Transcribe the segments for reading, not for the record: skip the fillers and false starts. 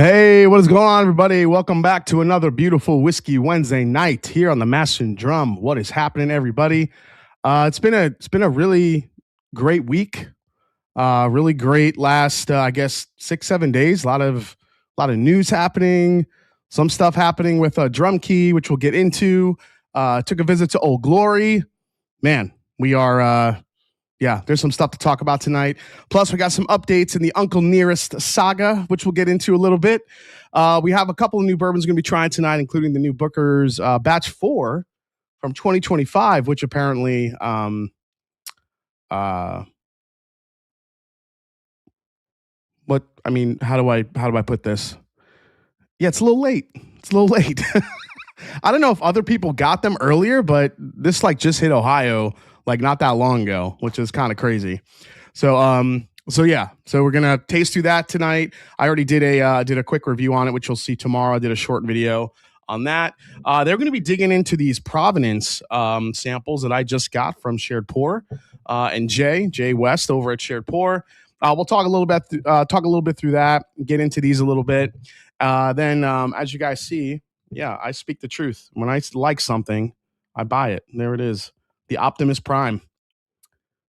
Hey, what is going on, everybody? Welcome back to another beautiful Whiskey Wednesday night here on the Mash and Drum. What is happening, everybody? It's been a really great week. Really great last, I guess, 6-7 days. A lot of news happening. Some stuff happening with Drum Key, which we'll get into. Took a visit to Old Glory. Man, we are. Yeah, there's some stuff to talk about tonight. Plus, we got some updates in the Uncle Nearest saga, which we'll get into a little bit. We have a couple of new bourbons going to be trying tonight, including the new Booker's Batch 4 from 2025, which apparently how do I put this? Yeah, it's a little late. It's a little late. I don't know if other people got them earlier, but this just hit Ohio not that long ago, which is kind of crazy. So we're gonna taste through that tonight. I already did a quick review on it, which you'll see tomorrow. I did a short video on that. They're going to be digging into these Provenance samples that I just got from Shared Pour and Jay West over at Shared Pour. We'll talk a little bit through that, get into these a little bit. Then, as you guys see, yeah, I speak the truth. When I like something, I buy it. And there it is. The Optimus Prime.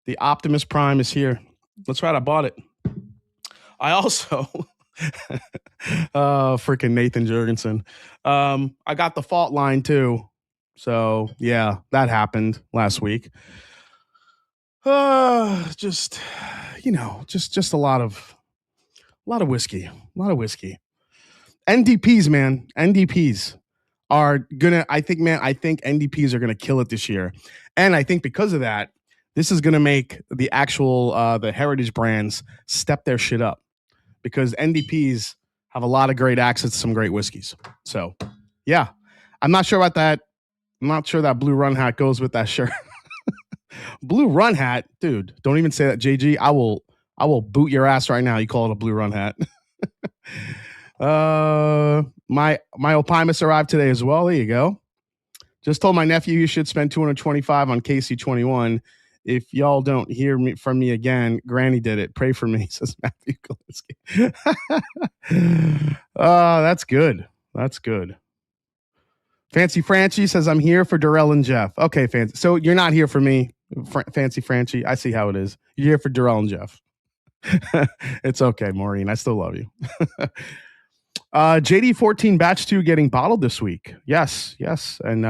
The Optimus Prime is here. That's right. I bought it. I also, freaking Nathan Jurgensen. I got the Fault Line too. So yeah, that happened last week. Just a lot of whiskey. A lot of whiskey. NDPs, man. NDPs are gonna, I think NDPs are gonna kill it this year. And I think because of that, this is gonna make the actual the heritage brands step their shit up, because NDPs have a lot of great access to some great whiskeys. So yeah. I'm not sure about that. I'm not sure that blue run hat goes with that shirt. Blue run hat, dude. Don't even say that, JG. I will boot your ass right now. You call it a blue run hat. My Opimus arrived today as well. There you go. Just told my nephew you should spend $225 on KC21. If y'all don't hear from me again, Granny did it. Pray for me, says Matthew Kalinsky. That's good. That's good. Fancy Franchi says I'm here for Darrell and Jeff. Okay, Fancy. So you're not here for me, Fancy Franchi. I see how it is. You're here for Darrell and Jeff. It's okay, Maureen. I still love you. JD14 Batch 2 getting bottled this week. Yes. And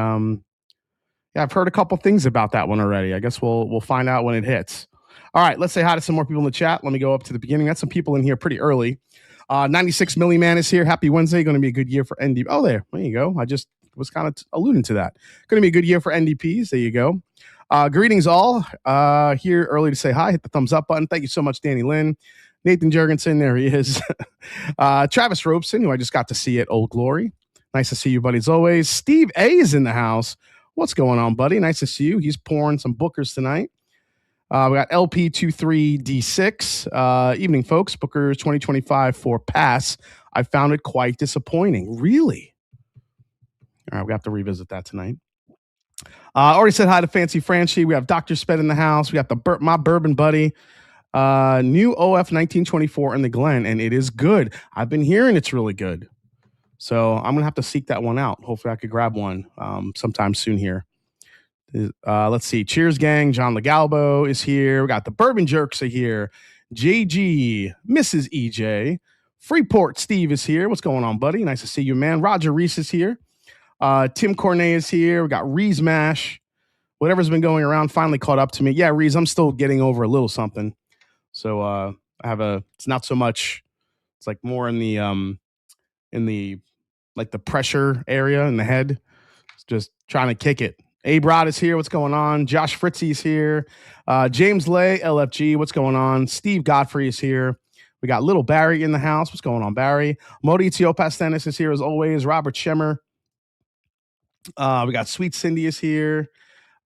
yeah, I've heard a couple things about that one already. I guess we'll find out when it hits. All right, let's say hi to some more people in the chat. Let me go up to the beginning. Got some people in here pretty early. 96 Milli Man is here. Happy Wednesday. Going to be a good year for NDP. Oh, there you go. I just was kind of alluding to that. Going to be a good year for NDPs. There you go. Greetings all. Here early to say hi. Hit the thumbs up button. Thank you so much, Danny Lynn. Nathan Jurgensen, there he is. Travis Robeson, who I just got to see at Old Glory. Nice to see you, buddy, as always. Steve A is in the house. What's going on, buddy? Nice to see you. He's pouring some Bookers tonight. We got LP23D6. Evening, folks. Bookers 2025 for Pass. I found it quite disappointing. Really? All right, we have to revisit that tonight. Already said hi to Fancy Franchi. We have Dr. Sped in the house. We got my bourbon buddy. New OF 1924 in the Glen, and it is good. I've been hearing it's really good. So I'm going to have to seek that one out. Hopefully I could grab one sometime soon here. Let's see. Cheers, gang. John Legalbo is here. We got the Bourbon Jerks are here. JG, Mrs. EJ. Freeport Steve is here. What's going on, buddy? Nice to see you, man. Roger Reese is here. Tim Cornet is here. We got Reese Mash. Whatever's been going around finally caught up to me. Yeah, Reese, I'm still getting over a little something. So I have it's not so much, it's like more in the the pressure area in the head. It's just trying to kick it. Abe Rod is here. What's going on? Josh Fritzy's here. James Lay, LFG. What's going on? Steve Godfrey is here. We got Little Barry in the house. What's going on, Barry? Mauricio Pastenis is here as always. Robert Schemmer. We got Sweet Cindy is here.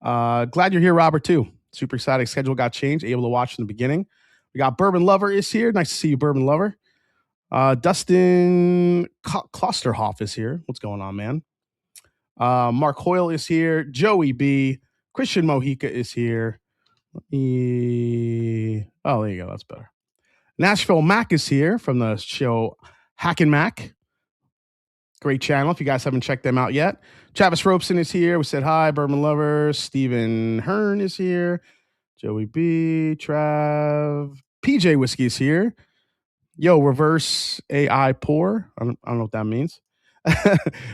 Glad you're here, Robert, too. Super excited. Schedule got changed. Able to watch in the beginning. We got Bourbon Lover is here. Nice to see you, Bourbon Lover. Dustin Klosterhoff is here. What's going on, man? Mark Hoyle is here. Joey B. Christian Mojica is here. Oh, there you go. That's better. Nashville Mac is here from the show Hack and Mac. Great channel if you guys haven't checked them out yet. Travis Robeson is here. We said hi. Bourbon Lovers. Stephen Hearn is here. Joey B. Trav. PJ Whiskey is here. Yo, reverse AI pour. I don't know what that means.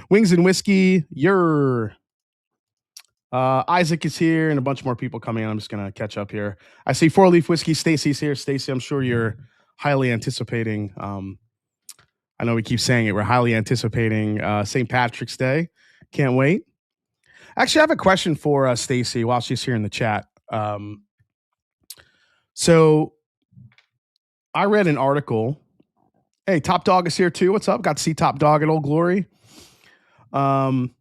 Wings and Whiskey. Isaac is here and a bunch more people coming in. I'm just going to catch up here. I see Four Leaf Whiskey. Stacy's here. Stacy, I'm sure you're highly anticipating. I know we keep saying it. We're highly anticipating St. Patrick's Day. Can't wait. Actually, I have a question for Stacy while she's here in the chat. So I read an article. Hey, Top Dog is here too. What's up? Got to see Top Dog at Old Glory. Let's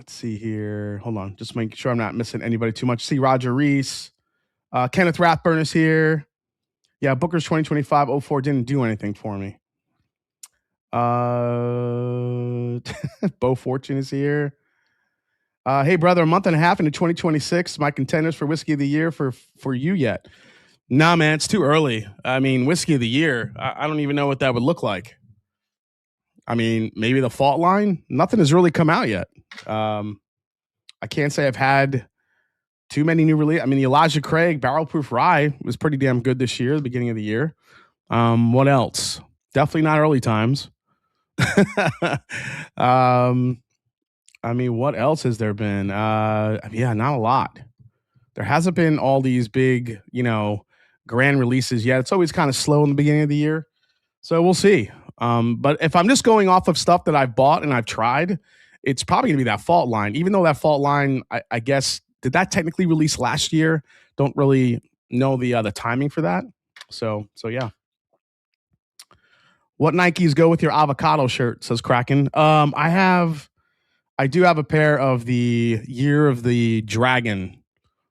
see here. Hold on. Just make sure I'm not missing anybody too much. See Roger Reese. Kenneth Rathburn is here. Yeah, Booker's 2025-04 didn't do anything for me. Bo Fortune is here. Hey, brother, a month and a half into 2026. My contenders for Whiskey of the Year for you yet? Nah, man, it's too early. I mean, Whiskey of the Year, I don't even know what that would look like. I mean, maybe the Fault Line. Nothing has really come out yet. I can't say I've had too many new releases. I mean, the Elijah Craig Barrel Proof Rye was pretty damn good this year, the beginning of the year. What else? Definitely not early times. I mean, what else has there been? Yeah, not a lot. There hasn't been all these big, grand releases yet. It's always kind of slow in the beginning of the year. So we'll see. But if I'm just going off of stuff that I've bought and I've tried, it's probably gonna be that Fault Line. Even though that Fault Line, I guess, did that technically release last year? Don't really know the timing for that. So yeah. What Nikes go with your avocado shirt? Says Kraken. I do have a pair of the Year of the Dragon.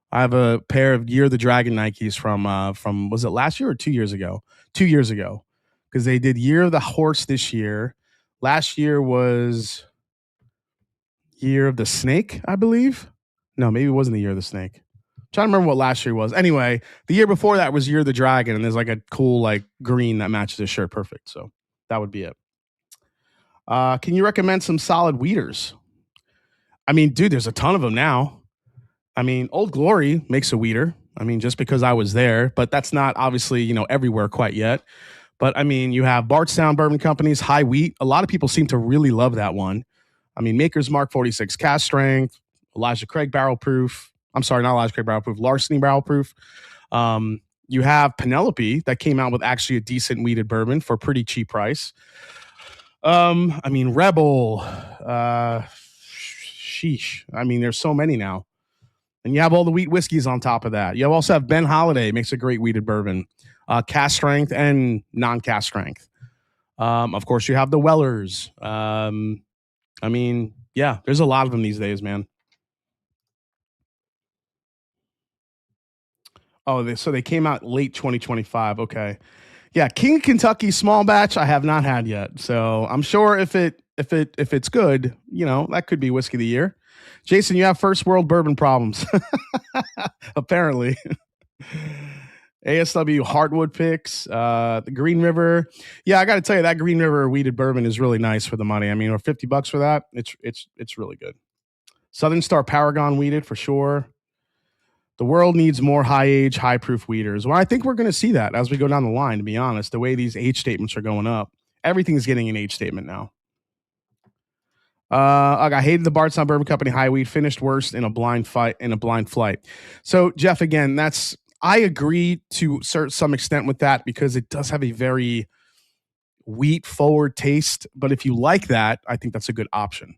I have a pair of Year of the Dragon Nikes from was it last year or 2 years ago? 2 years ago, because they did Year of the Horse this year. Last year was Year of the Snake, I believe. No, maybe it wasn't the Year of the Snake. I'm trying to remember what last year was. Anyway, the year before that was Year of the Dragon, and there's like a cool like green that matches his shirt perfect. So that would be it. Can you recommend some solid weeders? I mean, dude, there's a ton of them now. I mean, Old Glory makes a weeder. I mean, just because I was there, but that's not obviously, everywhere quite yet. But I mean, you have Bardstown Bourbon Company's High Wheat. A lot of people seem to really love that one. I mean, Maker's Mark 46 Cast Strength, Elijah Craig Barrel Proof. I'm sorry, not Elijah Craig Barrel Proof, Larceny Barrel Proof. You have Penelope that came out with actually a decent weeded bourbon for a pretty cheap price. I mean, Rebel, sheesh. I mean, there's so many now. And you have all the wheat whiskeys on top of that. You also have Ben Holiday, makes a great weeded bourbon, cast strength and non-cast strength. Of course, you have the Wellers. I mean, yeah, there's a lot of them these days, man. Oh, so they came out late 2025. Okay. Yeah, King Kentucky small batch I have not had yet. So I'm sure if it's good, that could be Whiskey of the Year. Jason, you have first world bourbon problems. Apparently. ASW Hardwood picks, the Green River. Yeah, I got to tell you, that Green River weeded bourbon is really nice for the money. I mean, or $50 for that, it's really good. Southern Star Paragon weeded for sure. The world needs more high age, high proof weeders. Well, I think we're going to see that as we go down the line, to be honest. The way these age statements are going up, everything's getting an age statement now. I hated the Bardstown Bourbon Company High Wheat, finished worst in a blind flight. So, Jeff, again, I agree to some extent with that because it does have a very wheat forward taste. But if you like that, I think that's a good option.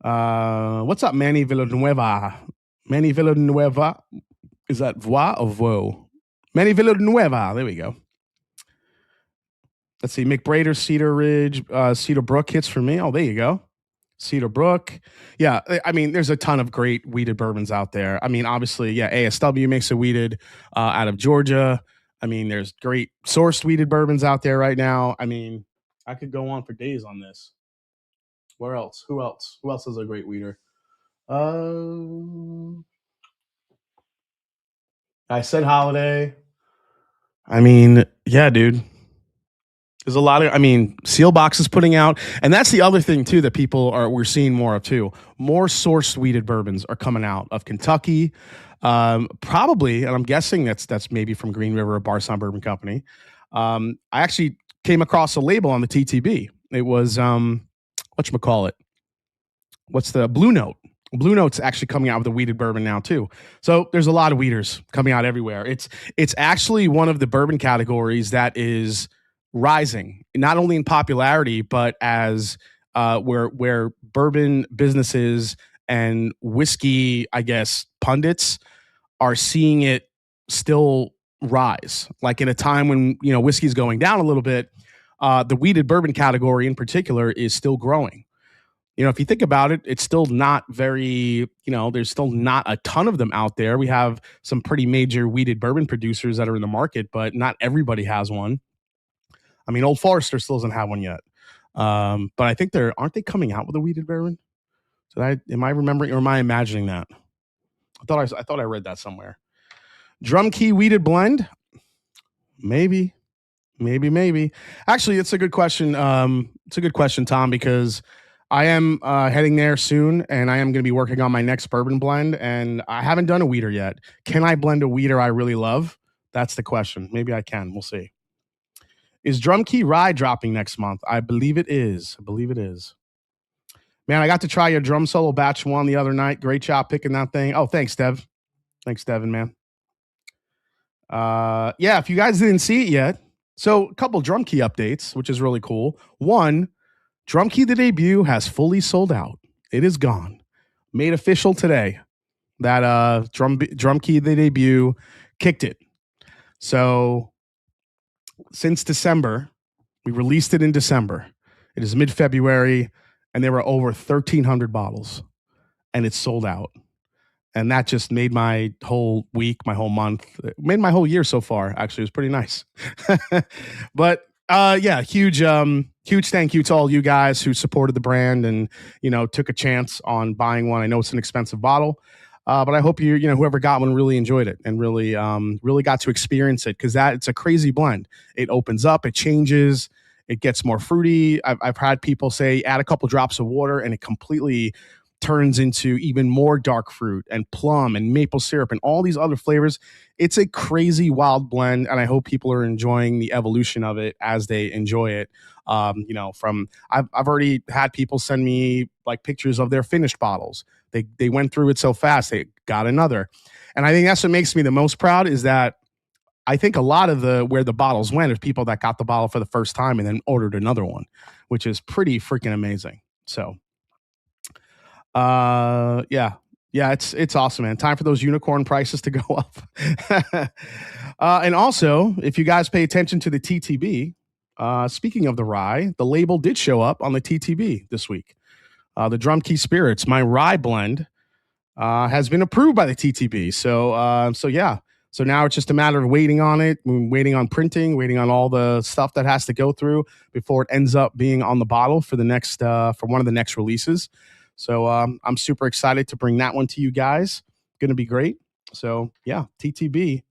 What's up, Manny Villanueva? Manny Villanueva. Is that voix or vo? Manny Villanueva. There we go. Let's see. McBrader, Cedar Ridge, Cedar Brook hits for me. Oh, there you go. Cedar Brook. Yeah, I mean, there's a ton of great weeded bourbons out there. I mean, obviously, yeah, ASW makes a weeded out of Georgia. I mean, there's great sourced weeded bourbons out there right now. I mean, I could go on for days on this. Where else? Who else? Who else is a great weeder? I said Holiday. I mean, yeah, dude. There's a lot of, I mean, Seal Box is putting out, and that's the other thing too that we're seeing more of too. More sourced wheated bourbons are coming out of Kentucky, probably, and I'm guessing that's maybe from Green River or Barson Bourbon Company. I actually came across a label on the TTB. It was whatchamacallit, what's the Blue Note? Blue Note's actually coming out with a wheated bourbon now too. So there's a lot of wheaters coming out everywhere. It's actually one of the bourbon categories that is rising, not only in popularity, but as where bourbon businesses and whiskey, I guess, pundits are seeing it still rise. Like in a time when whiskey's going down a little bit, the wheated bourbon category in particular is still growing. If you think about it, it's still not very, there's still not a ton of them out there. We have some pretty major wheated bourbon producers that are in the market, but not everybody has one. I mean, Old Forester still doesn't have one yet. But I think aren't they coming out with a wheated bourbon? Am I remembering or am I imagining that? I thought I read that somewhere. Drum Key wheated blend? Maybe. Actually, it's a good question. It's a good question, Tom, because I am heading there soon, and I am going to be working on my next bourbon blend, and I haven't done a wheater yet. Can I blend a wheater I really love? That's the question. Maybe I can. We'll see. Is Drum Key Rye dropping next month? I believe it is. Man, I got to try your drum solo batch 1 the other night. Great job picking that thing. Oh, thanks, Dev. Thanks, Devin, man. Yeah, if you guys didn't see it yet, so a couple Drum Key updates, which is really cool. One, Drum Key the debut has fully sold out. It is gone. Made official today that Drum Key the debut kicked it. So since December, we released it in December. It is mid-February, and there were over 1,300 bottles, and it's sold out. And that just made my whole week, my whole month, made my whole year so far. Actually, it was pretty nice. But yeah, huge thank you to all you guys who supported the brand and took a chance on buying one. I know it's an expensive bottle, but I hope whoever got one really enjoyed it and really got to experience it, because it's a crazy blend. It opens up, it changes, it gets more fruity. I've had people say add a couple drops of water and it completely turns into even more dark fruit and plum and maple syrup and all these other flavors. It's a crazy wild blend, and I hope people are enjoying the evolution of it as they enjoy it. I've already had people send me like pictures of their finished bottles. They went through it so fast, they got another. And I think that's what makes me the most proud, is that I think a lot of where the bottles went is people that got the bottle for the first time and then ordered another one, which is pretty freaking amazing. So yeah, it's awesome, man. Time for those unicorn prices to go up. And also, if you guys pay attention to the TTB, speaking of the rye, the label did show up on the TTB this week. The Drum Key Spirits, my rye blend, has been approved by the TTB. So yeah. So now it's just a matter of waiting on it, waiting on printing, waiting on all the stuff that has to go through before it ends up being on the bottle for the next for one of the next releases. So I'm super excited to bring that one to you guys. Going to be great. So yeah, TTB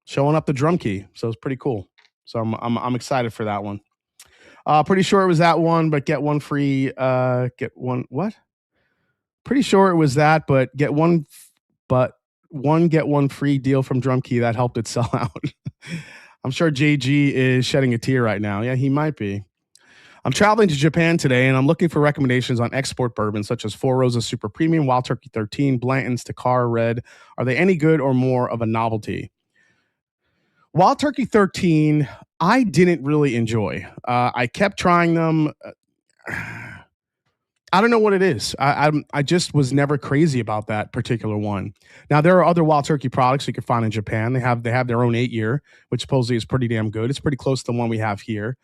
showing up the Drum Key. So it's pretty cool. So I'm excited for that one. Pretty sure it was that one, but get one free. Get one what? Pretty sure it was that, but get one free deal from Drum Key that helped it sell out. I'm sure JG is shedding a tear right now. Yeah, he might be. I'm traveling to Japan today, and I'm looking for recommendations on export bourbons such as Four Roses Super Premium, Wild Turkey 13, Blanton's, Takara Red. Are they any good or more of a novelty? Wild Turkey 13, I didn't really enjoy. I kept trying them. I don't know what it is. I just was never crazy about that particular one. Now, there are other Wild Turkey products you can find in Japan. They have their own 8-year, which supposedly is pretty damn good. It's pretty close to the one we have here.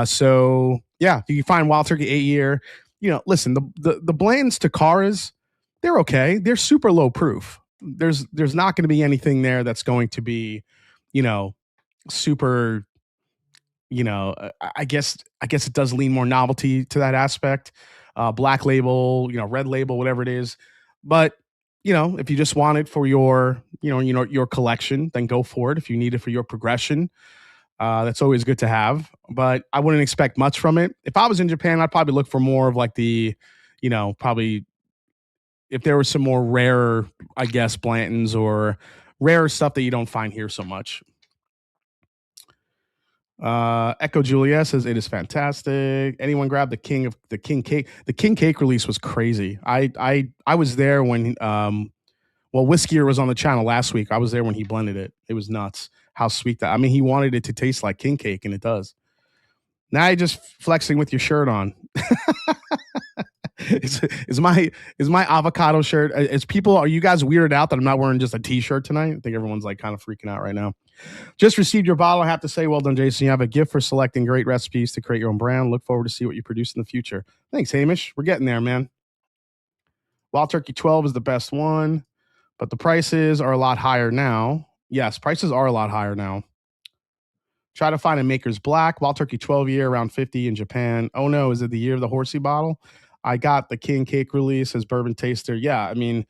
So yeah, you can find Wild Turkey 8-year. Listen, the Blanton's Takaras, they're okay. They're super low proof. There's not going to be anything there that's going to be, super. I guess it does lean more novelty to that aspect. Black label, red label, whatever it is. But if you just want it for your, your collection, then go for it. If you need it for your progression, That's always good to have, but I wouldn't expect much from it. If I was in Japan, I'd probably look for more of like probably if there was some more rare, I guess, Blantons or rare stuff that you don't find here so much. Echo Juliet says it is fantastic. Anyone grab the King Cake? The King Cake release was crazy. I was there when Whiskey was on the channel last week. I was there when he blended it. It was nuts how sweet that. I mean, he wanted it to taste like king cake, and it does. Now you're just flexing with your shirt on. is my avocado shirt? Are you guys weirded out that I'm not wearing just a t-shirt tonight? I think everyone's like kind of freaking out right now. Just received your bottle. I have to say, well done, Jason. You have a gift for selecting great recipes to create your own brand. Look forward to see what you produce in the future. Thanks, Hamish. We're getting there, man. Wild Turkey 12 is the best one, but the prices are a lot higher now. Yes, prices are a lot higher now. Try to find a Maker's Black. Wild Turkey 12 year, around 50 in Japan. Oh no, is it the year of the horsey bottle? I got the King Cake release as bourbon taster. Yeah, I mean,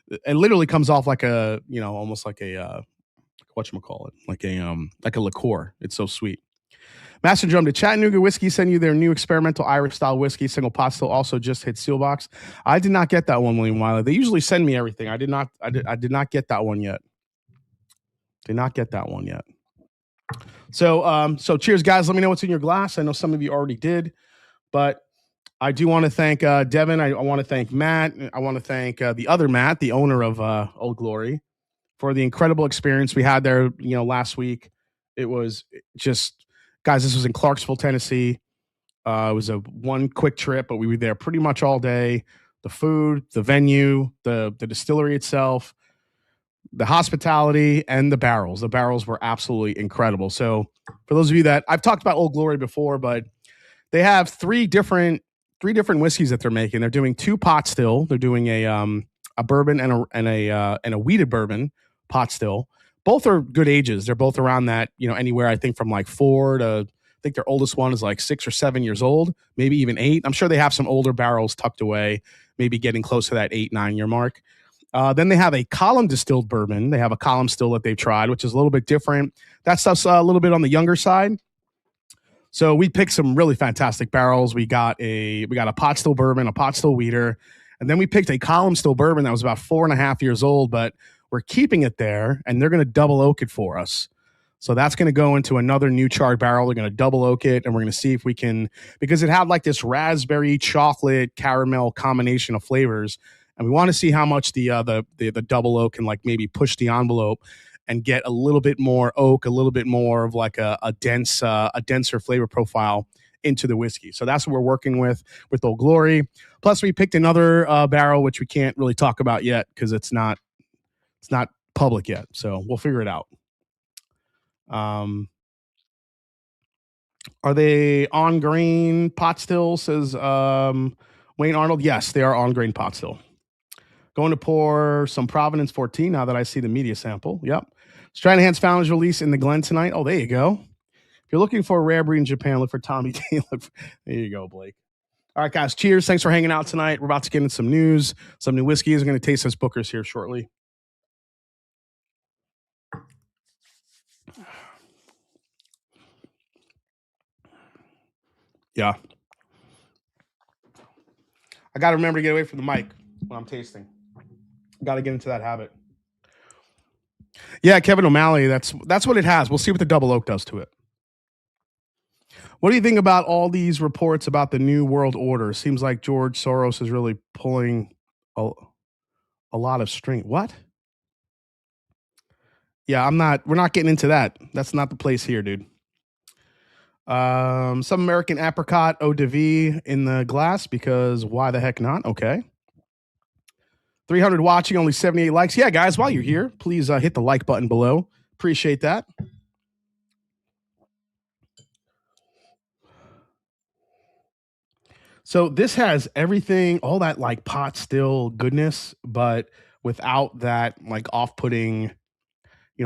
it literally comes off like a, almost like a whatchamacallit, like a liqueur. It's so sweet. Master Drum, did Chattanooga Whiskey send you their new experimental Irish style whiskey single pot still also just hit Sealbox? I did not get that one, William Wiley. They usually send me everything. I did not get that one yet. Did not get that one yet. So cheers, guys. Let me know what's in your glass. I know some of you already did, but I do want to thank Devin. I want to thank Matt. I want to thank the other Matt, the owner of Old Glory, for the incredible experience we had there, last week. It was just, guys, this was in Clarksville, Tennessee. It was a one quick trip, but we were there pretty much all day. The food, the venue, the distillery itself, the hospitality, and the barrels. The barrels were absolutely incredible. So for those of you that, I've talked about Old Glory before, but they have three different whiskeys that they're making. They're doing 2 pot still. They're doing a bourbon and a wheated bourbon pot still. Both are good ages. They're both around that, anywhere I think from like 4 to, I think their oldest one is like 6 or 7 years old, maybe even 8. I'm sure they have some older barrels tucked away, maybe getting close to that 8-9 year mark. Then they have a column distilled bourbon. They have a column still that they've tried, which is a little bit different. That stuff's a little bit on the younger side. So we picked some really fantastic barrels. We got a pot still bourbon, a pot still wheater, and then we picked a column still bourbon that was about 4.5 years old, but we're keeping it there, and they're going to double oak it for us. So that's going to go into another new charred barrel. They're going to double oak it, and we're going to see if we can, because it had like this raspberry, chocolate, caramel combination of flavors, and we want to see how much the double oak can like maybe push the envelope and get a little bit more oak, a little bit more of like a denser flavor profile into the whiskey. So that's what we're working with Old Glory. Plus, we picked another barrel which we can't really talk about yet because it's not public yet. So we'll figure it out. Are they on grain pot still? Says Wayne Arnold. Yes, they are on grain pot still. Going to pour some Provenance 14 now that I see the media sample. Yep. Stranahan's Founders release in the Glen tonight. Oh, there you go. If you're looking for a rare breed in Japan, look for Tommy D. There you go, Blake. All right, guys. Cheers. Thanks for hanging out tonight. We're about to get into some news, some new whiskeys. I'm going to taste some Bookers here shortly. Yeah. I got to remember to get away from the mic when I'm tasting. Got to get into that habit. Yeah, Kevin O'Malley. That's what it has. We'll see what the double oak does to it. What do you think about all these reports about the New World Order? Seems like George Soros is really pulling a lot of string. What? Yeah, we're not getting into that. That's not the place here, dude. Some American apricot eau de vie in the glass because why the heck not? Okay. 300 watching, only 78 likes. Yeah, guys, while you're here, please hit the like button below. Appreciate that. So this has everything, all that like pot still goodness, but without that like off-putting,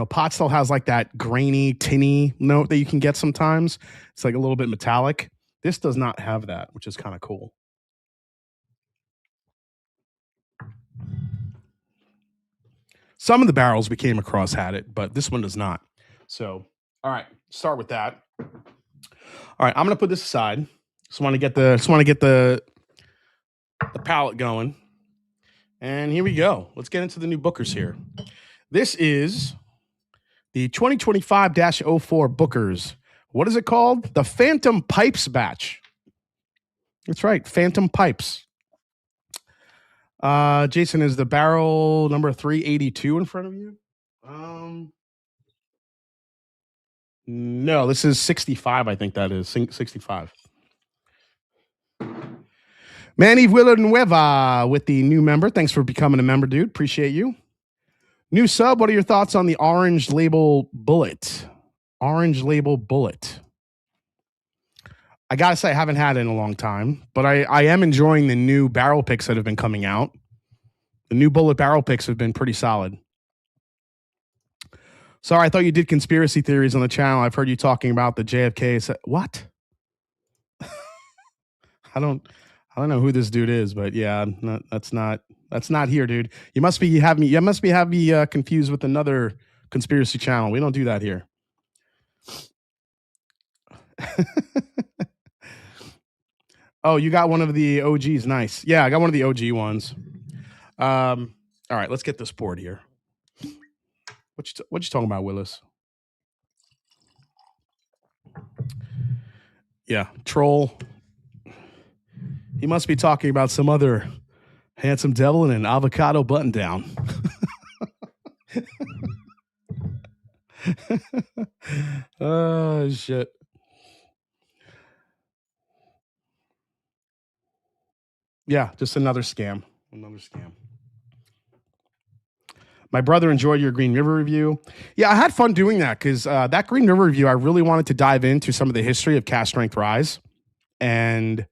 pot still has like that grainy, tinny note that you can get sometimes. It's like a little bit metallic. This does not have that, which is kind of cool. Some of the barrels we came across had it, but this one does not. So All right, start with that. All right, I'm gonna put this aside. Just want to get the palette going. And here we go. Let's get into the new Bookers here. This is the 2025-04 Bookers. What is it called? The Phantom Pipes batch. That's right, Phantom Pipes. Jason, is the barrel number 382 in front of you? No, this is 65. I think that is 65. Manny Villanueva with the new member. Thanks for becoming a member, dude. Appreciate you. New sub, what are your thoughts on the Orange Label Bullet? Orange Label Bullet. I gotta say, I haven't had it in a long time, but I am enjoying the new barrel picks that have been coming out. The new Bullet barrel picks have been pretty solid. Sorry, I thought you did conspiracy theories on the channel. I've heard you talking about the JFK. What? I don't know who this dude is, but yeah, that's not here, dude. You must be confused with another conspiracy channel. We don't do that here. Oh, you got one of the OGs. Nice. Yeah, I got one of the OG ones. All right, let's get this poured here. What you talking about, Willis? Yeah, troll. He must be talking about some other handsome devil in an avocado button down. Oh, shit. Yeah, just another scam. My brother enjoyed your Green River review. Yeah, I had fun doing that because that Green River review, I really wanted to dive into some of the history of cask strength rye and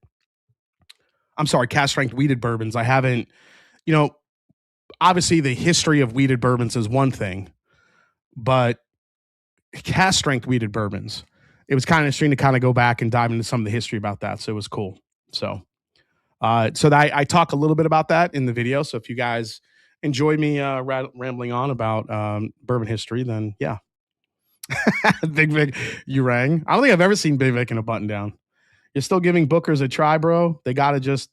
cask strength wheated bourbons. I haven't, obviously the history of wheated bourbons is one thing, but cask strength wheated bourbons, it was kind of interesting to kind of go back and dive into some of the history about that. So it was cool. So I talk a little bit about that in the video. So if you guys enjoy me rambling on about bourbon history, then yeah. Big Vic, you rang. I don't think I've ever seen Big Vic in a button down. You're still giving Bookers a try, bro. They just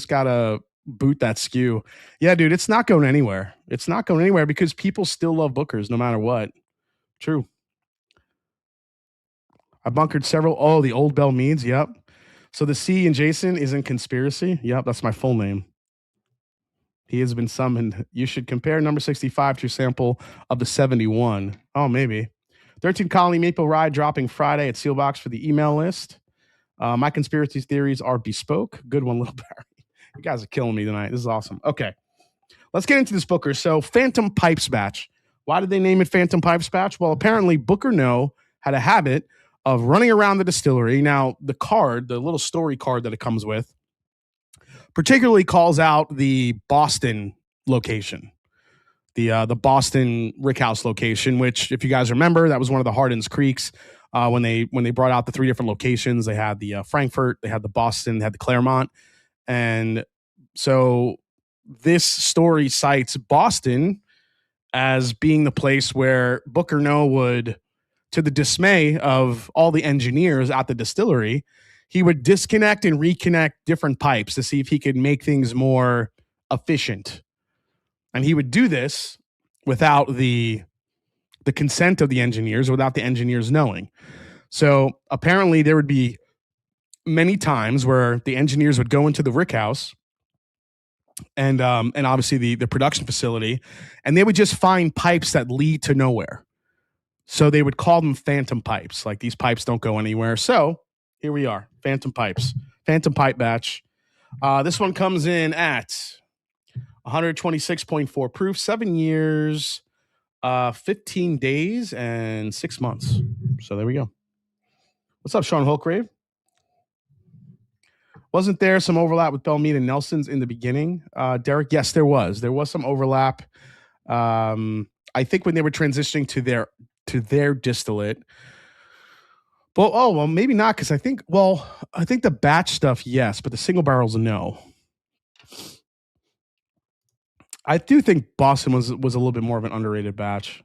gotta boot that skew. Yeah, dude, it's not going anywhere. It's not going anywhere because people still love Bookers no matter what. True. I bunkered several. Oh, the Old Bell Meads. Yep. So the C in Jason is in conspiracy. Yep, that's my full name. He has been summoned. You should compare number 65 to your sample of the 71. Oh, maybe. 13 Colony Maple Rye dropping Friday at Sealbox for the email list. My conspiracy theories are bespoke. Good one, Little Barry. You guys are killing me tonight. This is awesome. Okay. Let's get into this Booker. So Phantom Pipes batch. Why did they name it Phantom Pipes batch? Well, apparently Booker No had a habit of running around the distillery. Now, the card, the little story card that it comes with, particularly calls out the Boston location, the Boston Rickhouse location, which, if you guys remember, that was one of the Hardin's Creeks. When they brought out the three different locations, they had the Frankfurt, they had the Boston, they had the Claremont. And so this story cites Boston as being the place where Booker No would, to the dismay of all the engineers at the distillery, he would disconnect and reconnect different pipes to see if he could make things more efficient. And he would do this without the consent of the engineers, without the engineers knowing. So apparently there would be many times where the engineers would go into the rickhouse and obviously the production facility, and they would just find pipes that lead to nowhere. So they would call them phantom pipes. Like, these pipes don't go anywhere. So here we are, phantom pipes, phantom pipe batch. This one comes in at 126.4 proof, 7 years, 15 days, and 6 months. So there we go. What's up, Sean Holgrave? Wasn't there some overlap with Bellmead and Nelson's in the beginning, Derek? Yes, there was. There was some overlap. I think when they were transitioning to their distillate. Well, maybe not, because I think the batch stuff, yes, but the single barrels, no. I do think Boston was a little bit more of an underrated batch.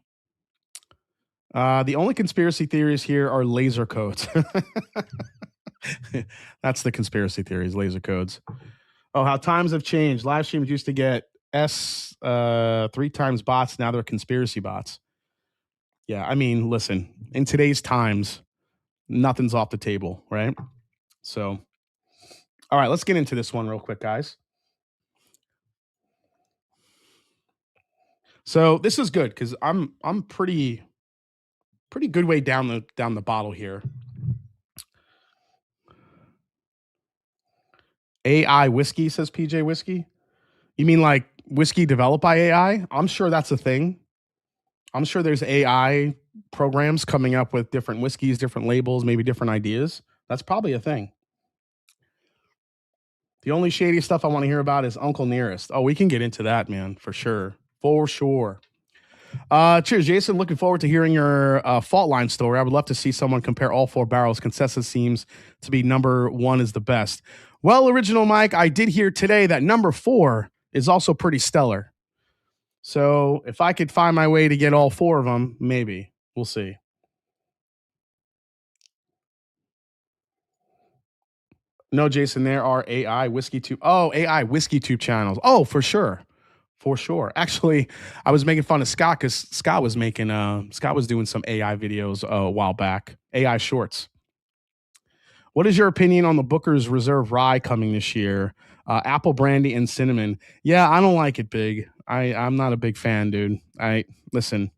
The only conspiracy theories here are laser codes. That's the conspiracy theories, laser codes. Oh, how times have changed. Live streams used to get three times bots. Now they're conspiracy bots. Yeah, I mean, listen, in today's times, nothing's off the table, right? So, all right, let's get into this one real quick, guys. So this is good because I'm pretty good way down the bottle here. AI whiskey, says PJ Whiskey. You mean like whiskey developed by AI? I'm sure that's a thing. I'm sure there's AI programs coming up with different whiskeys, different labels, maybe different ideas. That's probably a thing. The only shady stuff I want to hear about is Uncle Nearest. Oh, we can get into that, man, for sure. For sure. Cheers, Jason. Looking forward to hearing your fault line story. I would love to see someone compare all four barrels. Consensus seems to be number one is the best. Well, Original Mike, I did hear today that number four is also pretty stellar. So if I could find my way to get all four of them, maybe. We'll see. No, Jason, there are AI whiskey tube. Oh, AI whiskey tube channels. Oh, for sure. For sure. Actually, I was making fun of Scott because Scott was doing some AI videos a while back. AI shorts. What is your opinion on the Booker's Reserve Rye coming this year? Apple brandy and cinnamon. Yeah, I don't like it big. I'm not a big fan, dude. I listen.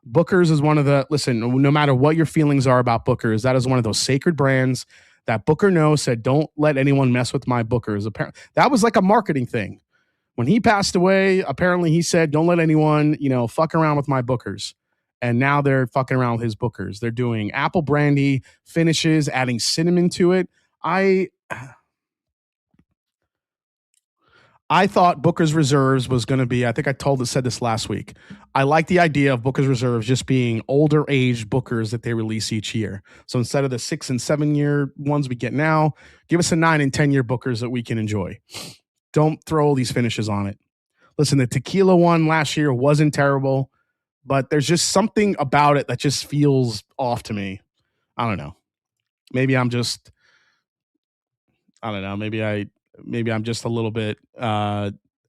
Booker's is one of the listen, no matter what your feelings are about Booker's, that is one of those sacred brands that Booker knows said, don't let anyone mess with my Booker's. Apparently, that was like a marketing thing. When he passed away, apparently he said, don't let anyone, fuck around with my Bookers. And now they're fucking around with his Bookers. They're doing apple brandy finishes, adding cinnamon to it. I thought Booker's Reserves was going to be, I think I said this last week. I like the idea of Booker's Reserves just being older aged Bookers that they release each year. So instead of the 6 and 7 year ones we get now, give us a 9 and 10 year Bookers that we can enjoy. Don't throw all these finishes on it. Listen, the tequila one last year wasn't terrible, but there's just something about it that just feels off to me. I don't know. Maybe I'm just, I don't know. Maybe I'm just a little bit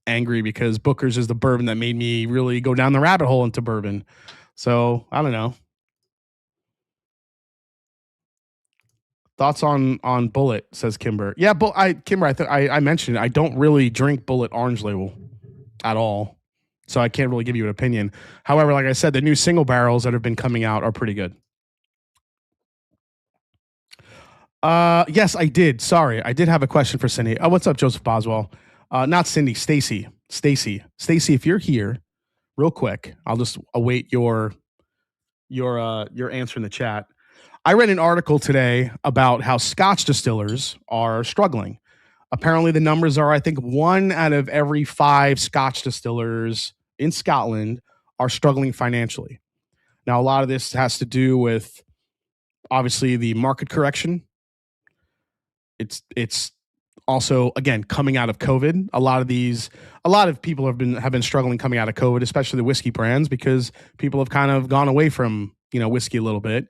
angry because Booker's is the bourbon that made me really go down the rabbit hole into bourbon. So I don't know. Thoughts on Bullet, says Kimber. Yeah, but Kimber, I mentioned it. I don't really drink Bullet Orange Label at all, so I can't really give you an opinion. However, like I said, the new single barrels that have been coming out are pretty good. Yes, I did. Sorry, I did have a question for Cindy. Oh, what's up, Joseph Boswell? Not Cindy, Stacy. Stacy, if you're here, real quick, I'll just await your answer in the chat. I read an article today about how Scotch distillers are struggling. Apparently, the numbers are, I think, 1 out of every 5 Scotch distillers in Scotland are struggling financially. Now, a lot of this has to do with obviously the market correction. It's also, again, coming out of COVID. A lot of people have been struggling coming out of COVID, especially the whiskey brands, because people have kind of gone away from whiskey a little bit,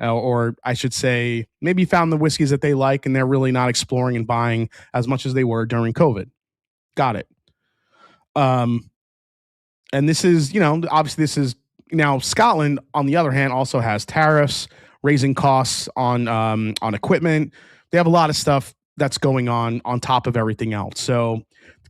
or I should say, maybe found the whiskeys that they like, and they're really not exploring and buying as much as they were during COVID. Got it. And this is, obviously this is now Scotland. On the other hand, also has tariffs, raising costs on equipment. They have a lot of stuff that's going on top of everything else. So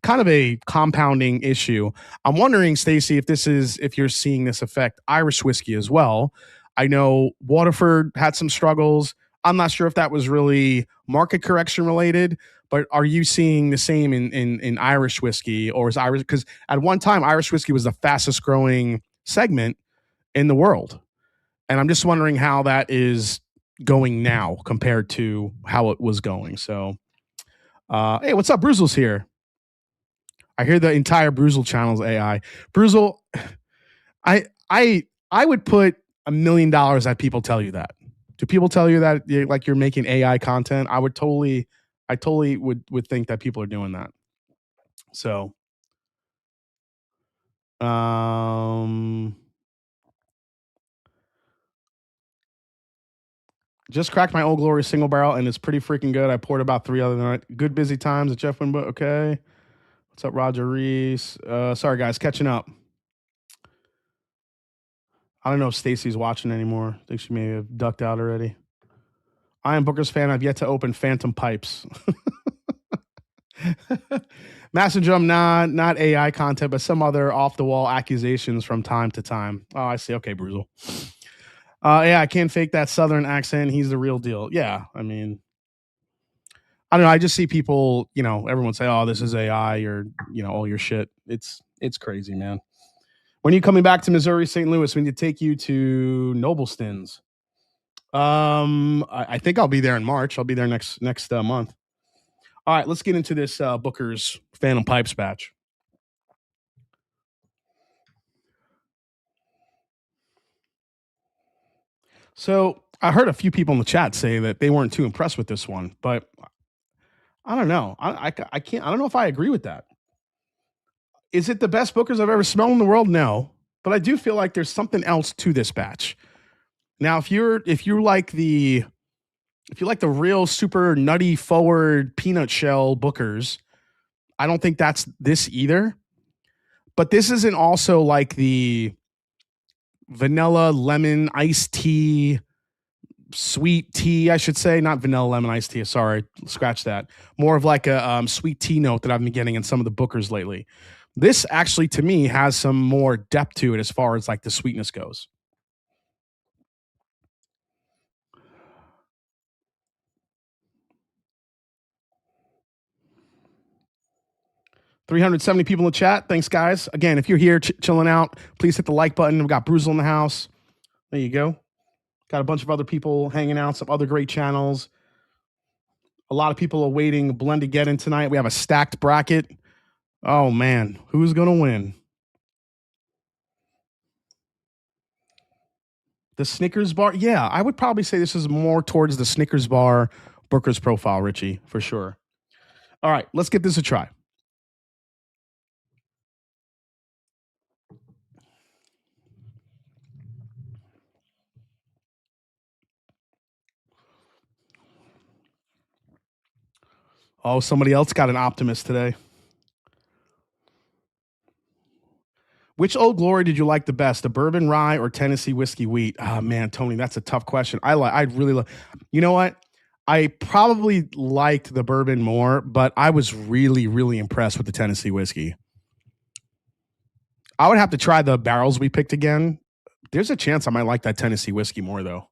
kind of a compounding issue. I'm wondering, Stacey, if you're seeing this affect Irish whiskey as well. I know Waterford had some struggles. I'm not sure if that was really market correction related, but are you seeing the same in Irish whiskey, or is Irish, because at one time Irish whiskey was the fastest growing segment in the world, and I'm just wondering how that is going now compared to how it was going. So, hey, what's up? Bruzel's here. I hear the entire Bruzel channel's AI. Bruzel, I would put $1 million that people tell you that. Do people tell you that you're making AI content? I totally would think that people are doing that. So, Just cracked my Old Glory single barrel, and it's pretty freaking good. I poured about 3 other night. Good busy times at Jeff Winbo. Okay. What's up, Roger Reese? Sorry, guys, catching up. I don't know if Stacy's watching anymore. I think she may have ducked out already. I am Booker's fan. I've yet to open Phantom Pipes. Master Drum, not AI content, but some other off the wall accusations from time to time. Oh, I see. Okay, Bruzel. Yeah, I can't fake that Southern accent. He's the real deal. Yeah, I mean, I don't know. I just see people, everyone say, "Oh, this is AI," or all your shit. It's crazy, man. When are you coming back to Missouri, St. Louis? We need to take you to Nobleston's. I think I'll be there in March. I'll be there next month. All right, let's get into this Booker's Phantom Pipes batch. So I heard a few people in the chat say that they weren't too impressed with this one, but I don't know. I can't. I don't know if I agree with that. Is it the best Booker's I've ever smelled in the world? No, but I do feel like there's something else to this batch. Now, if you like the real super nutty forward peanut shell Bookers, I don't think that's this either. But this isn't also like the vanilla lemon iced tea, sweet tea, I should say, not vanilla lemon iced tea. Sorry, scratch that. More of like a sweet tea note that I've been getting in some of the Bookers lately. This actually, to me, has some more depth to it as far as like the sweetness goes. 370 people in the chat. Thanks, guys. Again, if you're here chilling out, please hit the like button. We've got Bruzel in the house. There you go. Got a bunch of other people hanging out, some other great channels. A lot of people are waiting Blendageddon tonight. We have a stacked bracket. Oh, man. Who's going to win? The Snickers bar? Yeah, I would probably say this is more towards the Snickers bar Booker's profile, Richie, for sure. All right, let's get this a try. Oh, somebody else got an optimist today. Which Old Glory did you like the best, the bourbon rye or Tennessee whiskey wheat? Oh man, Tony, that's a tough question. I really like. You know what? I probably liked the bourbon more, but I was really, really impressed with the Tennessee whiskey. I would have to try the barrels we picked again. There's a chance I might like that Tennessee whiskey more though.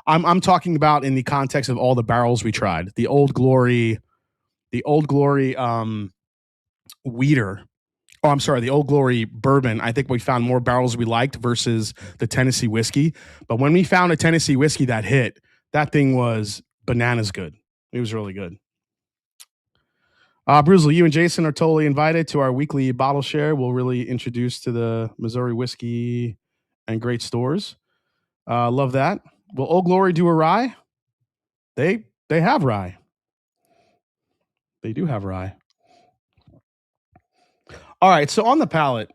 I'm talking about in the context of all the barrels we tried. The Old Glory Wheater. Oh, I'm sorry, the Old Glory bourbon. I think we found more barrels we liked versus the Tennessee whiskey. But when we found a Tennessee whiskey that hit, that thing was bananas good. It was really good. Bruzel, you and Jason are totally invited to our weekly bottle share. We'll really introduce to the Missouri whiskey and great stores. Love that. Will Old Glory do a rye? They have rye. They do have rye. All right, so on the palate,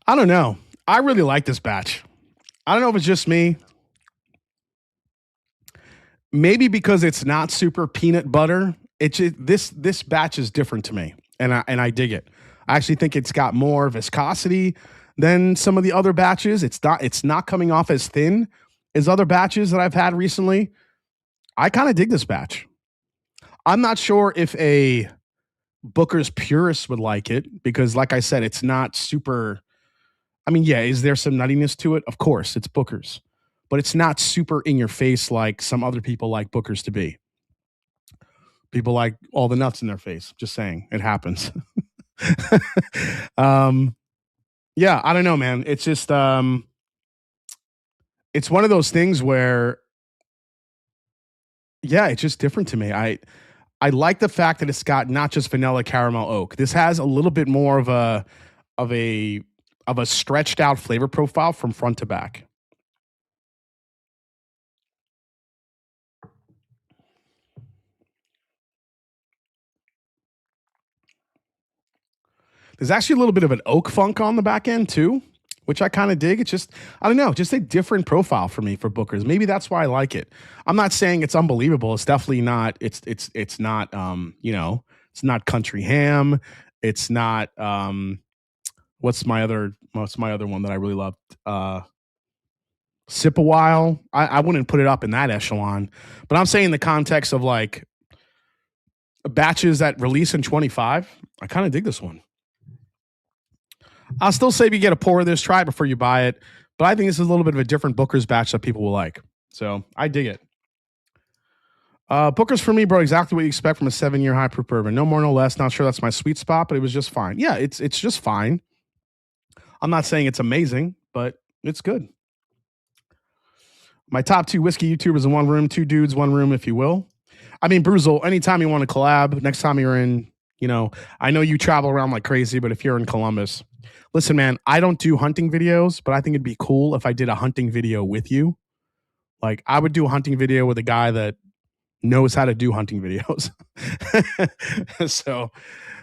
I don't know. I really like this batch. I don't know if it's just me. Maybe because it's not super peanut butter. It's just, this batch is different to me, and I dig it. I actually think it's got more viscosity than some of the other batches. It's not coming off as thin as other batches that I've had recently. I kind of dig this batch. I'm not sure if a Booker's purist would like it because, like I said, it's not super. I mean, yeah, is there some nuttiness to it? Of course, it's Booker's, but it's not super in your face like some other people like Booker's to be. People like all the nuts in their face. Just saying, it happens. Yeah, I don't know, man. It's just it's one of those things where yeah, it's just different to me. I like the fact that it's got not just vanilla caramel oak. This has a little bit more of a of a stretched out flavor profile from front to back. There's actually a little bit of an oak funk on the back end too, which I kind of dig. It's just, I don't know, just a different profile for me for Booker's. Maybe that's why I like it. I'm not saying it's unbelievable. It's definitely not. It's not. It's not country ham. It's not. What's my other one that I really loved? Sip a While. I wouldn't put it up in that echelon, but I'm saying in the context of like batches that release in 25, I kind of dig this one. I'll still say if you get a pour of this, try it before you buy it. But I think this is a little bit of a different Booker's batch that people will like. So I dig it. Booker's for me, bro, exactly what you expect from a 7-year high proof bourbon. No more, no less. Not sure that's my sweet spot, but it was just fine. Yeah, it's just fine. I'm not saying it's amazing, but it's good. My top 2 whiskey YouTubers in one room, 2 dudes, one room, if you will. I mean, Bruzel, anytime you want to collab, next time you're in, I know you travel around like crazy, but if you're in Columbus, listen, man, I don't do hunting videos, but I think it'd be cool if I did a hunting video with you. Like, I would do a hunting video with a guy that knows how to do hunting videos. So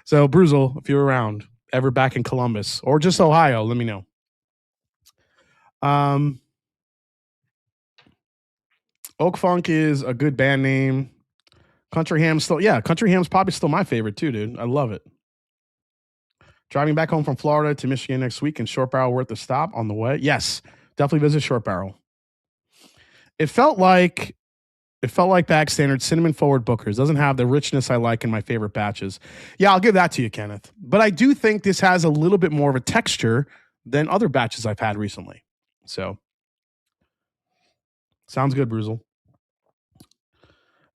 Bruzel, if you're around, ever back in Columbus or just Ohio, let me know. Oak Funk is a good band name. Country Ham's probably still my favorite too, dude. I love it. Driving back home from Florida to Michigan next week, and Short Barrel worth the stop on the way? Yes, definitely visit Short Barrel. It felt like bag standard cinnamon forward Booker's. Doesn't have the richness I like in my favorite batches. Yeah, I'll give that to you, Kenneth. But I do think this has a little bit more of a texture than other batches I've had recently. So, sounds good, Bruzel.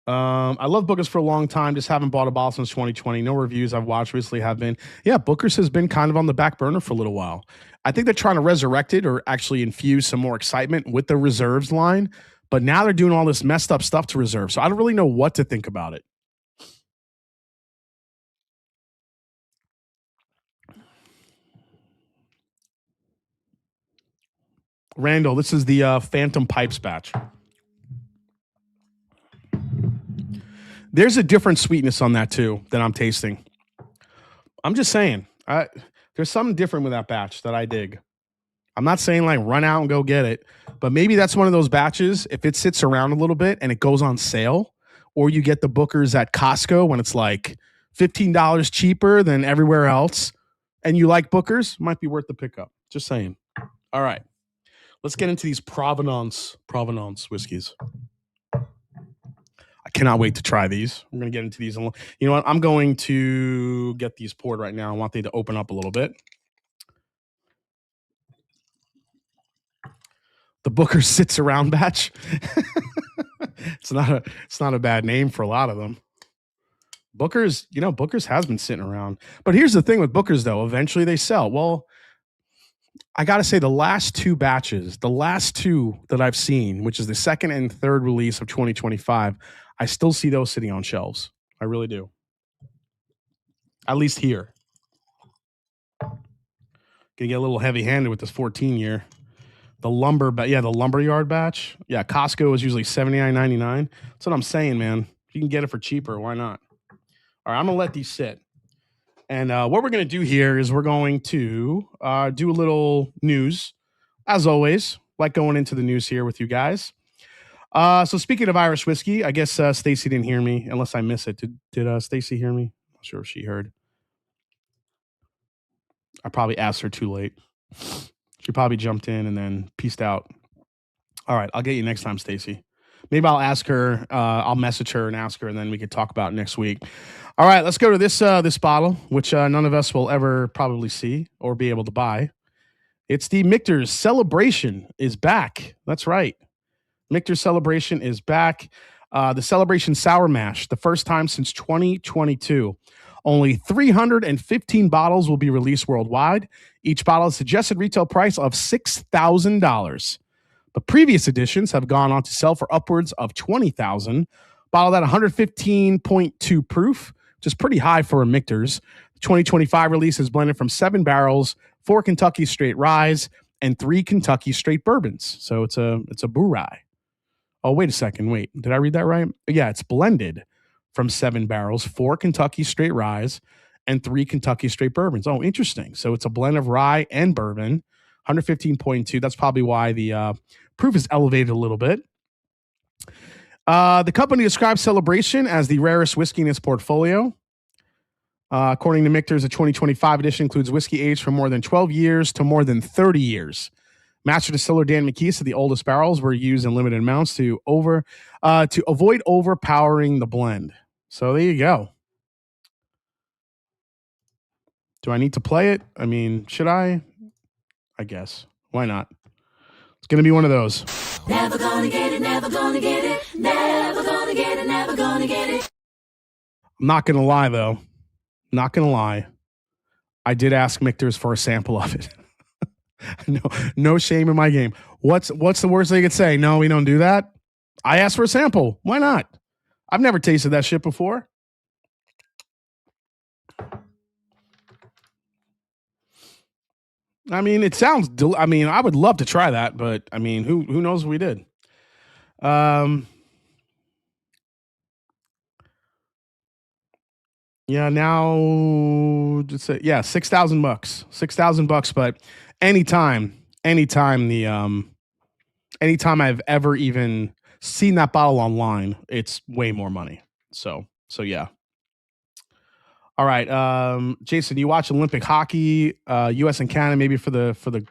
I love Booker's for a long time. Just haven't bought a bottle since 2020. No reviews I've watched recently have been. Yeah, Booker's has been kind of on the back burner for a little while. I think they're trying to resurrect it or actually infuse some more excitement with the reserves line. But now they're doing all this messed up stuff to reserve. So I don't really know what to think about it. Randall, this is the Phantom Pipes batch. There's a different sweetness on that too that I'm tasting. I'm just saying, there's something different with that batch that I dig. I'm not saying like run out and go get it, but maybe that's one of those batches. If it sits around a little bit and it goes on sale, or you get the Booker's at Costco when it's like $15 cheaper than everywhere else, and you like Booker's, might be worth the pickup. Just saying. All right, let's get into these Provenance whiskeys. I cannot wait to try these. I'm going to get into these. You know what? I'm going to get these poured right now. I want them to open up a little bit. The Booker sits around batch. It's not a bad name for a lot of them. Booker's has been sitting around. But here's the thing with Booker's though, eventually they sell. Well, I got to say the last 2 batches, the last 2 that I've seen, which is the second and third release of 2025, I still see those sitting on shelves. I really do. At least here. Gonna get a little heavy-handed with this 14-year. The Lumberyard batch. Yeah, Costco is usually $79.99. That's what I'm saying, man. If you can get it for cheaper, why not? All right, I'm going to let these sit. And what we're going to do here is we're going to do a little news. As always, like going into the news here with you guys. So speaking of Irish whiskey, I guess Stacy didn't hear me, unless I miss it. Did Stacy hear me? I'm not sure if she heard. I probably asked her too late. She probably jumped in and then peaced out. All right, I'll get you next time, Stacy. Maybe I'll ask her. I'll message her and ask her, and then we could talk about it next week. All right, let's go to this bottle, which none of us will ever probably see or be able to buy. It's the Michter's Celebration is back. That's right. Michter's Celebration is back. The Celebration Sour Mash, the first time since 2022. Only 315 bottles will be released worldwide. Each bottle has a suggested retail price of $6,000. The previous editions have gone on to sell for upwards of $20,000. Bottled at 115.2 proof, which is pretty high for a Michter's. The 2025 release is blended from 7 barrels, 4 Kentucky straight ryes, and 3 Kentucky straight bourbons. So it's a Bourye. Oh, wait a second. Wait, did I read that right? Yeah, it's blended from 7 barrels, 4 Kentucky straight ryes, and 3 Kentucky straight bourbons. Oh, interesting. So it's a blend of rye and bourbon, 115.2. That's probably why the proof is elevated a little bit. The company describes Celebration as the rarest whiskey in its portfolio. According to Michter's, the 2025 edition includes whiskey aged for more than 12 years to more than 30 years. Master distiller Dan McKee said the oldest barrels were used in limited amounts to avoid overpowering the blend. So there you go. Do I need to play it? I mean, should I? I guess. Why not? It's going to be one of those. Never gonna get it, never gonna get it, never gonna get it, never gonna get it. I'm not going to lie, though. Not going to lie. I did ask Michter's for a sample of it. No shame in my game. What's the worst they could say? No, we don't do that. I asked for a sample. Why not? I've never tasted that shit before. I mean, it sounds. I mean, I would love to try that, but I mean, who knows if we did? Yeah, now just say, yeah, $6,000. $6,000, but anytime anytime I've ever even seen that bottle online, it's way more money. So yeah. All right, Jason, you watch Olympic hockey, U.S. and Canada, maybe for the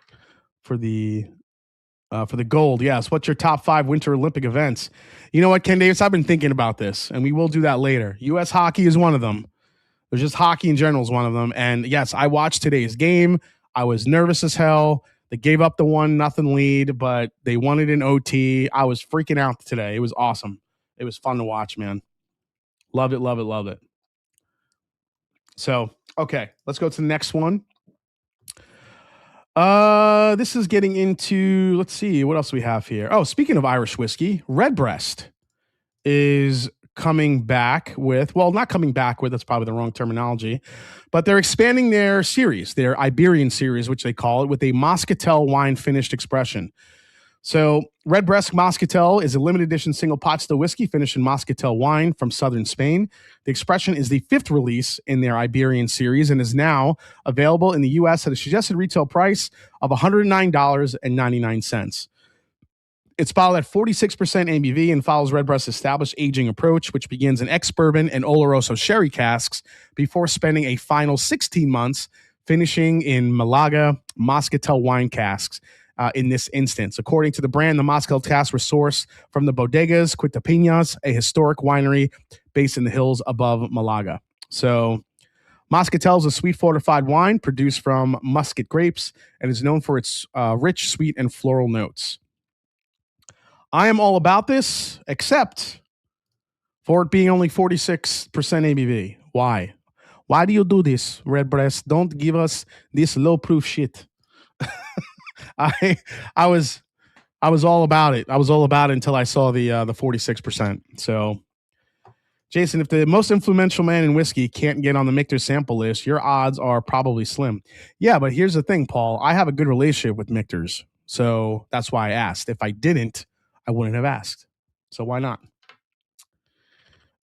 gold. Yes. What's your top 5 Winter Olympic events? You know what, Ken Davis? I've been thinking about this, and we will do that later. U.S. hockey is one of them. There's just hockey in general is one of them. And yes, I watched today's game. I was nervous as hell. They gave up the 1-0 lead, but they won it in OT. I was freaking out today. It was awesome. It was fun to watch, man. Loved it, loved it, loved it. So, okay, let's go to the next one. This is getting into, let's see, what else we have here? Oh, speaking of Irish whiskey, Redbreast is coming back with, well, not coming back with, that's probably the wrong terminology, but they're expanding their series, their Iberian series, which they call it, with a Moscatel wine finished expression. So Redbreast Moscatel is a limited edition single pot still whiskey finished in Moscatel wine from southern Spain. The expression is the 5th release in their Iberian series and is now available in the U.S. at a suggested retail price of $109.99. It's bottled at 46% ABV and follows Redbreast's established aging approach, which begins in ex-bourbon and Oloroso sherry casks before spending a final 16 months finishing in Malaga Moscatel wine casks. In this instance, according to the brand, the Moscatel casks were sourced from the Bodegas Quitapinas, a historic winery based in the hills above Malaga. So Moscatel is a sweet fortified wine produced from muscat grapes and is known for its rich, sweet, and floral notes. I am all about this, except for it being only 46% ABV. Why? Why do you do this, Redbreast? Don't give us this low proof shit. I was all about it. I was all about it until I saw the 46%. So, Jason, if the most influential man in whiskey can't get on the Michter sample list, your odds are probably slim. Yeah, but here's the thing, Paul. I have a good relationship with Michters, so that's why I asked. If I didn't, I wouldn't have asked. So why not?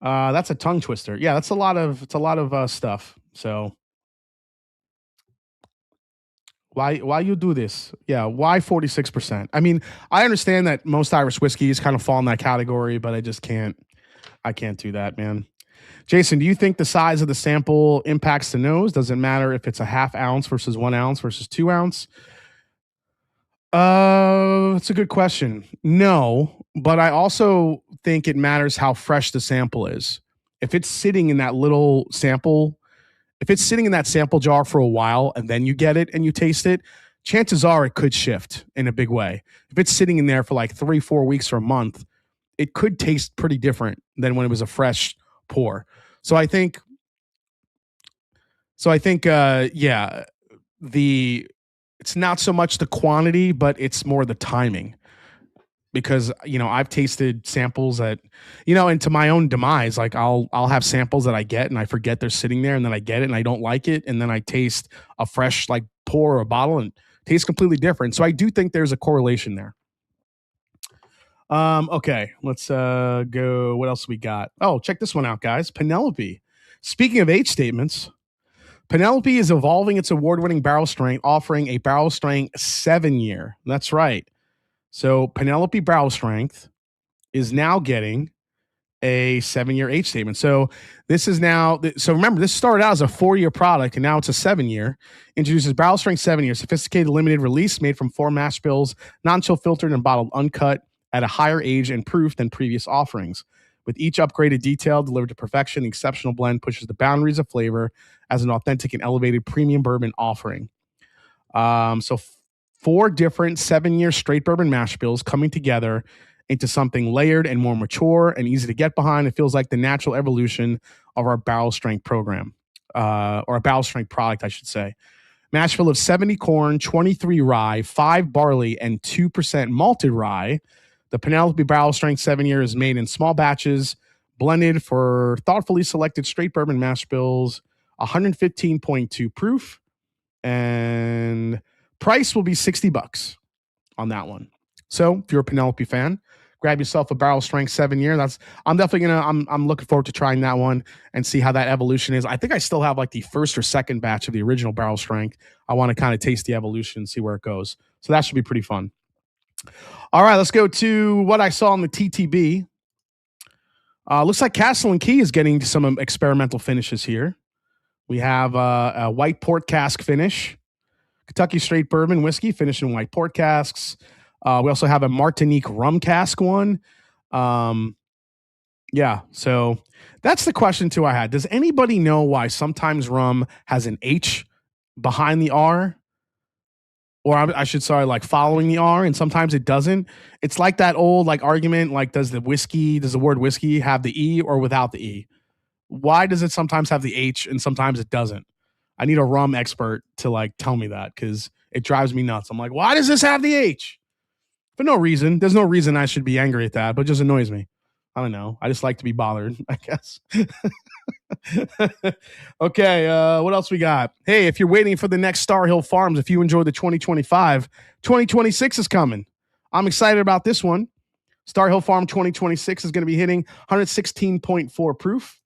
That's a tongue twister. Yeah, it's a lot of stuff. So why you do this? Yeah, why 46%? I mean, I understand that most Irish whiskeys kind of fall in that category, but I just can't. I can't do that, man. Jason, do you think the size of the sample impacts the nose? Does it matter if it's a half ounce versus 1 ounce versus 2 ounce? It's a good question. No, but I also think it matters how fresh the sample is. If it's sitting in that little sample, if it's sitting in that sample jar for a while and then you get it and you taste it, chances are it could shift in a big way. If it's sitting in there for like 3-4 weeks or a month, it could taste pretty different than when it was a fresh pour. So I think, yeah, it's not so much the quantity, but it's more the timing. Because, I've tasted samples that, and to my own demise, like I'll have samples that I get and I forget they're sitting there, and then I get it and I don't like it. And then I taste a fresh like pour or a bottle and it tastes completely different. So I do think there's a correlation there. Okay, let's go. What else we got? Oh, check this one out, guys. Penelope. Speaking of age statements, Penelope is evolving its award-winning barrel strength, offering a barrel strength 7-year. That's right. So Penelope barrel strength is now getting a 7-year age statement. So this is now, so remember, this started out as a 4-year product and now it's a 7-year. Introduces barrel strength 7-year, sophisticated limited release made from 4 mash bills, non-chill filtered and bottled uncut at a higher age and proof than previous offerings. With each upgraded detail delivered to perfection, the exceptional blend pushes the boundaries of flavor as an authentic and elevated premium bourbon offering. So 4 different 7-year straight bourbon mash bills coming together into something layered and more mature and easy to get behind. It feels like the natural evolution of our barrel strength program, or a barrel strength product, I should say. Mash bill of 70 corn, 23 rye, 5 barley, and 2% malted rye. The Penelope barrel strength 7-year is made in small batches, blended for thoughtfully selected straight bourbon mash bills, 115.2 proof, and price will be $60 on that one. So if you're a Penelope fan, grab yourself a barrel strength 7-year. I'm definitely I'm looking forward to trying that one and see how that evolution is. I think I still have like the first or second batch of the original barrel strength. I want to kind of taste the evolution and see where it goes. So that should be pretty fun. All right, let's go to what I saw on the TTB. Looks like Castle and Key is getting some experimental finishes here. We have a white port cask finish, Kentucky straight bourbon whiskey finished in white port casks. We also have a Martinique rum cask one. Yeah, so that's the question too I had. Does anybody know why sometimes rum has an H behind the R? Or I should say, like following the R, and sometimes it doesn't. It's like that old like argument, like does the word whiskey have the E or without the E? Why does it sometimes have the H and sometimes it doesn't? I need a rum expert to like tell me that because it drives me nuts. I'm like, why does this have the H? For no reason. There's no reason I should be angry at that, but it just annoys me. I don't know. I just like to be bothered, I guess. Okay, what else we got? Hey, if you're waiting for the next Star Hill Farms, if you enjoyed the 2025, 2026 is coming. I'm excited about this one. Star Hill Farm 2026 is going to be hitting 116.4 proof.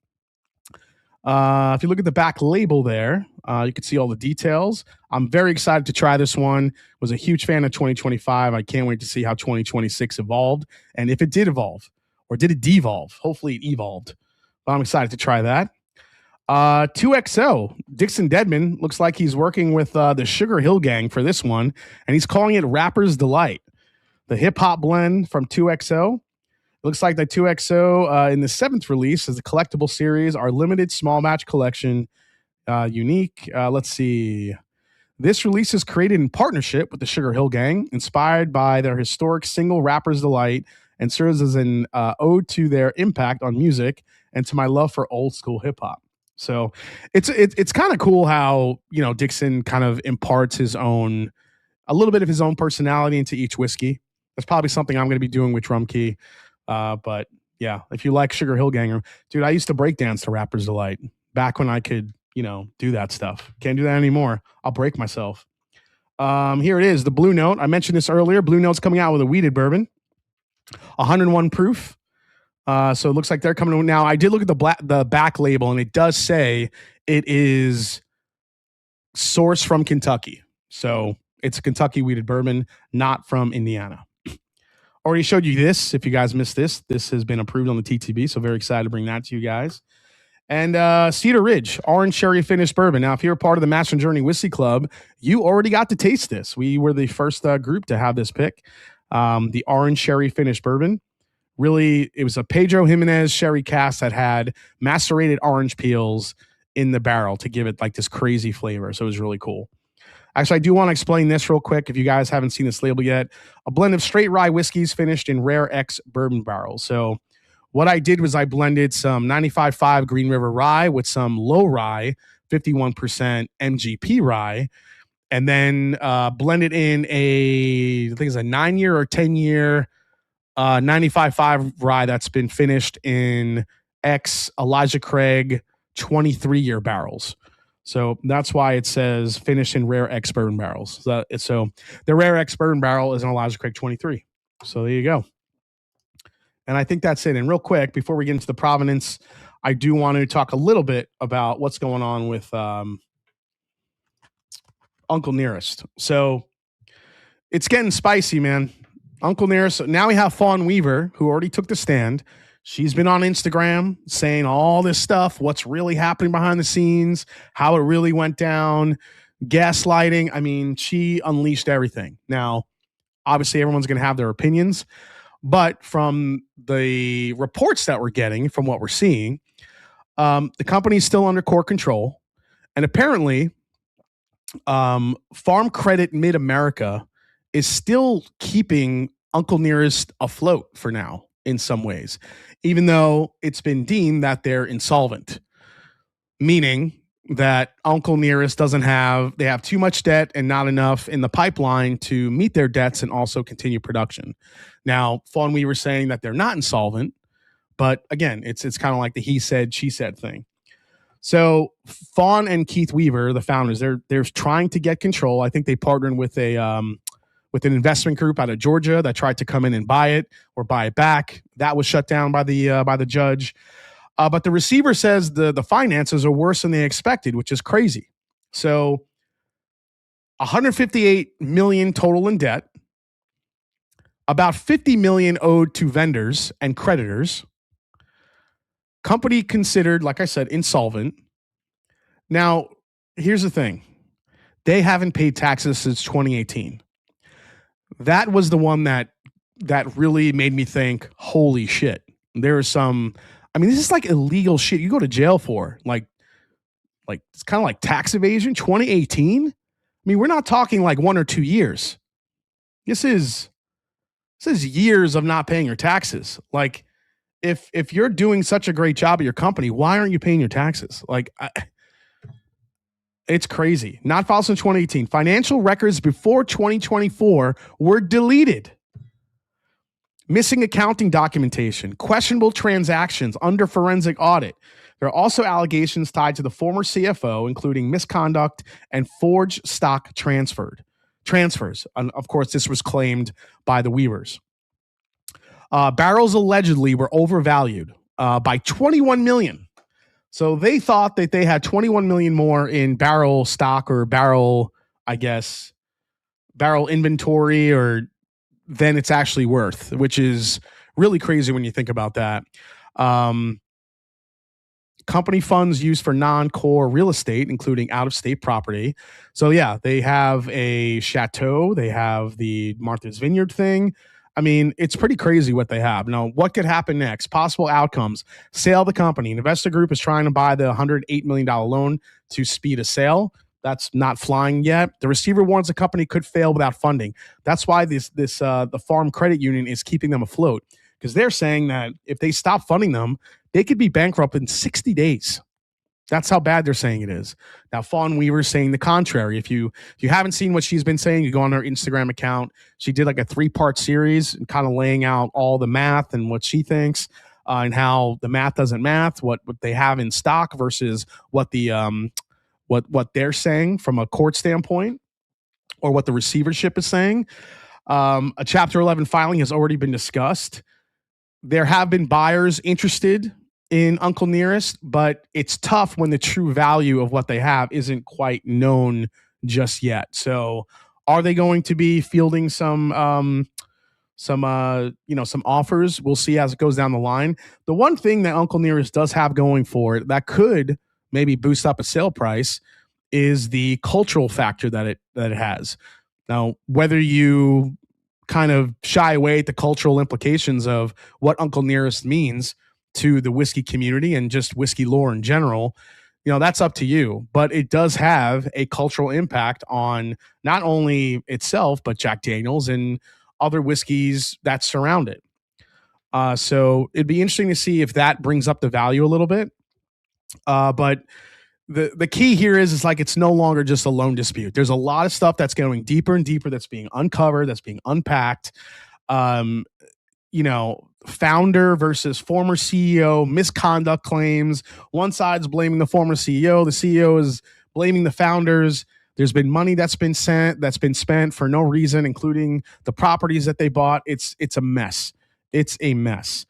If you look at the back label there, you can see all the details. I'm very excited to try this one. Was a huge fan of 2025. I can't wait to see how 2026 evolved. And if it did evolve, or did it devolve? Hopefully it evolved. But I'm excited to try that. 2XO, Dixon Deadman, looks like he's working with the Sugar Hill Gang for this one, and he's calling it Rapper's Delight. The hip-hop blend from 2XO. It looks like the 2XO in the 7th release is a collectible series, our limited small batch collection, unique. Let's see. This release is created in partnership with the Sugar Hill Gang, inspired by their historic single Rapper's Delight, and serves as an ode to their impact on music and to my love for old school hip-hop. So it's kind of cool how, you know, Dixon kind of imparts a little bit of his own personality into each whiskey. That's probably something I'm going to be doing with Drum Key. But yeah, if you like Sugar Hill Ganger, dude, I used to break dance to Rapper's Delight back when I could, you know, do that stuff. Can't do that anymore. I'll break myself. Here it is, the Blue Note. I mentioned this earlier. Blue Note's coming out with a wheated bourbon, 101 proof. So it looks like they're coming now. I did look at the back label, and it does say it is sourced from Kentucky. So it's a Kentucky wheated bourbon, not from Indiana. Already showed you this. If you guys missed this, this has been approved on the TTB. So very excited to bring that to you guys. And Cedar Ridge, orange sherry finished bourbon. Now, if you're a part of the Master Journey Whiskey Club, you already got to taste this. We were the first group to have this pick. The orange sherry finished bourbon. Really, it was a Pedro Jimenez sherry cask that had macerated orange peels in the barrel to give it like this crazy flavor. So it was really cool. Actually, I do want to explain this real quick if you guys haven't seen this label yet. A blend of straight rye whiskeys finished in Rare X bourbon barrels. So what I did was I blended some 95.5 Green River rye with some low rye, 51% MGP rye, and then blended in I think it's a 9-year or 10-year 95.5 rye that's been finished in X Elijah Craig 23-year barrels. So that's why it says finished in Rare X bourbon barrels. So the Rare X bourbon barrel is an Elijah Craig 23. So there you go. And I think that's it. And real quick, before we get into the Provenance, I do want to talk a little bit about what's going on with Uncle Nearest. So it's getting spicy, man. Uncle Nearest. Now we have Fawn Weaver, who already took the stand. She's been on Instagram saying all this stuff, what's really happening behind the scenes, how it really went down, gaslighting. I mean, she unleashed everything. Now, obviously, everyone's going to have their opinions, but from the reports that we're getting, from what we're seeing, the company's still under court control. And apparently, Farm Credit Mid-America is still keeping Uncle Nearest afloat for now in some ways, even though it's been deemed that they're insolvent, meaning that Uncle Nearest they have too much debt and not enough in the pipeline to meet their debts and also continue production. Now, Fawn Weaver saying that they're not insolvent, but again, it's kind of like the he said, she said thing. So Fawn and Keith Weaver, the founders, they're trying to get control. I think they partnered with an investment group out of Georgia that tried to come in and buy it or buy it back. That was shut down by the judge. But the receiver says the finances are worse than they expected, which is crazy. So $158 million total in debt, about $50 million owed to vendors and creditors. Company considered, like I said, insolvent. Now, here's the thing. They haven't paid taxes since 2018. That was the one that really made me think, holy shit. There is some, I mean, this is like illegal shit you go to jail for. Like it's kind of like tax evasion, 2018. I mean, we're not talking like 1 or 2 years. This is years of not paying your taxes. Like if you're doing such a great job at your company, why aren't you paying your taxes? Like it's crazy. Not filed since 2018. Financial records before 2024 were deleted. Missing accounting documentation, questionable transactions under forensic audit. There are also allegations tied to the former CFO, including misconduct and forged stock transfers. And of course, this was claimed by the Weavers. Barrels allegedly were overvalued by $21 million. So they thought that they had $21 million more in barrel stock or barrel inventory or than it's actually worth, which is really crazy when you think about that. Company funds used for non-core real estate, including out-of-state property. So yeah, they have a chateau. They have the Martha's Vineyard thing. I mean, it's pretty crazy what they have. Now, what could happen next? Possible outcomes. Sale of the company. An investor group is trying to buy the $108 million loan to speed a sale. That's not flying yet. The receiver warns the company could fail without funding. That's why the Farm Credit Union is keeping them afloat, because they're saying that if they stop funding them, they could be bankrupt in 60 days. That's how bad they're saying it is. Now, Fawn Weaver's saying the contrary. If you haven't seen what she's been saying, you go on her Instagram account. She did like a 3-part series and kind of laying out all the math and what she thinks and how the math doesn't math, what they have in stock versus what the what they're saying from a court standpoint or what the receivership is saying. A Chapter 11 filing has already been discussed. There have been buyers interested in Uncle Nearest, but it's tough when the true value of what they have isn't quite known just yet. So are they going to be fielding some offers? We'll see as it goes down the line. The one thing that Uncle Nearest does have going for it that could maybe boost up a sale price is the cultural factor that it has. Now, whether you kind of shy away at the cultural implications of what Uncle Nearest means to the whiskey community and just whiskey lore in general, that's up to you. But it does have a cultural impact on not only itself, but Jack Daniel's and other whiskeys that surround it. So it'd be interesting to see if that brings up the value a little bit. But the key here is like it's no longer just a loan dispute. There's a lot of stuff that's going deeper and deeper that's being uncovered, that's being unpacked. Founder versus former CEO, misconduct claims. One side's blaming the former CEO. The CEO is blaming the founders. There's been money that's been spent for no reason, including the properties that they bought. It's a mess. It's a mess.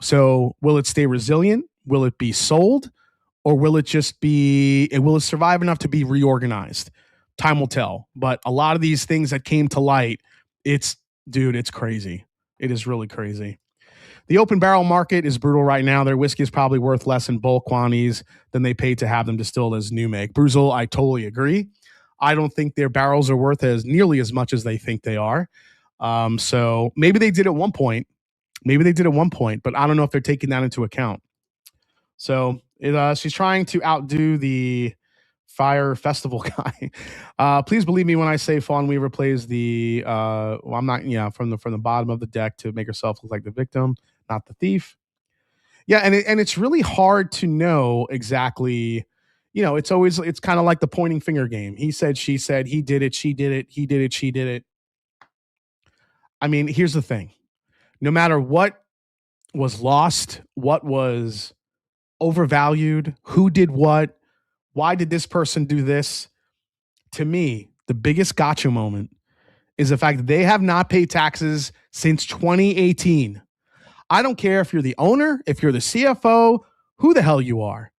So will it stay resilient? Will it be sold? Or will it survive enough to be reorganized? time will tell. But a lot of these things that came to light, it's crazy. It is really crazy. The open barrel market is brutal right now. Their whiskey is probably worth less in bulk quantities than they paid to have them distilled as new make. Bruzel, I totally agree. I don't think their barrels are worth as nearly as much as they think they are. So maybe they did at one point. But I don't know if they're taking that into account. So she's trying to outdo the Fire Festival guy. Please believe me when I say Fawn Weaver plays the I'm not from the bottom of the deck to make herself look like the victim, not the thief. Yeah, and it's really hard to know exactly. It's kind of like the pointing finger game. He said, she said, he did it, she did it, he did it, she did it. I mean, here's the thing. No matter what was lost, what was overvalued, who did what, why did this person do this? To me, the biggest gotcha moment is the fact that they have not paid taxes since 2018. I don't care if you're the owner, if you're the CFO, who the hell you are.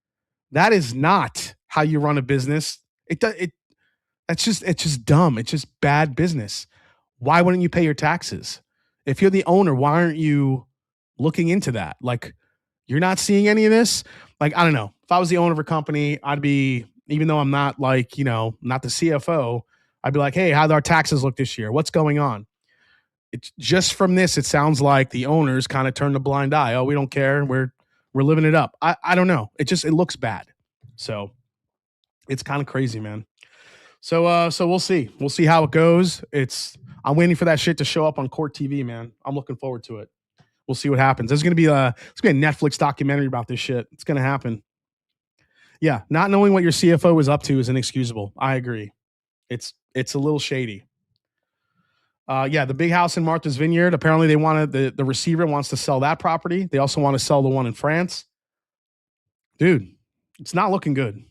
That is not how you run a business. It's just dumb. It's just bad business. Why wouldn't you pay your taxes? If you're the owner, why aren't you looking into that? Like, you're not seeing any of this? Like, I don't know. If I was the owner of a company, I'd be, even though I'm not not the CFO, I'd be like, hey, how do our taxes look this year? What's going on? It's just from this, it sounds like the owners kind of turned a blind eye. Oh, we don't care. We're living it up. I don't know. It looks bad. So it's kind of crazy, man. So we'll see. We'll see how it goes. I'm waiting for that shit to show up on Court TV, man. I'm looking forward to it. We'll see what happens. There's going to be a Netflix documentary about this shit. It's going to happen. Yeah, not knowing what your CFO is up to is inexcusable. I agree. It's a little shady. The big house in Martha's Vineyard. Apparently, they wanted the receiver wants to sell that property. They also want to sell the one in France. Dude, it's not looking good.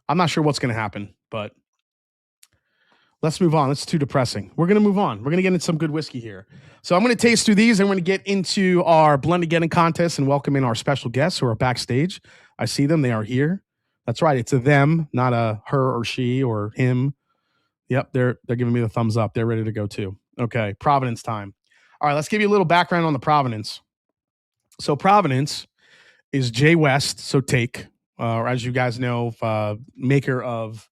I'm not sure what's going to happen, but let's move on. It's too depressing. We're going to move on. We're going to get into some good whiskey here. So I'm going to taste through these, and we're going to get into our Blendageddon contest and welcome in our special guests who are backstage. I see them. They are here. That's right. It's a them, not a her or she or him. Yep, they're giving me the thumbs up. They're ready to go too. Okay, Provenance time. All right, let's give you a little background on the Provenance. So Provenance is Jay West, so take, or as you guys know, maker of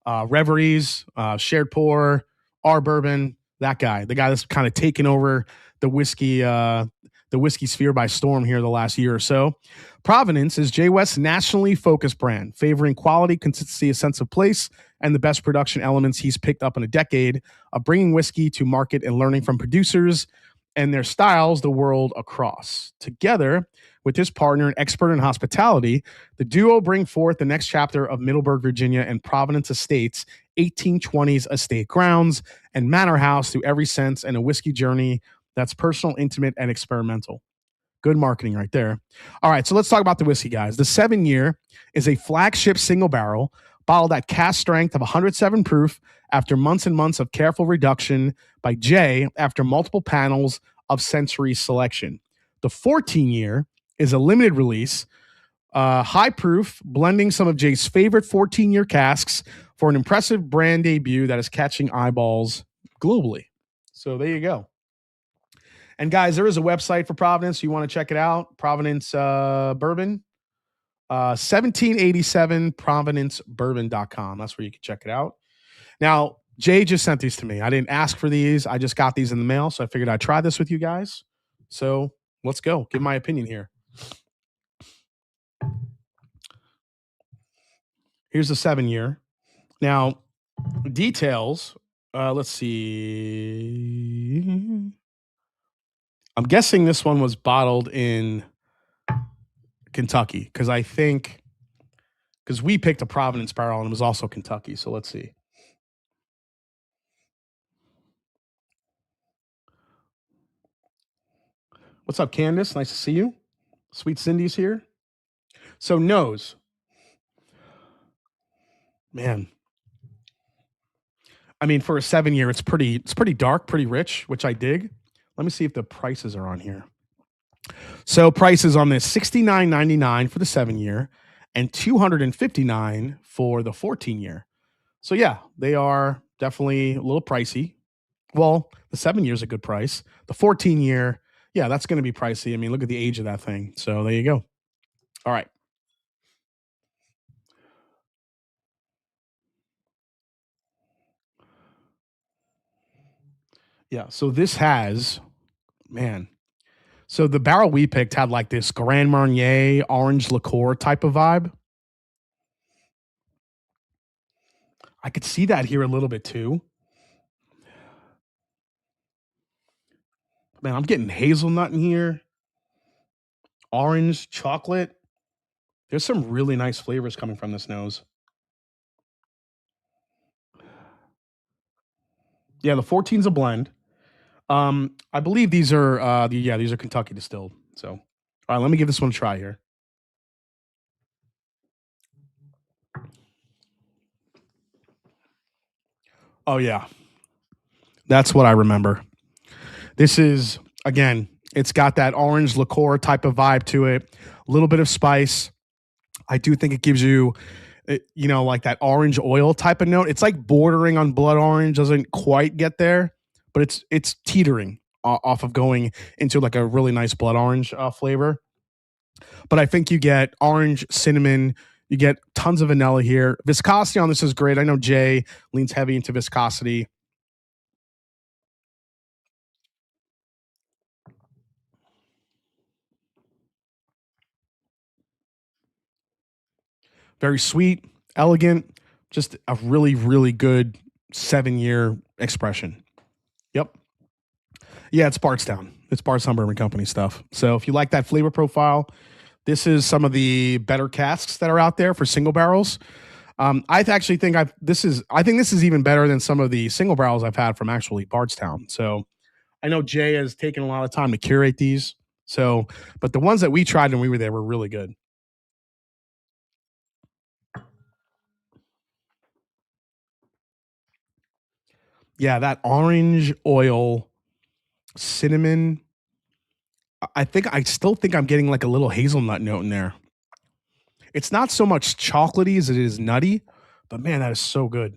Reveries, Shared Pour, R Bourbon, that guy, the guy that's kind of taken over the whiskey sphere by storm here the last year or so. Provenance is Jay West's nationally focused brand, favoring quality, consistency, a sense of place, and the best production elements he's picked up in a decade of bringing whiskey to market and learning from producers and their styles the world across. Together with his partner and expert in hospitality, the duo bring forth the next chapter of Middleburg, Virginia, and Provenance Estates, 1820s estate grounds and manor house through every sense, and a whiskey journey that's personal, intimate, and experimental. Good marketing right there. All right, so let's talk about the whiskey, guys. The 7-year is a flagship single barrel, bottled at cask strength of 107 proof after months and months of careful reduction by Jay after multiple panels of sensory selection. The 14-year is a limited release, high proof, blending some of Jay's favorite 14-year casks for an impressive brand debut that is catching eyeballs globally. So there you go. And guys, there is a website for Provenance. You want to check it out. Provenance Bourbon. 1787 provenancebourbon.com. That's where you can check it out. Now, Jay just sent these to me. I didn't ask for these. I just got these in the mail, so I figured I'd try this with you guys. So let's go. Give my opinion here. Here's the 7-year. Now, details. Let's see. I'm guessing this one was bottled in Kentucky because we picked a Provenance barrel and it was also Kentucky. So let's see. What's up, Candace? Nice to see you. Sweet Cindy's here. So nose. Man. I mean, for a 7-year, it's pretty dark, pretty rich, which I dig. Let me see if the prices are on here. So prices on this, $69.99 for the 7-year and $259 for the 14-year. So yeah, they are definitely a little pricey. Well, the 7 year is a good price. The 14 year, yeah, that's going to be pricey. I mean, look at the age of that thing. So there you go. All right. Yeah. So this has, man. So the barrel we picked had like this Grand Marnier orange liqueur type of vibe. I could see that here a little bit too. Man, I'm getting hazelnut in here, orange, chocolate. There's some really nice flavors coming from this nose. Yeah, the 14's a blend. I believe these are these are Kentucky distilled. So, all right, let me give this one a try here. Oh yeah, that's what I remember. This is again, it's got that orange liqueur type of vibe to it. A little bit of spice. I do think it gives you, like that orange oil type of note. It's like bordering on blood orange. Doesn't quite get there, but it's teetering off of going into like a really nice blood orange flavor. But I think you get orange, cinnamon. You get tons of vanilla here. Viscosity on this is great. I know Jay leans heavy into viscosity. Very sweet, elegant, just a really, really good 7 year expression. Yep. Yeah, it's Bardstown. It's Bardstown Bourbon Company stuff. So if you like that flavor profile, this is some of the better casks that are out there for single barrels. I actually think I think this is even better than some of the single barrels I've had from actually Bardstown. So I know Jay has taken a lot of time to curate these. So, but the ones that we tried when we were there were really good. Yeah, that orange oil, cinnamon. I still think I'm getting like a little hazelnut note in there. It's not so much chocolatey as it is nutty, but man, that is so good.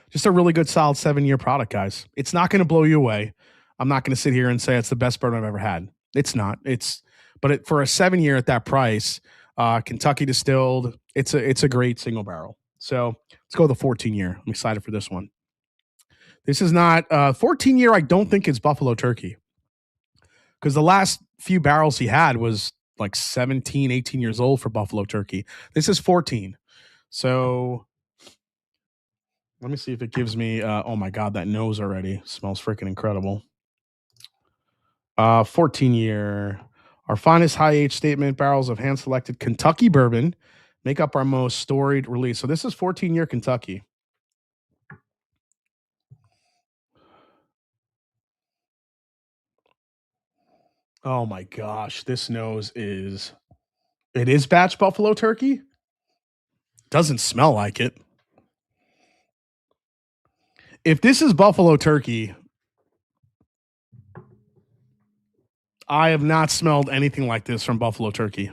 Just a really good, solid 7 year product, guys. It's not going to blow you away. I'm not going to sit here and say it's the best bourbon I've ever had. It's not. For a 7 year at that price, Kentucky distilled. It's a great single barrel. So let's go with the 14 year. I'm excited for this one. This is not 14 year. I don't think it's Buffalo Turkey because the last few barrels he had was like 17, 18 years old for Buffalo Turkey. This is 14. So let me see if it gives me. Oh my god, that nose already smells freaking incredible. 14 year. Our finest high age statement barrels of hand selected Kentucky bourbon make up our most storied release. So this is 14 year Kentucky. Oh my gosh, this nose is. It is batch Buffalo Turkey. Doesn't smell like it. If this is Buffalo Turkey, I have not smelled anything like this from Buffalo Turkey.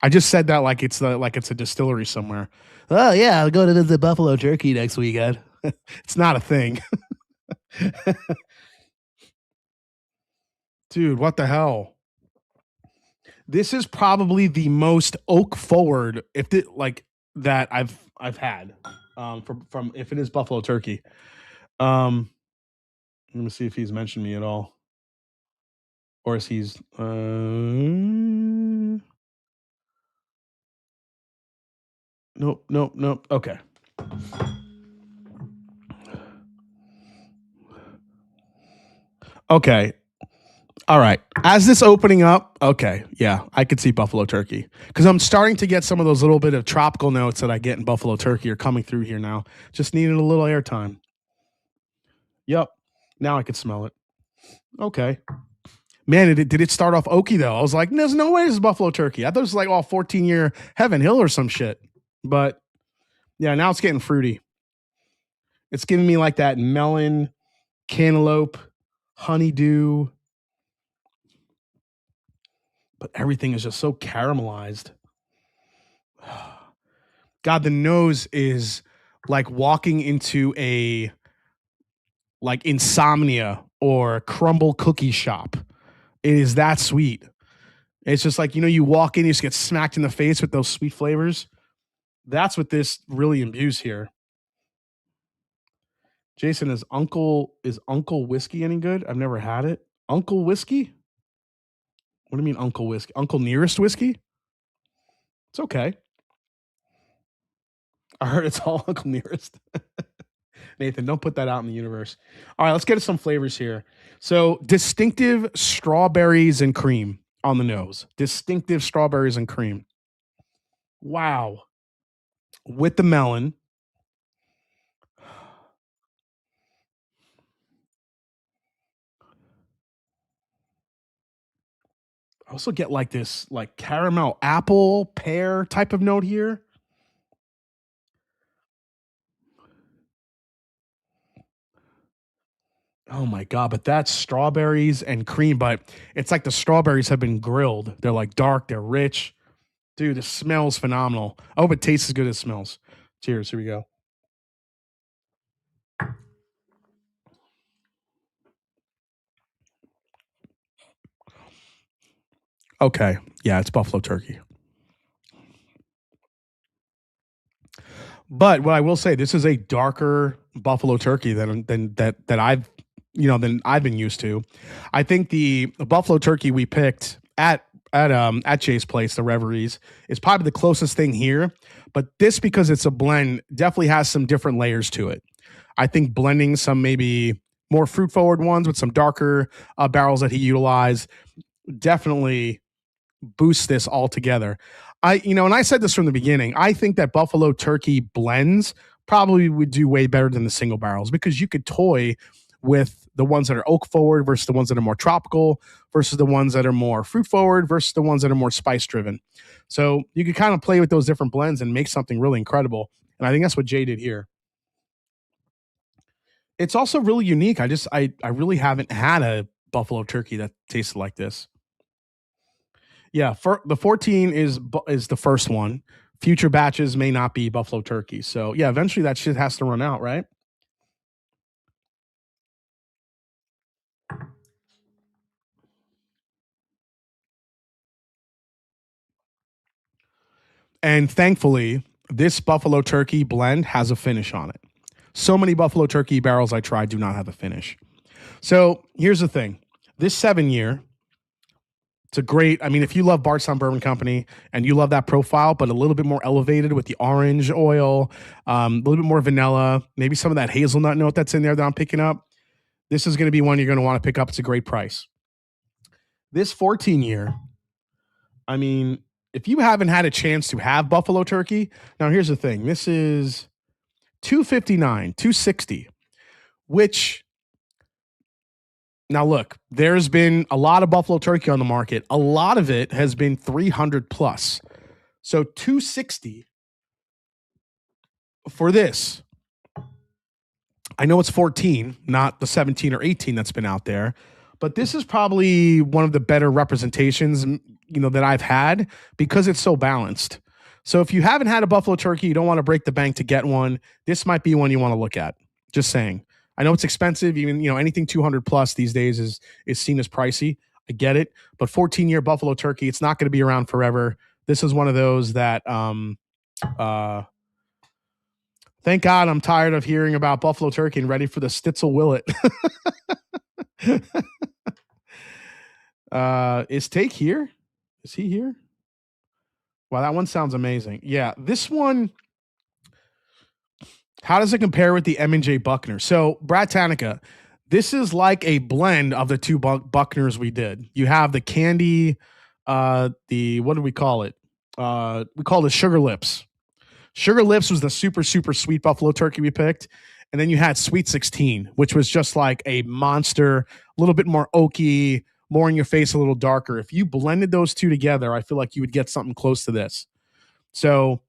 I just said that like it's a distillery somewhere. Oh yeah, I'll go to visit Buffalo Turkey next weekend. It's not a thing. Dude, what the hell? This is probably the most oak forward that I've had. From if it is Buffalo Turkey. Um Let me see if he's mentioned me at all. Or is he's nope, nope, nope. Okay. Okay. All right. As this opening up, okay, yeah, I could see Buffalo Turkey because I'm starting to get some of those little bit of tropical notes that I get in Buffalo Turkey are coming through here now. Just needed a little airtime. Yep. Now I could smell it. Okay. Man, did it start off oaky though? I was like, there's no way this is Buffalo Turkey. I thought it was like all 14 year Heaven Hill or some shit. But yeah, now it's getting fruity. It's giving me like that melon, cantaloupe, honeydew, but everything is just so caramelized. God, the nose is like walking into a like Insomnia or Crumble cookie shop. It is that sweet. It's just like, you walk in, you just get smacked in the face with those sweet flavors. That's what this really imbues here. Jason, is Uncle Whiskey any good? I've never had it. Uncle Whiskey? What do you mean Uncle Whiskey? Uncle Nearest Whiskey? It's okay. I heard it's all Uncle Nearest. Nathan, don't put that out in the universe. All right, let's get to some flavors here. So, distinctive strawberries and cream on the nose. Distinctive strawberries and cream. Wow. With the melon. I also get like this like caramel apple pear type of note here. Oh my god, but that's strawberries and cream, but it's like the strawberries have been grilled. They're like dark, they're rich. Dude, it smells phenomenal. I hope it tastes as good as it smells. Cheers, here we go. Okay. Yeah, it's buffalo turkey. But what I will say, this is a darker buffalo turkey than I've been used to. I think the buffalo turkey we picked at Jay's place, the Reveries, is probably the closest thing here. But this, because it's a blend, definitely has some different layers to it. I think blending some maybe more fruit forward ones with some darker barrels that he utilized definitely boost this all together. And I said this from the beginning, I think that buffalo turkey blends probably would do way better than the single barrels, because you could toy with the ones that are oak forward versus the ones that are more tropical versus the ones that are more fruit forward versus the ones that are more spice driven. So you could kind of play with those different blends and make something really incredible. And I think that's what Jay did here. It's also really unique. I really haven't had a buffalo turkey that tasted like this. Yeah, for the 14 is the first one. Future batches may not be buffalo turkey. So yeah, eventually that shit has to run out, right? And thankfully, this buffalo turkey blend has a finish on it. So many buffalo turkey barrels I tried do not have a finish. So here's the thing. This 7-year, it's a great, I mean, if you love Bardstown Bourbon Company and you love that profile, but a little bit more elevated with the orange oil, a little bit more vanilla, maybe some of that hazelnut note that's in there that I'm picking up, this is going to be one you're going to want to pick up. It's a great price. This 14-year, I mean, if you haven't had a chance to have buffalo turkey, now here's the thing. This is $259, $260, which, now look, there's been a lot of buffalo turkey on the market. A lot of it has been 300 plus. So $260 for this. I know it's 14, not the 17 or 18 that's been out there, but this is probably one of the better representations, that I've had, because it's so balanced. So if you haven't had a buffalo turkey, you don't want to break the bank to get one, this might be one you want to look at. Just saying. I know it's expensive. Even, anything 200 plus these days is seen as pricey. I get it. But 14-year buffalo turkey, it's not going to be around forever. This is one of those that, thank God I'm tired of hearing about buffalo turkey and ready for the Stitzel Willet. Is Take here? Is he here? Wow, that one sounds amazing. Yeah, this one, how does it compare with the M&J Buckner? So, Brad Tanica, this is like a blend of the two Buckners we did. You have the candy, what do we call it? We called it Sugar Lips. Sugar Lips was the super, super sweet buffalo turkey we picked. And then you had Sweet 16, which was just like a monster, a little bit more oaky, more in your face, a little darker. If you blended those two together, I feel like you would get something close to this. So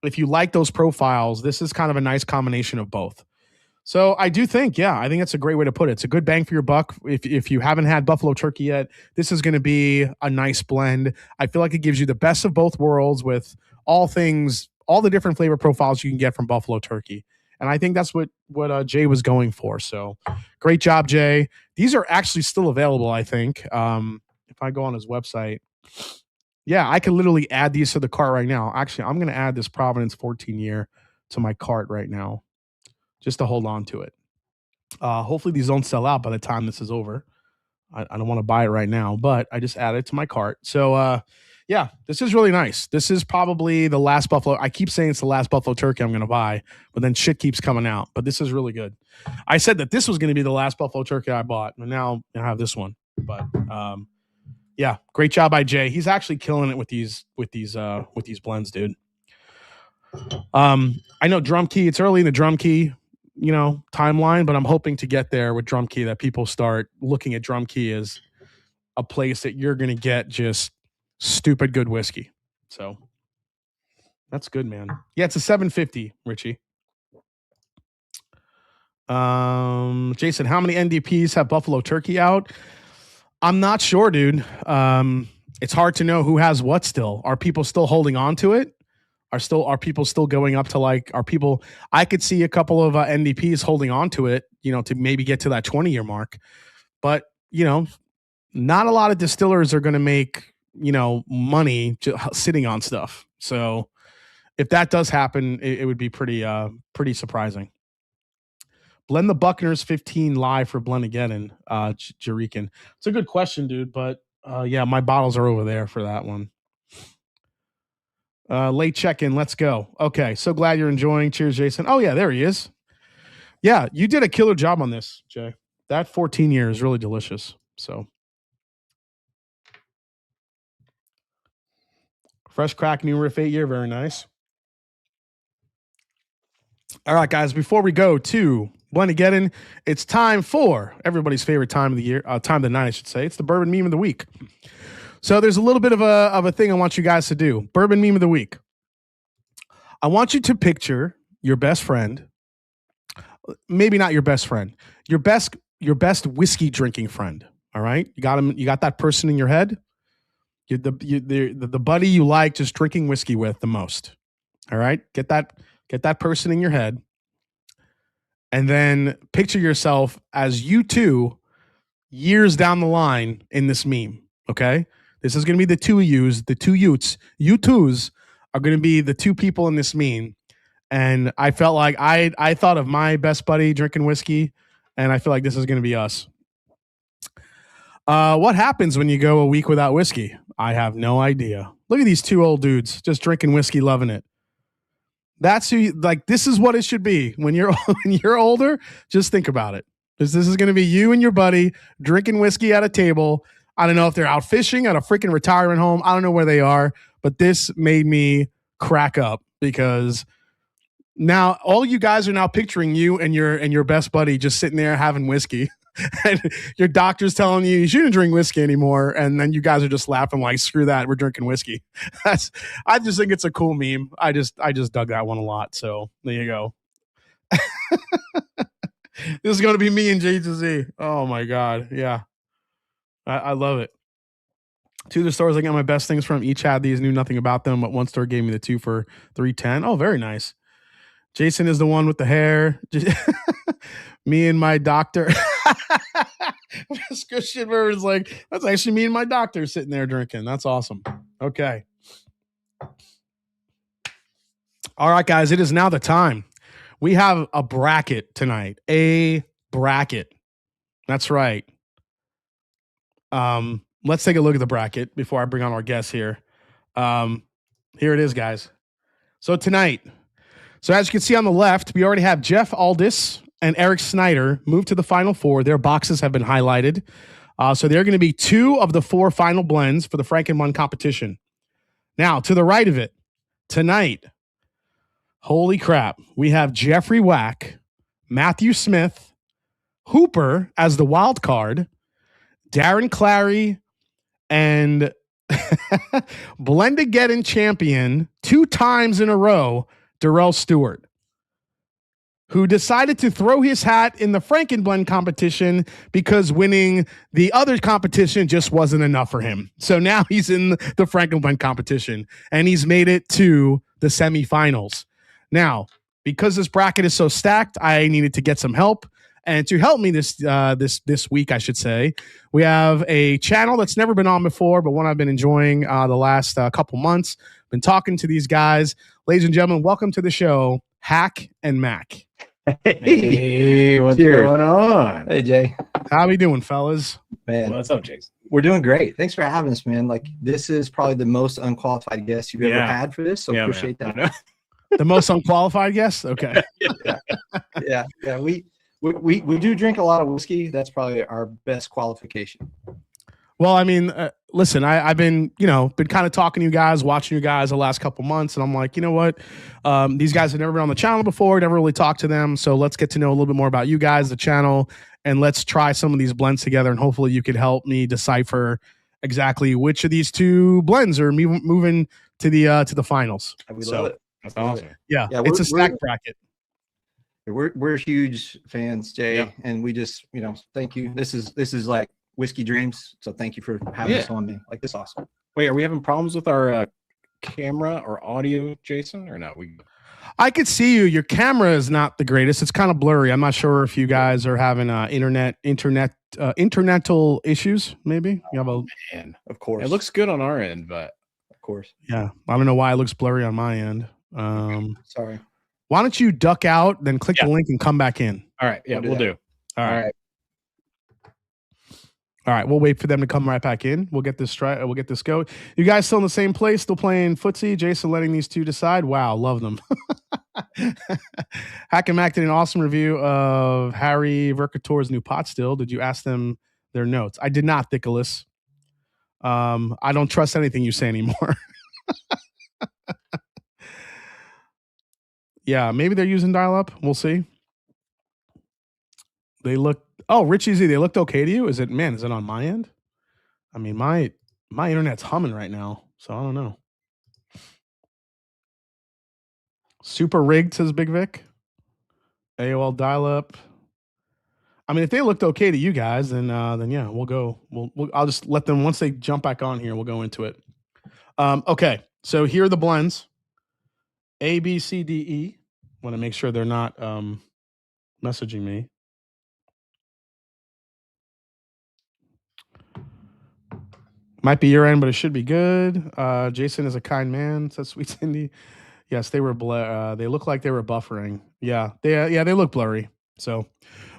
if you like those profiles, this is kind of a nice combination of both. So I do think, I think that's a great way to put it. It's a good bang for your buck. If you haven't had buffalo turkey yet, this is going to be a nice blend. I feel like it gives you the best of both worlds with all the different flavor profiles you can get from buffalo turkey. And I think that's what Jay was going for. So great job, Jay. These are actually still available, I think. If I go on his website, yeah, I can literally add these to the cart right now. Actually, I'm going to add this Provenance 14 year to my cart right now just to hold on to it. Hopefully these don't sell out by the time this is over. I don't want to buy it right now, but I just added it to my cart. So, yeah, this is really nice. This is probably the last Buffalo. I keep saying it's the last Buffalo turkey I'm going to buy, but then shit keeps coming out. But this is really good. I said that this was going to be the last Buffalo turkey I bought, and now I have this one. But yeah, great job by Jay. He's actually killing it with these blends, dude. I know Drum Key. It's early in the Drum Key, timeline, but I'm hoping to get there with Drum Key, that people start looking at Drum Key as a place that you're going to get just stupid good whiskey. So that's good, man. Yeah, it's a 750, Richie. Jason, how many NDPs have Buffalo Turkey out? I'm not sure, dude. It's hard to know who has what still. Are people still holding on to it? Are people still going up to I could see a couple of NDPs holding on to it, to maybe get to that 20-year mark. But, not a lot of distillers are going to make, money sitting on stuff. So if that does happen, it would be pretty surprising. Blend the Buckner's 15 live for Blendageddon, Jarikin. It's a good question, dude. But yeah, my bottles are over there for that one. Late check-in. Let's go. Okay. So glad you're enjoying. Cheers, Jason. Oh, yeah, there he is. Yeah, you did a killer job on this, Jay. That 14 year is really delicious. So fresh crack, new riff 8 year. Very nice. All right, guys, before we go to Blendageddon, it's time for everybody's favorite time of the year, time of the night, I should say. It's the Bourbon Meme of the Week. So there's a little bit of a thing I want you guys to do. Bourbon Meme of the Week. I want you to picture your best friend, maybe not your best friend, your best whiskey drinking friend. All right, you got him. You got that person in your head. The buddy you like just drinking whiskey with the most. All right, get that person in your head, and then picture yourself as you two years down the line in this meme. Okay, this is going to be the two of yous, the two Utes. You twos are going to be the two people in this meme. And I felt like I thought of my best buddy drinking whiskey, and I feel like this is going to be us. What happens when you go a week without whiskey? I have no idea. Look at these two old dudes just drinking whiskey, loving it. That's who this is what it should be. When you're older, just think about it. This is going to be you and your buddy drinking whiskey at a table. I don't know if they're out fishing at a freaking retirement home. I don't know where they are, but this made me crack up because now all you guys are now picturing you and your best buddy just sitting there having whiskey. And your doctor's telling you shouldn't drink whiskey anymore, and then you guys are just laughing like, screw that, we're drinking whiskey. I just think it's a cool meme. I just dug that one a lot. So there you go. This is going to be me and J to Z. Oh my God. Yeah. I love it. Two of the stores I got my best things from each had these, knew nothing about them, but one store gave me the two for $3.10. Oh, very nice. Jason is the one with the hair. Me and my doctor. This Christian bird is like, that's actually me and my doctor sitting there drinking. That's awesome. Okay. All right, guys, it is now the time. We have a bracket tonight. A bracket. That's right. Let's take a look at the bracket before I bring on our guests here. Here it is, guys. So tonight, as you can see on the left, we already have Jeff Aldis and Eric Snyder moved to the Final Four. Their boxes have been highlighted. So they're going to be two of the four final blends for the Frankenbund competition. Now, to the right of it, tonight, holy crap, we have Jeffrey Wack, Matthew Smith, Hooper as the wild card, Darren Clary, and Blendageddon champion 2 times in a row, Darrell Stewart, who decided to throw his hat in the Frankenblend competition because winning the other competition just wasn't enough for him. So now he's in the Frankenblend competition, and he's made it to the semifinals. Now, because this bracket is so stacked, I needed to get some help. And to help me this week, I should say, we have a channel that's never been on before, but one I've been enjoying the last couple months. Been talking to these guys. Ladies and gentlemen, welcome to the show, Hack and Mac. Hey, what's going on? Hey, Jay. How we doing, fellas? Man, What's up, Jason? we're doing great. Thanks for having us, man. Like, this is probably the most unqualified guest you've ever had for this, so appreciate that. The most unqualified guest? Okay. Yeah. We do drink a lot of whiskey. That's probably our best qualification. Well, I mean, listen, I've been kind of talking to you guys, watching you guys the last couple months, and I'm like, you know what? These guys have never been on the channel before, never really talked to them, so let's get to know a little bit more about you guys, the channel, and let's try some of these blends together, and hopefully you could help me decipher exactly which of these two blends are moving to the finals. We love it. That's awesome. Yeah, it's a stacked bracket. We're huge fans, Jay, and we just, thank you. This is like whiskey dreams, so thank you for having us on, me. Like, this is awesome. Wait, are we having problems with our camera or audio, Jason, or not? I could see you. Your camera is not the greatest. It's kind of blurry. I'm not sure if you guys are having internetal issues. Maybe you have man, of course. It looks good on our end, but of course, yeah. I don't know why it looks blurry on my end. Sorry. Why don't you duck out, then click the link and come back in? All right. Yeah, we'll do. All right. All right, we'll wait for them to come right back in. We'll get this We'll get this go. You guys still in the same place, still playing footsie? Jason letting these two decide. Wow, love them. Hack and Mac did an awesome review of Harry Vercator's new pot still. Did you ask them their notes? I did not, Nicholas. I don't trust anything you say anymore. Yeah, maybe they're using dial-up. We'll see. They look. Oh, Richie Z, they looked okay to you? Is it on my end? I mean, my internet's humming right now, so I don't know. Super rigged, says Big Vic. AOL dial-up. I mean, if they looked okay to you guys, then yeah, we'll go. I'll just let them, once they jump back on here, we'll go into it. Okay, so here are the blends. A, B, C, D, E. Want to make sure they're not messaging me. Might be your end, but it should be good. Jason is a kind man, says Sweet Cindy. Yes, they were. They look like they were buffering. Yeah, they look blurry. So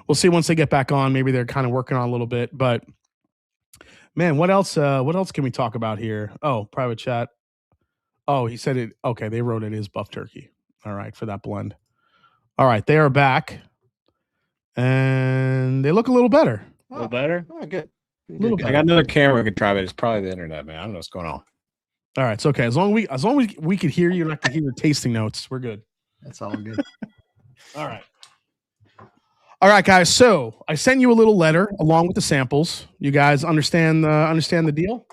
we'll see once they get back on. Maybe they're kind of working on a little bit. But man, what else? What else can we talk about here? Oh, private chat. Oh, he said it. Okay, they wrote it is buff turkey. All right, for that blend. All right, they are back, and they look a little better. A little better. Oh, good. I got another camera we can try, but it's probably the internet, man. I don't know what's going on. All right, it's okay. As long as we could hear you and I can hear your tasting notes, we're good. That's all good. All right, guys. So I sent you a little letter along with the samples. You guys understand the deal?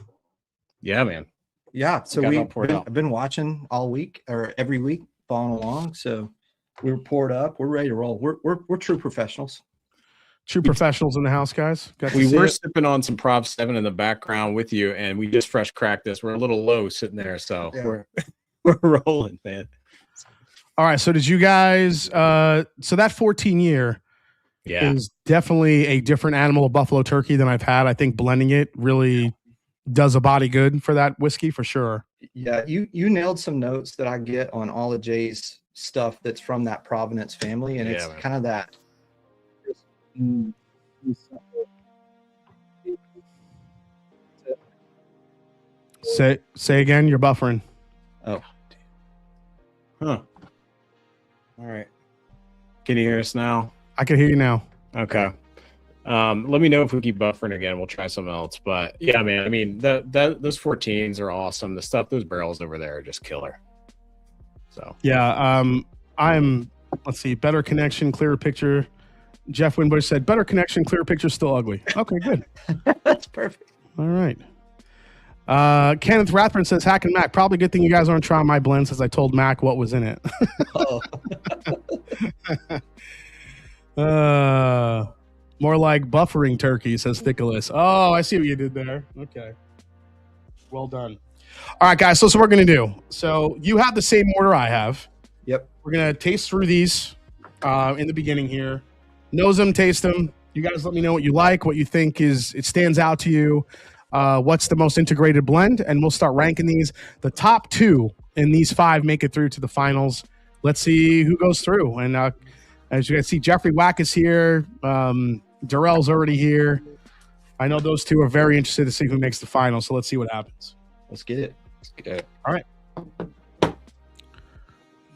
Yeah, man. Yeah. So I've been watching all week or every week, following along. So we're poured up. We're ready to roll. We're true professionals. True professionals in the house, guys. We were sipping on some Prov 7 in the background with you, and we just fresh cracked this. We're a little low sitting there, so we're rolling, man. All right. So did you guys? So that 14 year is definitely a different animal of buffalo turkey than I've had. I think blending it really does a body good for that whiskey for sure. Yeah, you nailed some notes that I get on all of Jay's stuff that's from that Provenance family, and it's kind of that. Say again. You're buffering. Oh. Huh. All right. Can you hear us now? I can hear you now. Okay. Let me know if we keep buffering again. We'll try something else. But yeah, man. I mean, those 14s are awesome. The stuff, those barrels over there are just killer. So yeah. Let's see. Better connection, clearer picture. Jeff Winbush said, better connection, clearer picture, still ugly. Okay, good. That's perfect. All right. Kenneth Rathburn says, Hack and Mac, probably good thing you guys aren't trying my blend since I told Mac what was in it. More like buffering turkey, says Nicholas. Oh, I see what you did there. Okay. Well done. All right, guys, so what we're going to do. So you have the same order I have. Yep. We're gonna taste through these in the beginning here. Nose them, taste them. You guys let me know what you like, what you think it stands out to you. What's the most integrated blend? And we'll start ranking these. The top 2 in these 5 make it through to the finals. Let's see who goes through. And as you guys see, Jeffrey Wack is here. Darrell's already here. I know those 2 are very interested to see who makes the final. So let's see what happens. Let's get it. All right.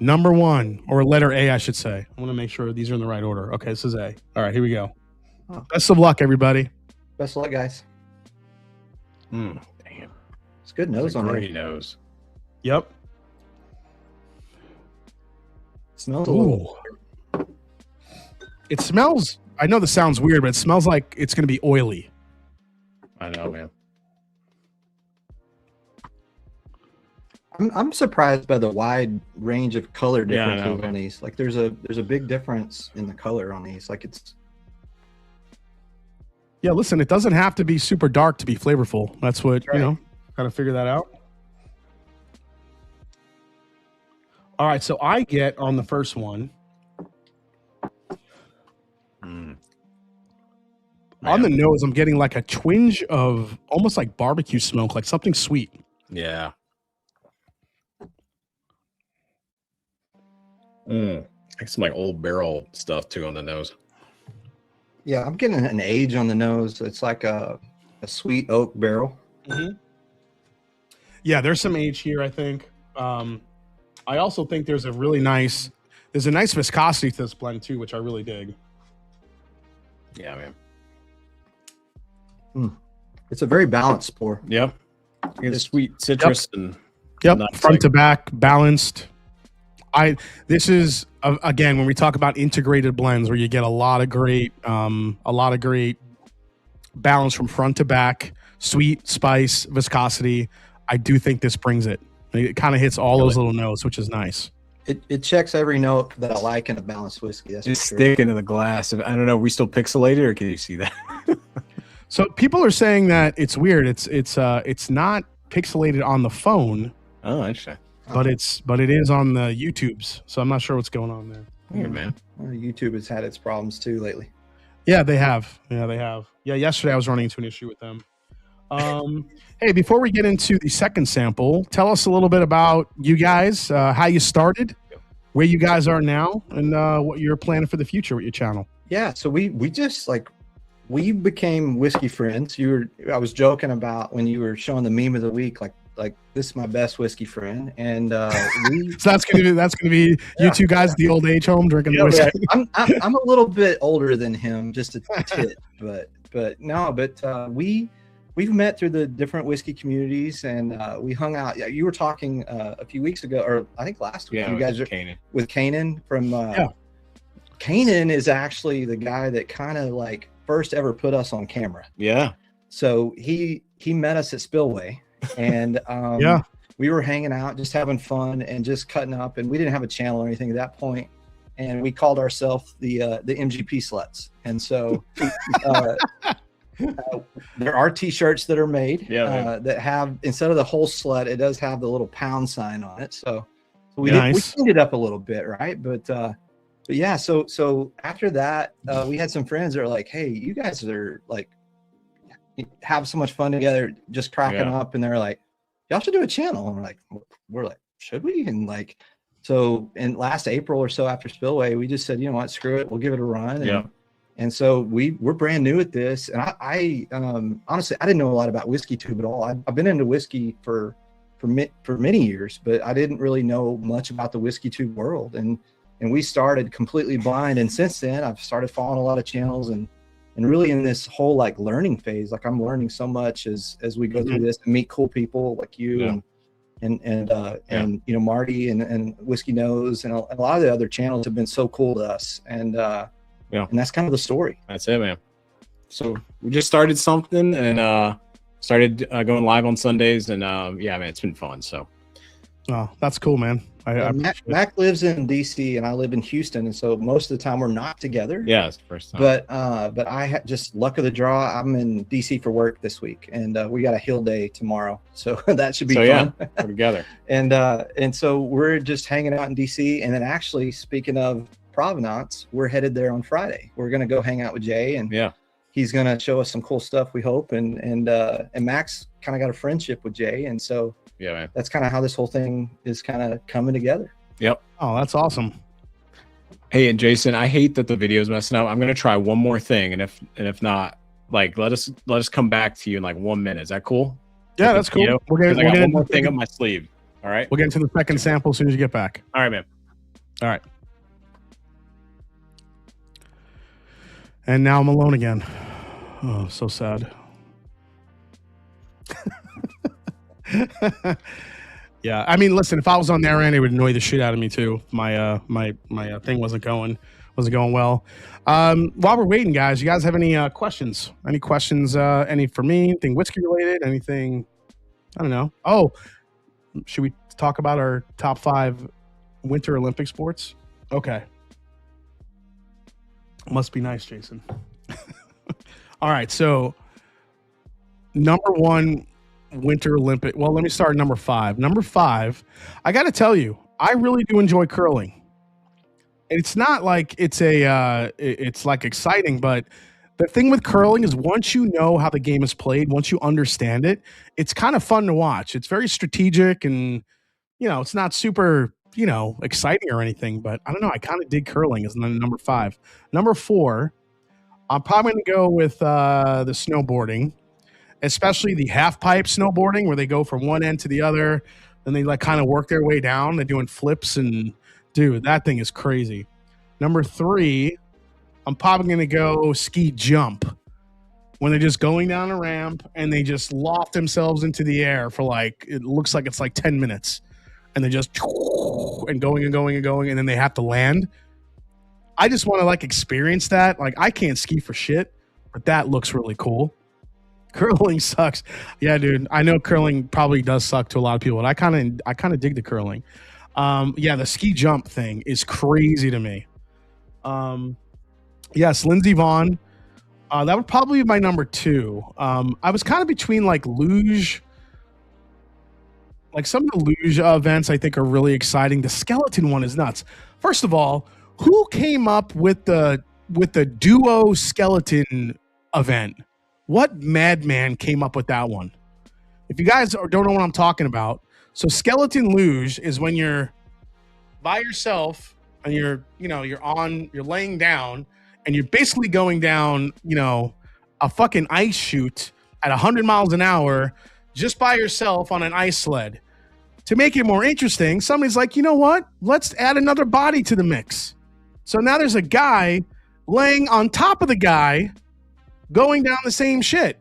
Number 1, or letter A, I should say. I want to make sure these are in the right order. Okay, this is A. All right, here we go. Oh. Best of luck, everybody. Best of luck, guys. Damn. It's good nose on Great it. nose. Yep. Smells a little. It smells, I know this sounds weird, but it smells like it's going to be oily. I know, man. I'm surprised by the wide range of color Yeah, I differences know. on these. Like there's a big difference in the color on these. Like it's Yeah, listen, it doesn't have to be super dark to be flavorful. That's what, Right. you know, got to figure that out. All right, so I get on the first one. On the nose, I'm getting like a twinge of almost like barbecue smoke, like something sweet. Yeah. Like some like old barrel stuff too on the nose. yeah, I'm getting an age on the nose. It's like a sweet oak barrel. Yeah, there's some age here, I think. I also think there's a nice viscosity to this blend too, which I really dig. Yeah, man. It's a very balanced pour. Yep. It's sweet citrus and Yep, nuts, front like- to back, balanced. This is again when we talk about integrated blends where you get a lot of great balance from front to back, sweet, spice, viscosity. I do think this brings it. It kind of hits all those little notes, which is nice. It checks every note that I like in a balanced whiskey. That's It's for sure. sticking to the glass. I don't know. Are we still pixelated, or can you see that? So people are saying that it's weird. It's not pixelated on the phone, Oh, interesting. but it is on the YouTubes. So I'm not sure what's going on there. Weird, man. YouTube has had its problems too lately. Yeah, they have. Yeah, yesterday I was running into an issue with them. Hey, before we get into the second sample, tell us a little bit about you guys, how you started, where you guys are now, and what you're planning for the future with your channel. Yeah, so we just we became whiskey friends. I was joking about when you were showing the meme of the week, like this is my best whiskey friend, and we. So that's gonna be you two guys at the old age home drinking the whiskey. I'm a little bit older than him, just a tit, but we've met through the different whiskey communities, and we hung out. Yeah, you were talking a few weeks ago, or I think last week. Yeah, You guys are Kanan. with Kanan from. Kanan is actually the guy that kind of like first ever put us on camera. Yeah. So he met us at Spillway, and we were hanging out, just having fun and just cutting up. And we didn't have a channel or anything at that point, and we called ourselves the MGP Sluts. And so there are T-shirts that are made that have, instead of the whole slut, it does have the little pound sign on it. So we cleaned it up a little bit, right? But yeah, so after that, we had some friends that are like, "Hey, you guys are like have so much fun together, just cracking up," and they're like, "Y'all should do a channel." And we're like, "Should we?" And like, so in last April or so after Spillway, we just said, "You know what? Screw it, we'll give it a run." And so we're brand new at this, and I honestly I didn't know a lot about whiskey tube at all. I've been into whiskey for many years, but I didn't really know much about the whiskey tube world, and we started completely blind. And since then, I've started following a lot of channels and really in this whole like learning phase. Like I'm learning so much as we go through this and meet cool people like you and you know Marty and Whiskey Nose and a lot of the other channels have been so cool to us. And and that's kind of the story. That's it, man. So we just started something and started going live on Sundays, and yeah, man, it's been fun. So Oh, that's cool, man. Mac lives in DC and I live in Houston, and so most of the time we're not together. Yeah, it's the first time. But I just luck of the draw. I'm in DC for work this week, and we got a hill day tomorrow, so that should be fun. Yeah, we're together. and so we're just hanging out in DC, and then actually speaking of Provenance, we're headed there on Friday. We're gonna go hang out with Jay, and he's gonna show us some cool stuff, we hope. And Max kind of got a friendship with Jay, and so. Yeah, man. That's kind of how this whole thing is kind of coming together. Yep. Oh, that's awesome. Hey, and Jason, I hate that the video's messing up. I'm gonna try one more thing, and if not, like let us come back to you in like 1 minute. Is that cool? Yeah, that's cool. We're gonna one more thing up my sleeve. All right. We'll get into the second sample as soon as you get back. All right, man. All right. And now I'm alone again. Oh, so sad. Yeah, I mean, listen, if I was on their end, it would annoy the shit out of me too. My thing wasn't going well. While we're waiting, guys, you guys have any questions? Any questions? Any for me? Anything whiskey related? Anything? I don't know. Oh, should we talk about our top 5 Winter Olympic sports? Okay. Must be nice, Jason. All right, so number 1 Winter Olympic. Well, let me start at number 5. Number 5, I got to tell you, I really do enjoy curling. It's not like it's like exciting, but the thing with curling is once you know how the game is played, once you understand it, it's kind of fun to watch. It's very strategic, and it's not super exciting or anything, but I don't know. I kind of dig curling as number 5. Number 4, I'm probably going to go with the snowboarding. Especially the half pipe snowboarding where they go from one end to the other and they like kind of work their way down. They're doing flips, and dude, that thing is crazy. Number 3, I'm probably going to go ski jump when they're just going down a ramp and they just loft themselves into the air for it looks like it's like 10 minutes and they're just and going and going and going. And then they have to land. I just want to experience that. I can't ski for shit, but that looks really cool. Curling sucks. Yeah, dude. I know curling probably does suck to a lot of people, but I kind of dig the curling. The ski jump thing is crazy to me. Yes, Lindsey Vonn. That would probably be my number 2. I was kind of between luge. Some of the luge events I think are really exciting. The skeleton one is nuts. First of all, who came up with the duo skeleton event? What madman came up with that one? If you guys don't know what I'm talking about, so skeleton luge is when you're by yourself and you're laying down and you're basically going down, a fucking ice chute at 100 miles an hour just by yourself on an ice sled. To make it more interesting, somebody's like, you know what? Let's add another body to the mix. So now there's a guy laying on top of the guy going down the same shit.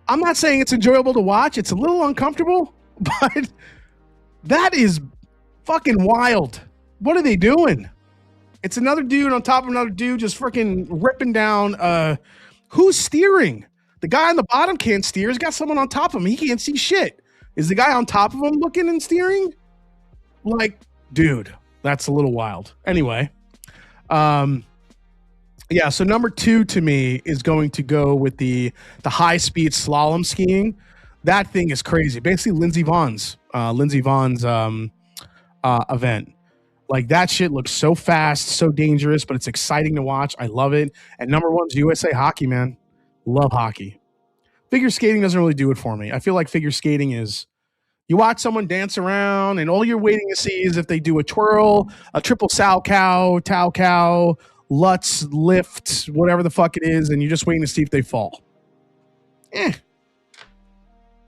I'm not saying it's enjoyable to watch. It's a little uncomfortable, but that is fucking wild. What are they doing? It's another dude on top of another dude just freaking ripping down. Who's steering? The guy on the bottom can't steer. He's got someone on top of him. He can't see shit. Is the guy on top of him looking and steering? Dude, that's a little wild. Anyway, yeah, so number 2 to me is going to go with the high-speed slalom skiing. That thing is crazy. Basically, Lindsey Vonn's event. That shit looks so fast, so dangerous, but it's exciting to watch. I love it. And number 1's USA Hockey, man. Love hockey. Figure skating doesn't really do it for me. I feel like figure skating is you watch someone dance around, and all you're waiting to see is if they do a twirl, a triple sow cow, Lutz, lift, whatever the fuck it is, and you're just waiting to see if they fall.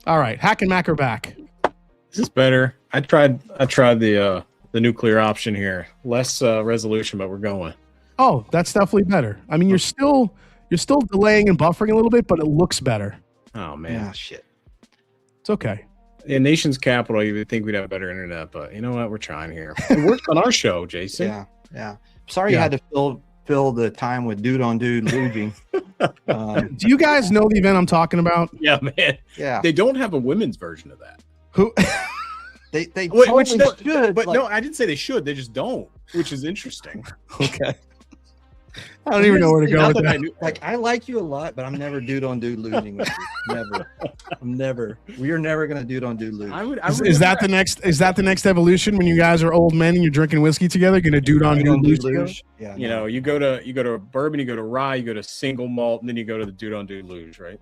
All right, Hack and Mac are back. This is better. I tried the nuclear option here. Less resolution, but we're going. Oh, that's definitely better. I mean, you're still delaying and buffering a little bit, but it looks better. Oh man, yeah, shit. It's okay. In nation's capital, you would think we'd have better internet, but you know what? We're trying here. It works on our show, Jason. Yeah. Sorry you had to fill the time with dude on dude luging. Do you guys know the event I'm talking about? Yeah, man. Yeah. They don't have a women's version of that. Who? They totally should. But no, I didn't say they should. They just don't, which is interesting. Okay. I don't even know where to go with that. I like you a lot, but I'm never dude on dude losing with you. Never. We are never gonna dude on dude lose. Is that the next evolution when you guys are old men and you're drinking whiskey together? Gonna dude on dude lose? Yeah. You know, you go to bourbon, you go to rye, you go to single malt, and then you go to the dude on dude luge, right?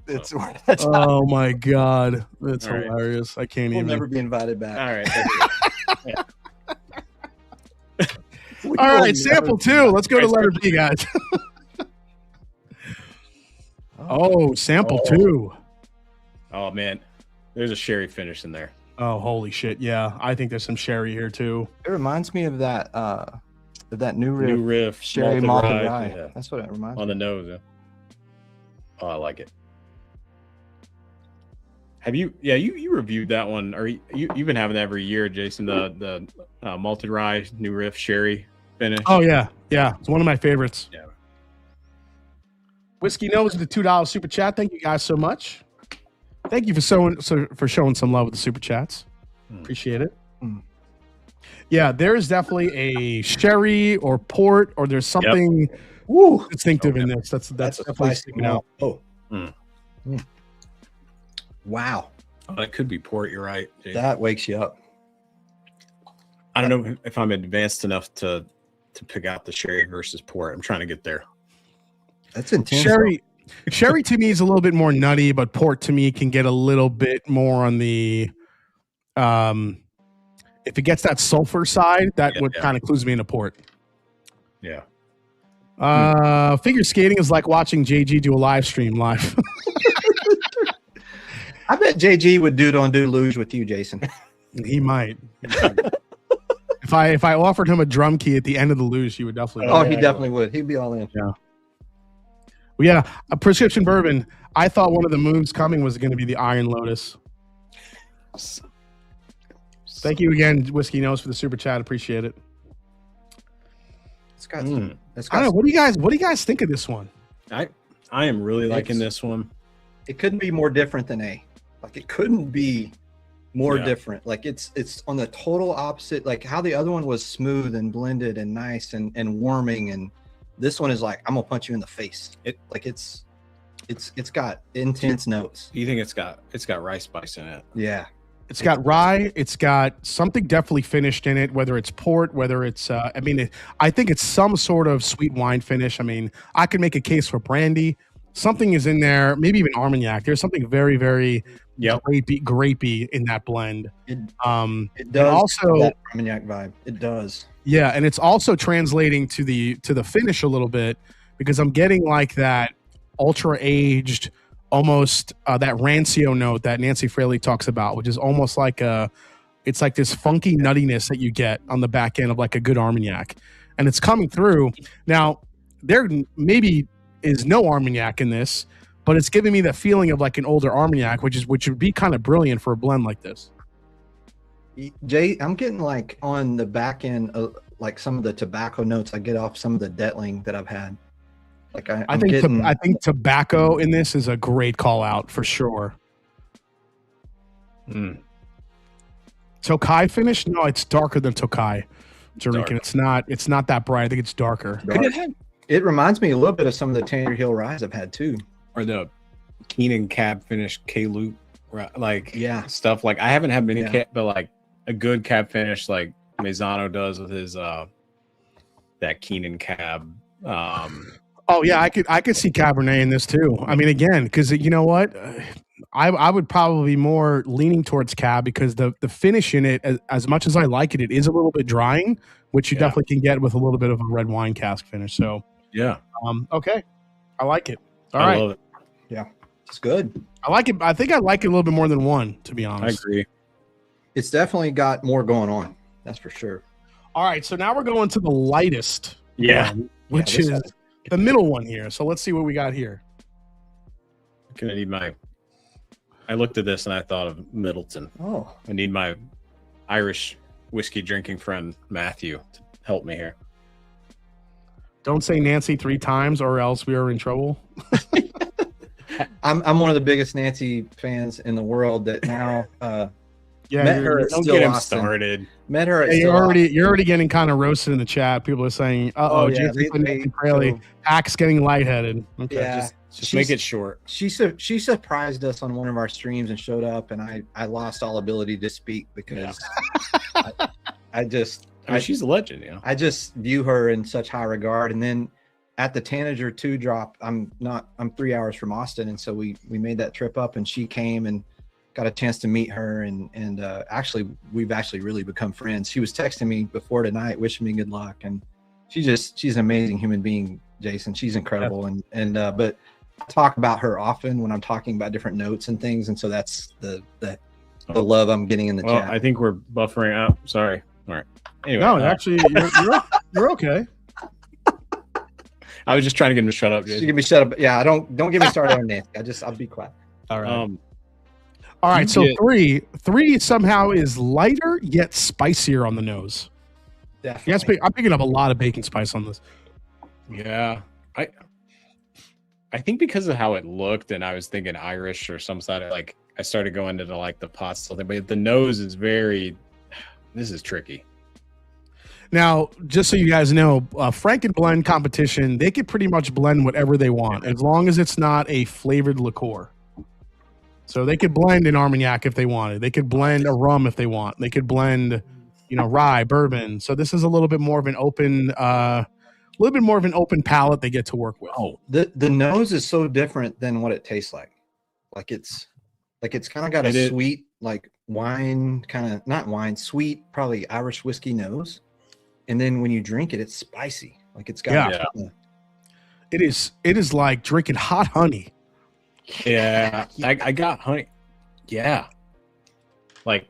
Oh my god, that's hilarious! I can't even. We'll never be invited back. All right. Yeah. All right, sample 2. Let's go to letter B, guys. Sample 2. Oh man, there's a sherry finish in there. Oh, holy shit! Yeah, I think there's some sherry here too. It reminds me of that new riff sherry malted rye. Yeah. That's what it reminds me. On the nose. Yeah. Oh, I like it. Have you? Yeah, you reviewed that one, or you've been having that every year, Jason. The malted rye new riff sherry finish. Oh yeah, it's one of my favorites. Yeah. Whiskey Nose with the $2 super chat. Thank you guys so much. Thank you for showing some love with the super chats. Appreciate it. Yeah, there is definitely a sherry or port, or there's something distinctive in this. That's definitely sticking out. Wow. Oh, that could be port. You're right, Jason. That wakes you up. I don't know if I'm advanced enough to pick out the sherry versus port. I'm trying to get there. That's intense. Sherry to me is a little bit more nutty, but port to me can get a little bit more on the if it gets that sulfur side, that would kind of clues me into port. Yeah. Figure skating is like watching JG do a live stream live. I bet JG would dude on dude luge with you, Jason. He might. If I offered him a drum key at the end of the luge, he would definitely. He definitely would. He'd be all in. Yeah. Well, yeah, a prescription bourbon. I thought one of the moves coming was going to be the Iron Lotus. Thank you again, Whiskey Nose, for the super chat. Appreciate it. It's got. I don't know. What do you guys think of this one? I am really liking this one. It couldn't be more different than it couldn't be more different. Like it's on the total opposite. Like how the other one was smooth and blended and nice and warming, and this one is like, I'm gonna punch you in the face. It's got intense notes. Do you think it's got rye spice in it? Yeah. It's got rye. It's got something definitely finished in it, whether it's port, whether it's, I think it's some sort of sweet wine finish. I mean, I could make a case for brandy. Something is in there, maybe even Armagnac. There's something very, very grapey in that blend. It does also that Armagnac vibe. It does. Yeah, and it's also translating to the finish a little bit, because I'm getting like that ultra aged, almost that rancio note that Nancy Fraley talks about, which is almost like it's like this funky nuttiness that you get on the back end of like a good Armagnac, and it's coming through. Now there maybe is no Armagnac in this, but it's giving me the feeling of like an older Armagnac, which would be kind of brilliant for a blend like this. Jay, I'm getting like on the back end of like some of the tobacco notes I get off some of the Detling that I've had. Like I think tobacco in this is a great call out for sure. Tokai finish? No, it's darker than Tokai. Drinking. It's not that bright. I think it's darker. It reminds me a little bit of some of the Tanner Hill Ryes I've had too. Or the Keenan cab finish K-Loop, stuff. Like I haven't had many cab, but like a good cab finish like Maisano does with his that Keenan cab. Oh yeah, I could see Cabernet in this too. I mean, again, because you know what, I would probably be more leaning towards Cab, because the finish in it, as much as I like it, it is a little bit drying, which you definitely can get with a little bit of a red wine cask finish. So okay, I like it. I love it. Yeah, it's good. I like it. I think I like it a little bit more than one, to be honest. I agree. It's definitely got more going on. That's for sure. All right, so now we're going to the lightest. Which is the middle one here. So let's see what we got here. I looked at this and I thought of Middleton. Oh. I need my Irish whiskey drinking friend Matthew to help me here. Don't say Nancy 3 times or else we are in trouble. I'm one of the biggest Nancy fans in the world that now Yeah, Met her at don't Still get him Austin. started. Met her at you're already getting kind of roasted in the chat. People are saying, Oh, yeah, Hack's getting lightheaded. Okay. Yeah, just make it short. She surprised us on one of our streams and showed up, and I lost all ability to speak because I mean, she's a legend, you know. I just view her in such high regard. And then at the Tanager 2 drop, I'm 3 hours from Austin, and so we made that trip up, and she came and got a chance to meet her, and actually we've actually really become friends. She was texting me before tonight, wishing me good luck, and she's an amazing human being, Jason. She's incredible, and but I talk about her often when I'm talking about different notes and things, and so that's the love I'm getting in the chat. I think we're buffering out. Sorry. All right. Anyway, no, actually, you're okay. I was just trying to get him to shut up. Jason. She can be shut up. Yeah, don't get me started on Nancy. I'll be quiet. All right. All right. So three somehow is lighter yet spicier on the nose. Definitely. Yes, I'm picking up a lot of baking spice on this. Yeah, I think because of how it looked, and I was thinking Irish or some sort of like. I started going into like the pot still thing, but the nose is very. This is tricky. Now, just so you guys know, Franken blend competition, they could pretty much blend whatever they want as long as it's not a flavored liqueur. So they could blend an Armagnac if they wanted. They could blend a rum if they want. They could blend, rye, bourbon. So this is a little bit more of an open, palate they get to work with. Oh, the nose is so different than what it tastes like. Like it's kind of got a sweet, like wine, kind of not wine, sweet, probably Irish whiskey nose. And then when you drink it, it's spicy. Like it's got It is like drinking hot honey. Yeah, I got honey. Yeah, like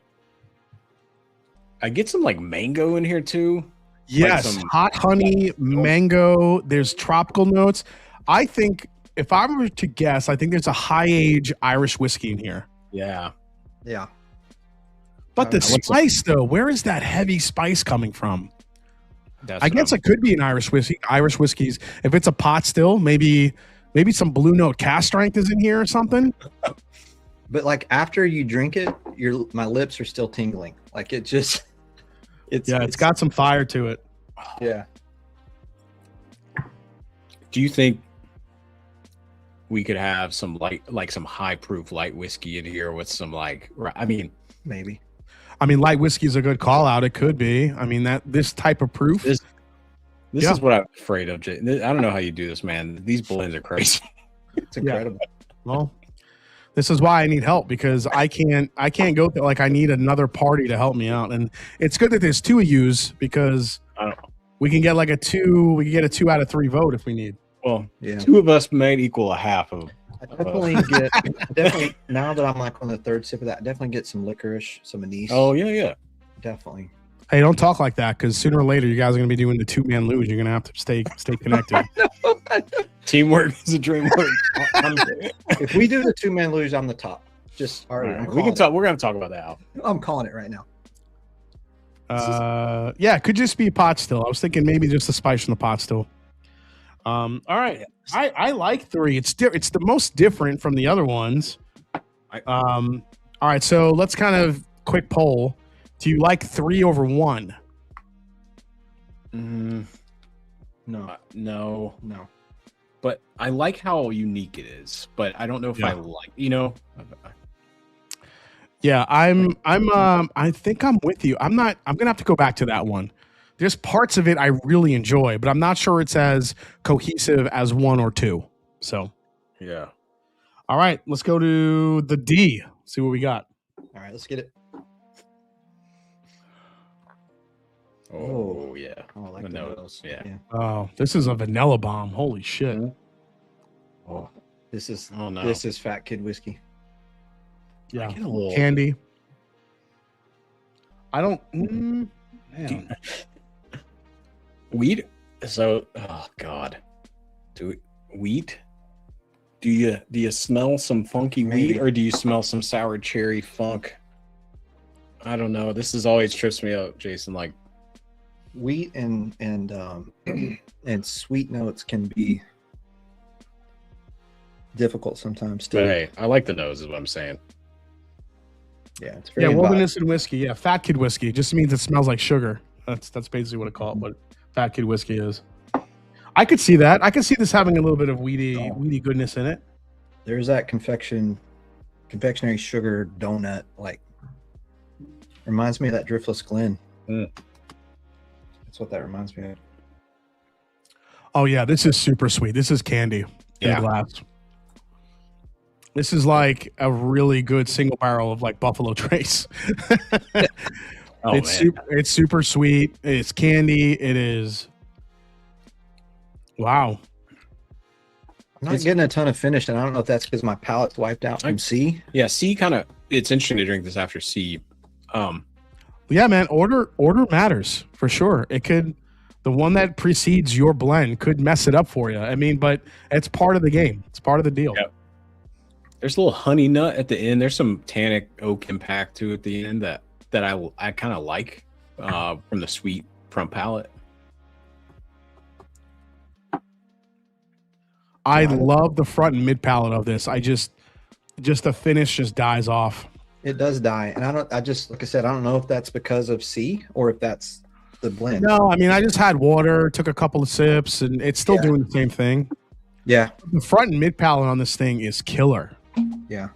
I get some like mango in here too. Yes, like hot honey, mango. There's tropical notes. I think if I were to guess, I think there's a high age Irish whiskey in here. Yeah. But the spice, though, where is that heavy spice coming from? I guess it could be an Irish whiskey. Irish whiskeys, if it's a pot still, maybe some Blue Note cast strength is in here or something. But like after you drink it, my lips are still tingling. Like it just, it's got some fire to it. Yeah. Do you think we could have some some high proof light whiskey in here with some maybe. I mean, light whiskey is a good call out. It could be. I mean, this type of proof. This is what I'm afraid of. I don't know how you do this, man. These blends are crazy. It's incredible. Well, this is why I need help, because I can't go through, like I need another party to help me out. And it's good that there's two of yous, because we can get like a 2 out of 3 vote if we need. Well, two of us might equal a half of. I definitely now that I'm like on the third sip of that, definitely get some licorice, some anise. Oh yeah. Definitely. Hey, don't talk like that, because sooner or later you guys are going to be doing the 2-man luge. You're going to have to stay connected. I know. Teamwork is a dream work. If we do the 2-man luge, I'm the top. Just right. We can talk. We're going to talk about that. I'm calling it right now. It could just be pot still. I was thinking maybe just the spice from the pot still. All right. I like 3. It's the most different from the other ones. All right, so let's kind of quick poll. Do you like 3 over 1? No. But I like how unique it is. But I don't know if I like. Yeah, I think I'm with you. I'm gonna have to go back to that one. There's parts of it I really enjoy, but I'm not sure it's as cohesive as 1 or 2. So, yeah. All right, let's go to the D. See what we got. All right, let's get it. Oh yeah. Oh, I like the nose. Yeah. Oh, this is a vanilla bomb. Holy shit. Oh, this is fat kid whiskey. Yeah. Candy. I don't. Wheat. So, oh god, wheat. Do you smell some funky wheat, or do you smell some sour cherry funk? I don't know. This is always trips me out, Jason. Like wheat and sweet notes can be difficult sometimes too. But hey, I like the nose, is what I'm saying. Yeah, it's very wilderness and whiskey. Yeah, fat kid whiskey. It just means it smells like sugar. That's basically what I call it. What fat kid whiskey is. I could see that. I could see this having a little bit of weedy goodness in it. There's that confectionery sugar donut. Like, reminds me of that Driftless Glen. That's what that reminds me of. Oh yeah, this is super sweet. This is candy in a glass. This is like a really good single barrel of like Buffalo Trace. It's super sweet. It's candy. It is. Wow. I'm not getting a ton of finish, and I don't know if that's because my palate's wiped out from C. Yeah, C kind of. It's interesting to drink this after C. Yeah, man. Order matters for sure. It could. The one that precedes your blend could mess it up for you. I mean, but it's part of the game. It's part of the deal. Yep. There's a little honey nut at the end. There's some tannic oak impact too at the end that I kind of like from the sweet front palate. I love the front and mid palate of this. Just the finish just dies off. It does die, and like I said, I don't know if that's because of C or if that's the blend. No, I mean, I just had water, took a couple of sips, and it's still doing the same thing. Yeah. The front and mid palate on this thing is killer. Yeah.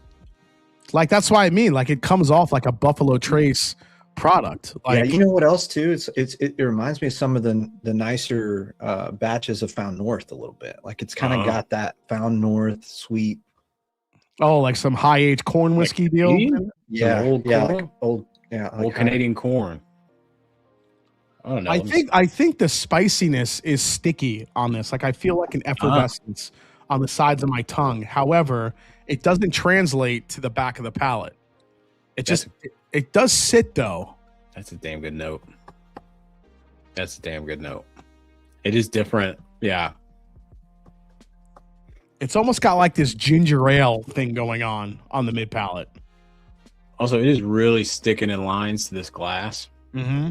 Like, that's why I mean, like, it comes off like a Buffalo Trace product. Like, yeah, you know what else too? It reminds me of some of the nicer batches of Found North a little bit. Like, it's kind of got that Found North sweet. Oh, like some high aged corn whiskey deal. Yeah, old Canadian corn. I don't know. I think the spiciness is sticky on this. Like, I feel like an effervescence on the sides of my tongue. However, it doesn't translate to the back of the palate. It does sit though. That's a damn good note. It is different. Yeah. It's almost got like this ginger ale thing going on the mid palate. Also, it is really sticking in lines to this glass. Mm-hmm.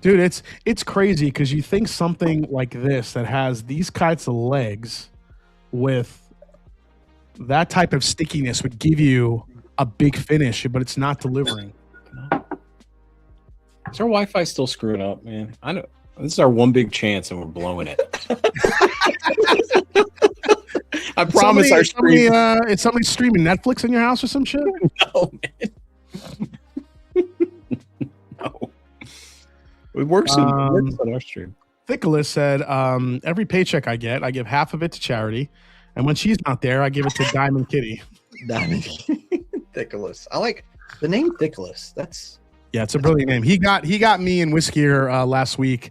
Dude, it's crazy because you think something like this that has these kinds of legs with that type of stickiness would give you a big finish, but it's not delivering. Is our Wi-Fi still screwing up, man? I know this is our one big chance and we're blowing it. I promise our stream. Is somebody streaming Netflix in your house or some shit? No, man. No. It works on our stream. Thickless said, every paycheck I get, I give half of it to charity. And when she's not there, I give it to Diamond Kitty. Diamond Thickless. I like the name Thickless. It's a brilliant name. He got me and Whiskier last week.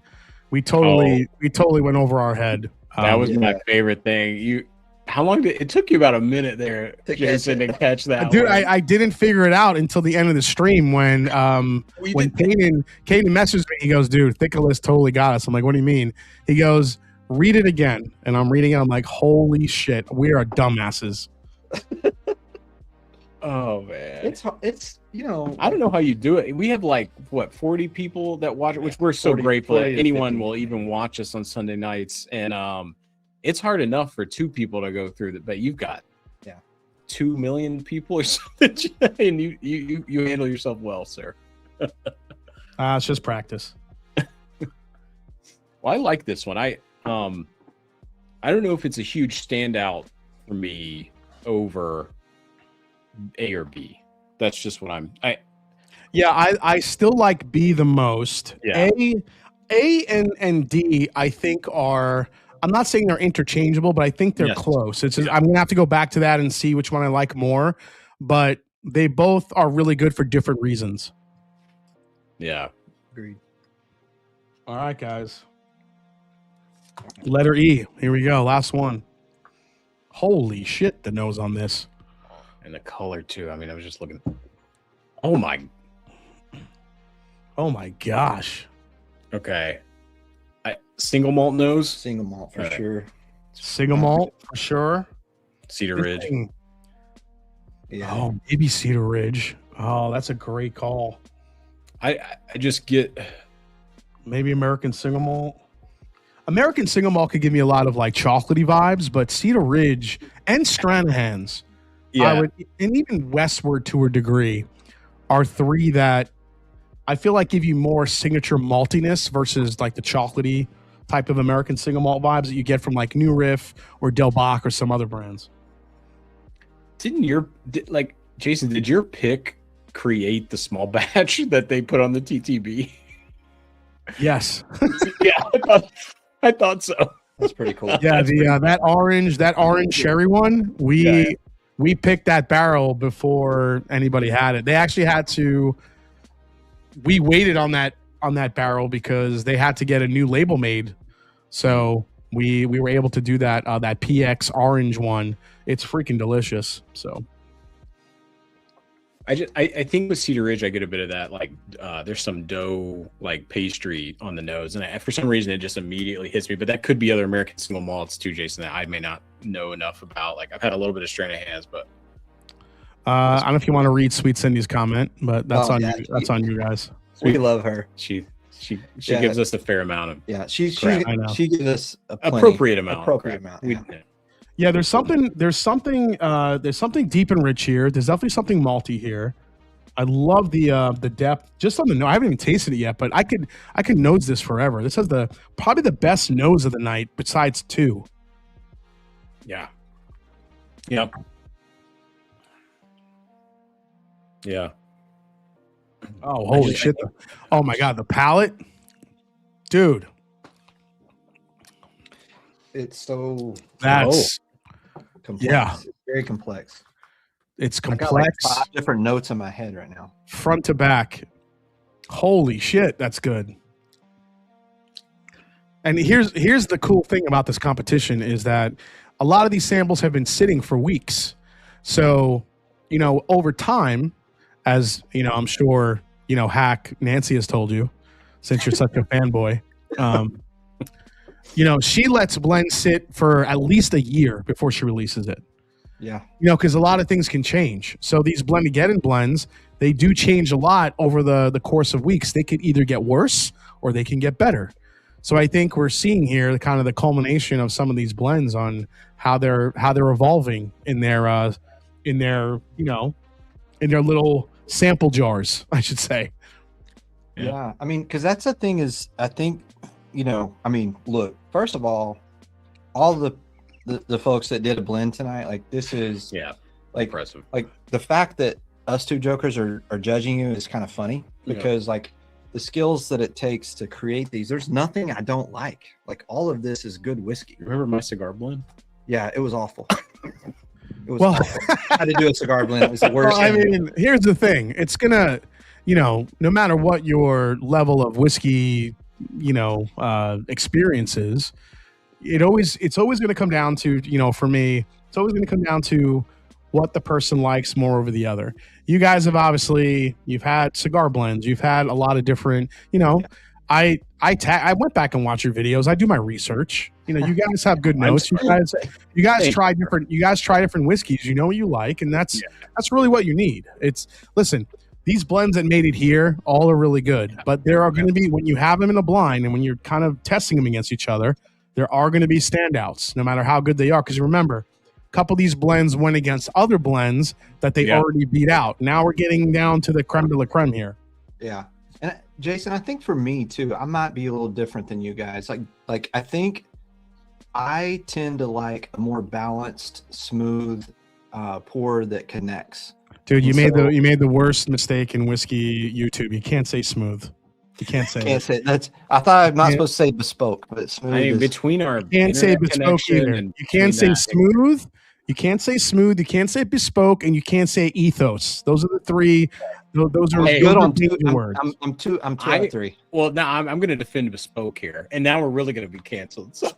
We totally went over our head. That was my favorite thing. How long did it took you? About a minute there, Jason, to catch that. Dude, I didn't figure it out until the end of the stream when Kanan messaged me. He goes, "Dude, Thickless totally got us." I'm like, "What do you mean?" He goes, "Read it again," and I'm reading it. I'm like, "Holy shit, we are dumbasses." Oh man, it's I don't know how you do it. We have like 40 people that watch it, which we're so grateful that anyone will even watch us on Sunday nights, and it's hard enough for 2 people to go through that, but you've got 2 million people or something, and you handle yourself well, sir. It's just practice. Well, I like this one. I don't know if it's a huge standout for me over A or B. That's just what I still like B the most. Yeah. A and D I think are, I'm not saying they're interchangeable, but I think they're close. It's just, I'm gonna have to go back to that and see which one I like more, but they both are really good for different reasons. Yeah. Agreed. All right, guys. Letter E. Here we go. Last one. Holy shit, the nose on this. And the color too. I mean, I was just looking. Oh my gosh. Okay. Single malt nose. Single malt for sure. Single malt for sure. Cedar Ridge. Yeah. Oh, maybe Cedar Ridge. Oh, that's a great call. I just get maybe American single malt. American single malt could give me a lot of like chocolatey vibes, but Cedar Ridge and Stranahan's, and even Westward to a degree. are three that I feel like give you more signature maltiness versus like the chocolatey type of American single malt vibes that you get from like New Riff or Del Bach or some other brands. Jason, did your pick create the small batch that they put on the TTB? Yes. Yeah, I thought so. That's pretty cool. Yeah, that orange cherry one, we picked that barrel before anybody had it. They actually had to. We waited on that barrel because they had to get a new label made, so we were able to do that. That PX orange one, it's freaking delicious. So. I think with Cedar Ridge, I get a bit of that. Like, there's some dough like pastry on the nose, and for some reason, it just immediately hits me. But that could be other American single malts too, Jason, that I may not know enough about. Like, I've had a little bit of strain of hands, but I don't know if you want to read Sweet Cindy's comment, but that's on you. That's on you guys. We love her. She gives us a fair amount of she gives us appropriate amount. Yeah, there's something deep and rich here. There's definitely something malty here. I love the depth. Just on the nose, I haven't even tasted it yet, but I could nose this forever. This has probably the best nose of the night besides 2. Yeah. Yep. Yeah. Oh, holy shit! Oh my god, the palate, dude. It's so that's complex. Yeah, it's very complex. It's complex. I got like 5 different notes in my head right now, front to back. Holy shit, that's good. And here's the cool thing about this competition is that a lot of these samples have been sitting for weeks. So, over time, as I'm sure Hack Nancy has told you, since you're such a fanboy. She lets blends sit for at least a year before she releases it. Yeah. Because a lot of things can change. So these Blendageddon blends, they do change a lot over the course of weeks. They could either get worse or they can get better. So I think we're seeing here kind of the culmination of some of these blends on how they're evolving in their little sample jars, I should say. Yeah. I mean, because that's the thing is, I think, look, first of all the folks that did a blend tonight, like this is like impressive. Like the fact that us two jokers are judging you is kind of funny because like the skills that it takes to create these, there's nothing I don't like. Like all of this is good whiskey. Remember my cigar blend? Yeah, it was awful. It was awful. I had to do a cigar blend. It was the worst. Well, I mean, here's the thing. It's gonna, no matter what your level of whiskey, experience is, it's always going to come down to, for me, it's always going to come down to what the person likes more over the other. You guys have you've had cigar blends. You've had a lot of different, I went back and watched your videos. I do my research. You guys have good notes. You guys try different whiskeys. You know what you like, and that's really what you need. Listen, these blends that made it here all are really good, but there are going to be, when you have them in a blind and when you're kind of testing them against each other, there are going to be standouts no matter how good they are. Because remember, a couple of these blends went against other blends that they already beat out. Now we're getting down to the creme de la creme here. Yeah. And Jason, I think for me too, I might be a little different than you guys. Like I think I tend to like a more balanced, smooth pour that connects. Dude, you made the worst mistake in whiskey YouTube. You can't say smooth. You can't say. That's. I thought I'm not supposed to say bespoke, but smooth. I mean, between our you can't say bespoke either. You can't say smooth. You can't say smooth. You can't say bespoke, and you can't say ethos. Those are the 3. Those are good on 2 words. I'm 2 out of 3. Well, now I'm going to defend bespoke here, and now we're really going to be canceled. So.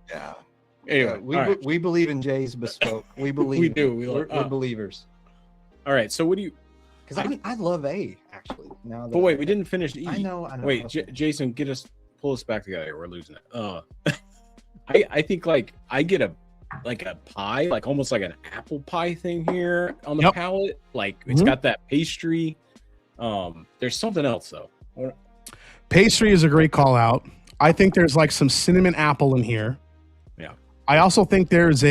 Yeah. Anyway, we believe in Jay's bespoke. We believe we do. We're believers. All right. So what do you? Because I love A actually. Now, but wait, we didn't finish E. I know. Wait, Jason, pull us back together. We're losing it. I think like I get a pie, like almost like an apple pie thing here on the palate. Like it's got that pastry. There's something else though. Pastry is a great call out. I think there's like some cinnamon apple in here. Yeah. I also think there's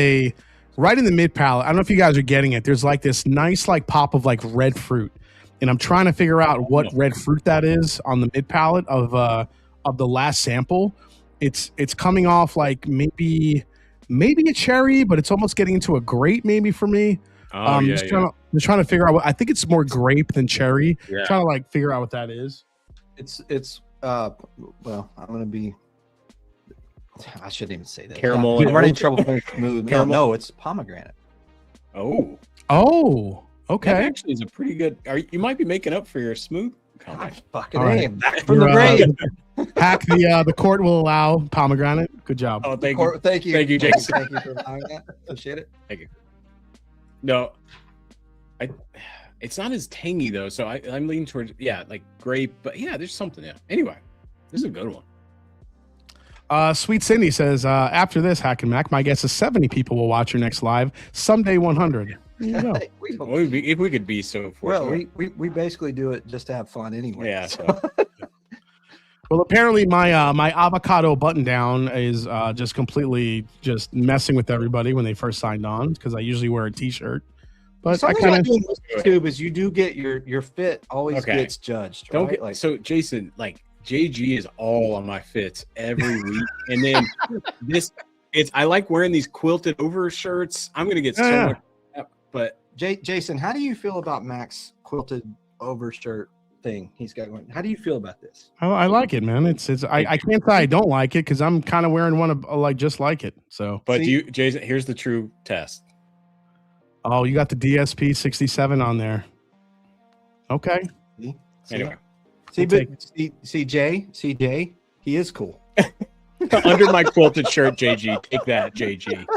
right in the mid palate. I don't know if you guys are getting it. There's like this nice like pop of like red fruit, and I'm trying to figure out what red fruit that is on the mid palate of the last sample. It's coming off like maybe a cherry, but it's almost getting into a grape maybe for me. Just trying to figure out what I think it's more grape than cherry. Yeah. Trying to like figure out what that is. It's well, I'm gonna be. I shouldn't even say that. Caramel. I'm running trouble finishing smooth. No, it's pomegranate. Oh, okay. That actually is a pretty good. You might be making up for your smooth comment. Fucking aim. Back from the grave. Hack the court will allow pomegranate. Good job. Oh, thank you. Thank you. Thank you, Jason. Thank you for allowing that. Appreciate it. Thank you. No, it's not as tangy though, so I'm leaning towards like grape, but yeah, there's something there. Anyway, this is a good one. Sweet Cindy says, after this, Hack and Mac, my guess is 70 people will watch your next live. Someday 100. If we could be so fortunate. Well, we basically do it just to have fun anyway. Yeah. So. Well, apparently my my avocado button down is just completely just messing with everybody when they first signed on because I usually wear a t-shirt. But I kind of YouTube is you do get your fit always gets judged. Right? Don't get so Jason like. JG is all on my fits every week, and then I like wearing these quilted over shirts. I'm gonna get so much, but Jason, how do you feel about Mac's quilted over shirt thing he's got going? How do you feel about this? I like it, man. It's I can't say I don't like it because I'm kind of wearing one of like just like it. So, but Jason, here's the true test. Oh, you got the DSP 67 on there. Okay. Anyway. See, Jay, he is cool. Under my quilted shirt, JG. Take that, JG.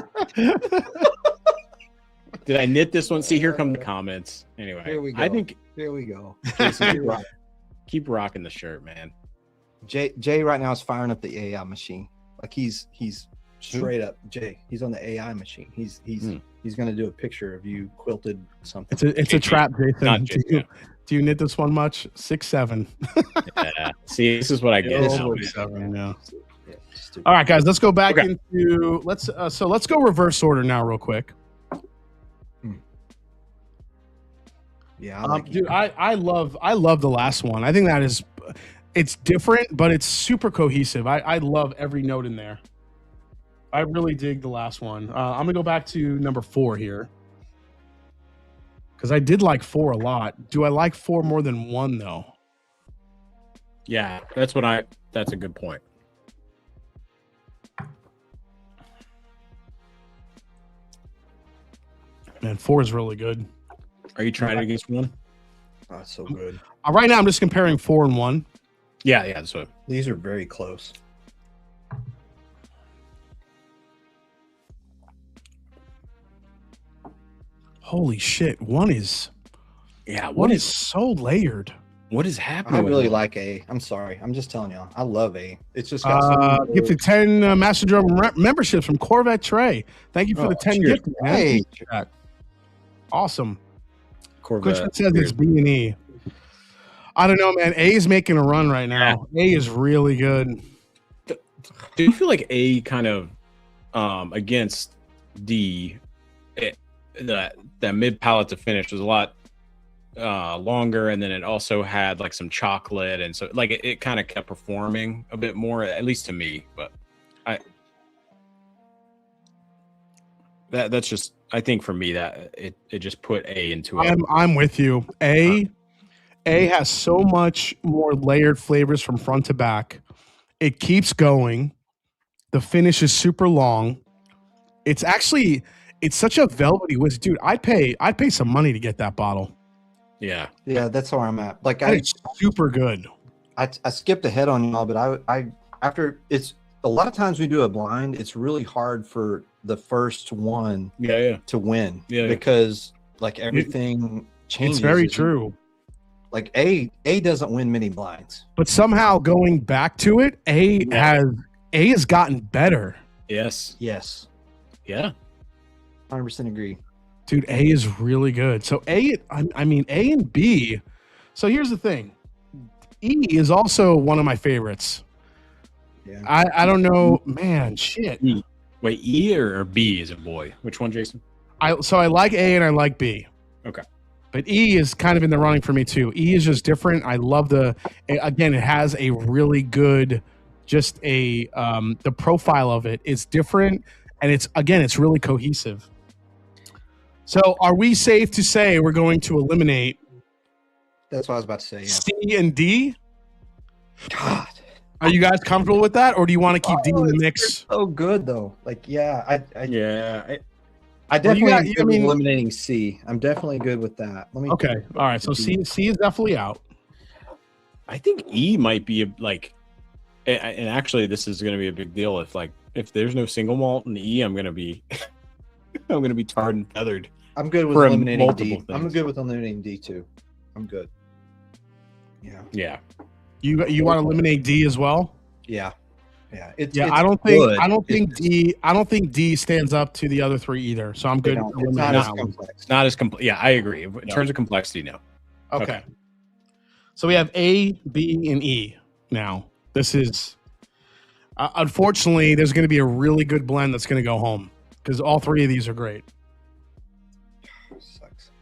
Did I knit this one? See, here come the comments. Anyway, here we go. Here we go. Jason, keep rocking the shirt, man. Jay right now is firing up the AI machine. Like he's straight up. Jay, he's on the AI machine. He's going to do a picture of you quilted something. It's a trap, Jason. Not Jason. Do you knit this one much? 6'7". Yeah. See, this is what I get. Yeah. All right, guys, let's go back into let's go reverse order now, real quick. Yeah, dude, I love the last one. I think that it's different, but it's super cohesive. I love every note in there. I really dig the last one. I'm gonna go back to number 4 here. Because I did like 4 a lot. Do I like 4 more than 1 though? Yeah, that's a good point. Man, 4 is really good. Are you trying against 1? Oh, it's so good. Right now I'm just comparing 4 and 1. Yeah, that's what. These are very close. Holy shit, 1 is so layered. What is happening? I really like A. I'm sorry. I'm just telling y'all. I love A. It's just got gifted 10 Master Drum memberships from Corvette Trey. Thank you for the 10 gifts, man. Hey. Awesome. Corvette says it's B&E. I don't know, man. A is making a run right now. Yeah. A is really good. Do you feel like A kind of against D, that mid palate to finish was a lot longer, and then it also had like some chocolate, and so like it kind of kept performing a bit more, at least to me. But that's just, I think for me that it just put A into it. I'm with you. A has so much more layered flavors from front to back. It keeps going. The finish is super long. It's such a velvety whiskey, dude. I'd pay some money to get that bottle. Yeah, that's where I'm at. Like it's super good. I skipped ahead on y'all, but I after it's a lot of times we do a blind. It's really hard for the first one to win because like everything changes. It's very true. Like A doesn't win many blinds, but somehow going back to it, A has gotten better. Yes. Yeah. 100% agree. Dude, A is really good. So A and B. So here's the thing. E is also one of my favorites. Yeah. I don't know, man, shit. Wait, E or B is a boy? Which one, Jason? I like A and I like B. Okay. But E is kind of in the running for me too. E is just different. I love again, it has a really good, just the profile of it is different, and it's really cohesive. So are we safe to say we're going to eliminate? That's what I was about to say. Yeah. C and D? God. Are you guys comfortable with that, or do you want to keep D in the mix? So good though. Like, yeah, I definitely eliminating C. I'm definitely good with that. Okay. All right. So C is definitely out. I think E might be and actually this is going to be a big deal if there's no single malt in E, I'm going to be tarred and feathered. I'm good with eliminating D. Things. I'm good with eliminating D too. I'm good. Yeah. Yeah. You want to eliminate D as well? Yeah. Yeah. I don't think D stands up to the other three either. So I'm good. It's not as complex. Not as complex. Yeah, I agree. In terms of complexity, no. Okay. So we have A, B, and E now. This is unfortunately there's going to be a really good blend that's going to go home because all three of these are great. Sucks.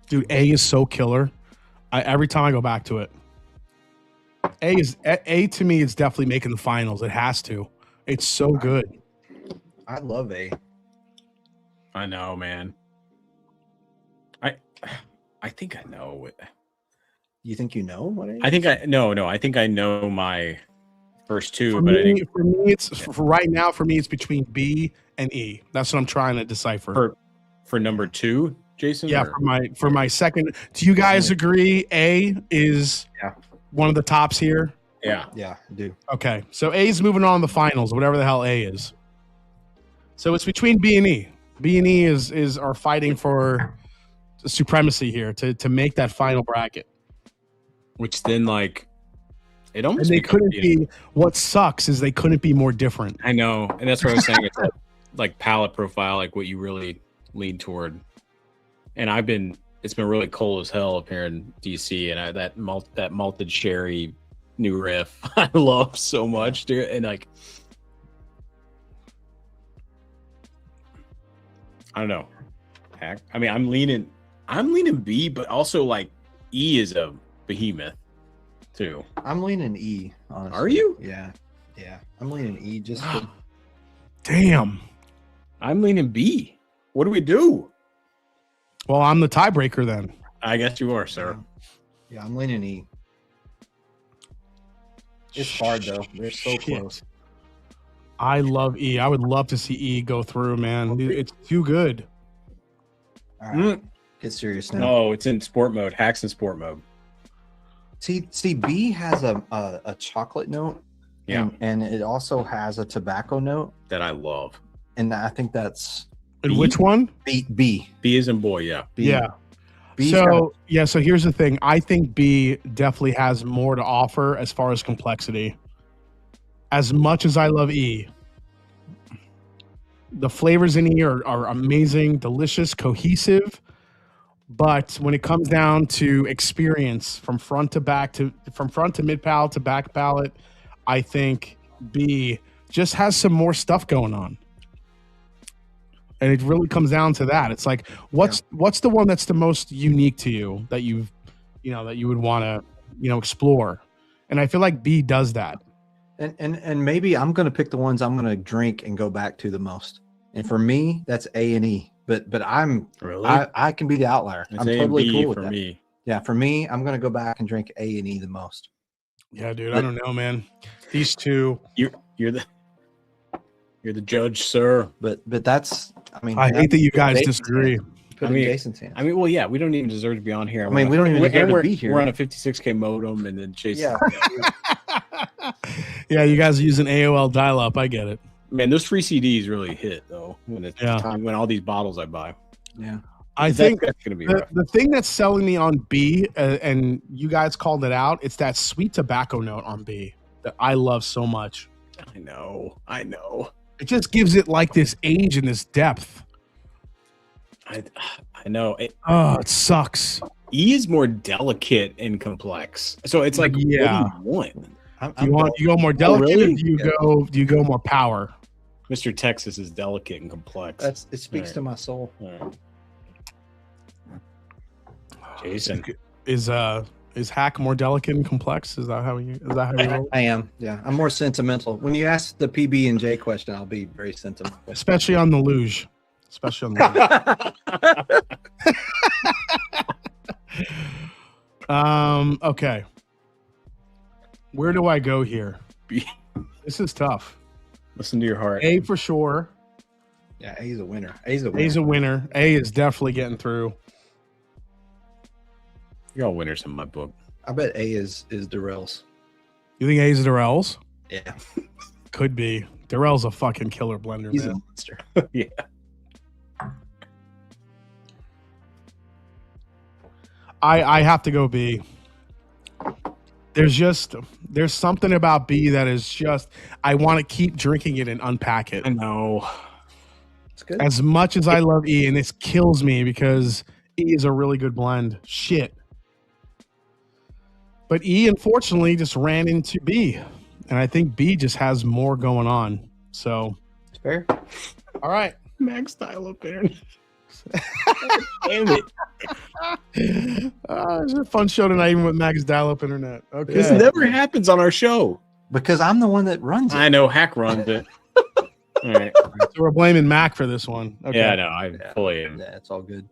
Dude, A is so killer. Every time I go back to it. A to me is definitely making the finals. It has to. It's so good. I love A. I know, man. I think I know it. You think you know what A is? I think I think I know my first two, for me it's between B and E. That's what I'm trying to decipher. For number 2, Jason? Yeah, for my second. Do you guys agree A is one of the tops here? Yeah. Yeah, I do. Okay. So A's moving on to the finals, whatever the hell A is. So it's between B and E. B and E are fighting for supremacy here to make that final bracket. Which then it almost and they couldn't be. What sucks is they couldn't be more different. I know, and that's what I was saying. It's like palate profile, like what you really lean toward. And it's been really cold as hell up here in DC, and that malted sherry new riff I love so much, dude. And I don't know. I mean, I'm leaning B, but also E is a behemoth too. I'm leaning E, honestly. Are you? Yeah. I'm leaning E just Damn. I'm leaning B. What do we do? Well, I'm the tiebreaker then. I guess you are, sir. Yeah, I'm leaning E. It's hard though. They're so close. I love E. I would love to see E go through, man. It's too good. All right. Get serious now. No, it's in sport mode. Hacks in sport mode. See, B has a chocolate note. Yeah. And it also has a tobacco note that I love. And I think that's B? Which one? B. B as in boy, yeah. B. Yeah. So here's the thing. I think B definitely has more to offer as far as complexity. As much as I love E, the flavors in E are amazing, delicious, cohesive. But when it comes down to experience from front to mid palate to back palate, I think B just has some more stuff going on. And it really comes down to that. It's like, what's the one that's the most unique to you that you would want to, explore? And I feel like B does that. And maybe I'm going to pick the ones I'm going to drink and go back to the most. And for me, that's A and E. But I'm really, I can be the outlier. It's I'm A totally and B cool with for that. Me. Yeah, for me, I'm going to go back and drink A and E the most. Yeah, dude, I don't know, man. These two, you're the judge, sir. But that's, I hate that you guys disagree. Jason's hand. Well, yeah, we don't even deserve to be on here. We don't even deserve to be here. We're on a 56K modem, and then Jason. Yeah. Yeah, you guys are using AOL dial-up. I get it. Man, those free CDs really hit though. When all these bottles I buy. Yeah. I think that's gonna be the thing that's selling me on B, and you guys called it out, it's that sweet tobacco note on B that I love so much. I know. It just gives it like this age and this depth. I know. It sucks. E is more delicate and complex, so it's like, yeah. What do you want? Do you go more delicate, or do you go more power? Mr. Texas is delicate and complex. It speaks to my soul. Jason is Hack more delicate and complex? Is that how you roll? I am. Yeah, I'm more sentimental. When you ask the PB&J question, I'll be very sentimental. Especially on the luge. Okay. Where do I go here? This is tough. Listen to your heart. A for sure. Yeah, A's a winner. A's a winner. A is definitely getting through. You're all winners in my book. I bet A is Durrell's. You think A is Durrell's? Yeah. Could be. Durrell's a fucking killer blender, He's man. a monster. Yeah. I have to go B. There's something about B that is just, I want to keep drinking it and unpack it. I know. It's good. As much as I love E, and this kills me because E is a really good blend. Shit. But E, unfortunately, just ran into B. And I think B just has more going on. So. It's fair. All right. Max dial-up internet. Damn it. It's a fun show tonight, even with Max dial-up internet. Okay. This never happens on our show. Because I'm the one that runs it. I know. Hack runs it. All right. So we're blaming Mac for this one. Okay. Yeah, no, I fully am. Yeah, it's all good.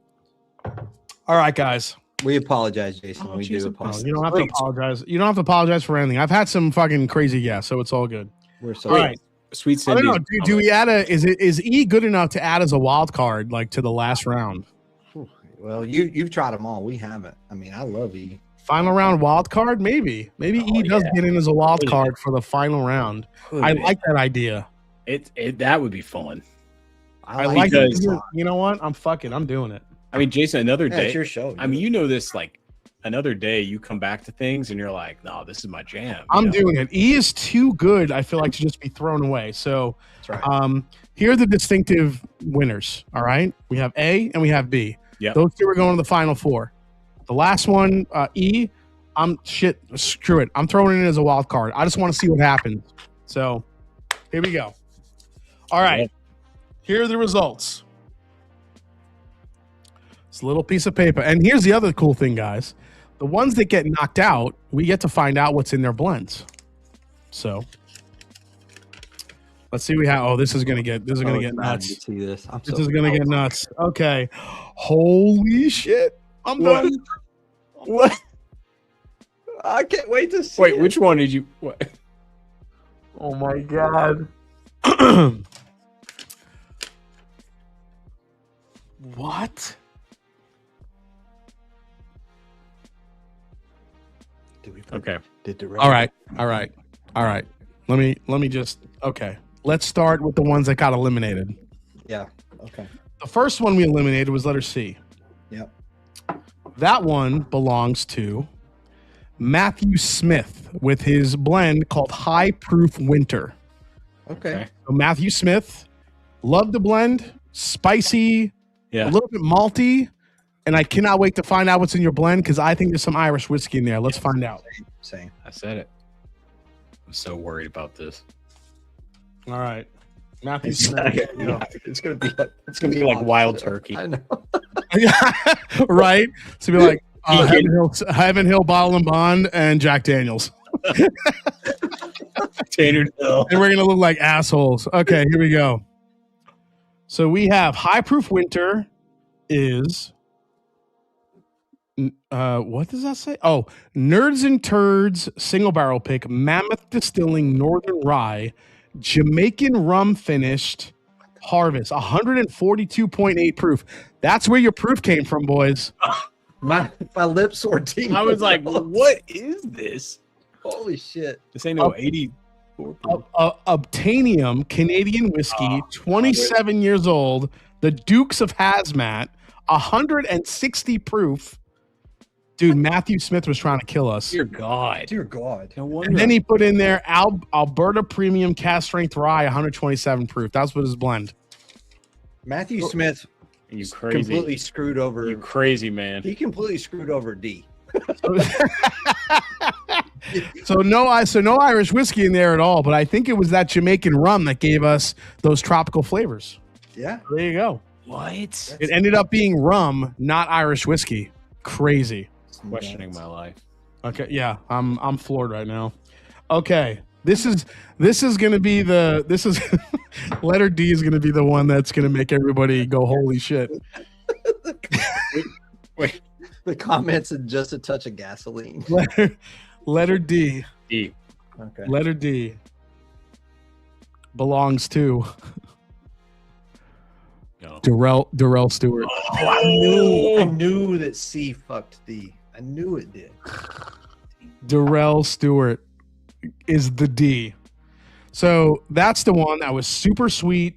All right, guys. We apologize, Jason. Oh, we do apologize. You don't have to apologize. You don't have to apologize for anything. I've had some fucking crazy guests, so it's all good. We're so all right. Sweet I Cindy. don't know. Do we add is E good enough to add as a wild card, like to the last round? Well, you've tried them all. We haven't. I mean, I love E. Final round wild card, maybe E does get in as a wild card for the final round. I like that idea. That would be fun. I like it. You know what? I'm doing it. I mean, Jason, another day. It's your show. I mean, you know this, like, another day you come back to things and you're like, no, this is my jam. I'm doing it. E is too good, I feel like, to just be thrown away. So that's right. Here are the distinctive winners. All right. We have A and we have B. Yeah. Those two are going to the final four. The last one, E, screw it. I'm throwing it in as a wild card. I just want to see what happens. So here we go. All right. Here are the results. It's a little piece of paper. And here's the other cool thing, guys. The ones that get knocked out, we get to find out what's in their blends. So let's see. This is gonna get nuts. See this. This is gonna get nuts. Okay. Holy shit. I'm done. What? I can't wait to see. Wait, which one did you? What? Oh my god. What? Okay. All right. Let me just. Okay. Let's start with the ones that got eliminated. Yeah. Okay. The first one we eliminated was letter C. Yep. That one belongs to Matthew Smith with his blend called High Proof Winter. Okay. So Matthew Smith, loved the blend, spicy, a little bit malty, and I cannot wait to find out what's in your blend because I think there's some Irish whiskey in there. Let's find out. Same. I said it. I'm so worried about this. All right. Matthew Smith. It's gonna be like wild turkey. I know. Right? It's gonna be like Heaven Hill Bottle and Bond and Jack Daniels. Tater Hill. And we're gonna look like assholes. Okay, here we go. So we have High Proof Winter is what does that say? Oh, Nerds and Turds single barrel pick, Mammoth Distilling Northern Rye, Jamaican rum finished harvest, 142.8 proof. That's where your proof came from, boys. My lips were tingling. I was like, what is this? Holy shit. This ain't no 84 proof. Obtainium Canadian whiskey, 27 years old, the Dukes of Hazmat, 160 proof. Dude, Matthew Smith was trying to kill us. Dear God. No wonder. And then he put in there Alberta Premium Cast Strength Rye, 127 proof. That's what his blend. Matthew Smith You crazy. completely screwed over. You crazy, man. He completely screwed over D. So no Irish whiskey in there at all, but I think it was that Jamaican rum that gave us those tropical flavors. Yeah. There you go. What? It ended up being rum, not Irish whiskey. Crazy. Questioning my life. Okay, yeah, I'm floored right now. Okay, this is gonna be letter D is gonna be the one that's gonna make everybody go holy shit. Wait. The comments and just a touch of gasoline. Letter D. D. Okay. Letter D belongs to Darrell Stewart. Oh, I knew that C fucked D. I knew it did. Darrell Stewart is the D. So that's the one that was super sweet,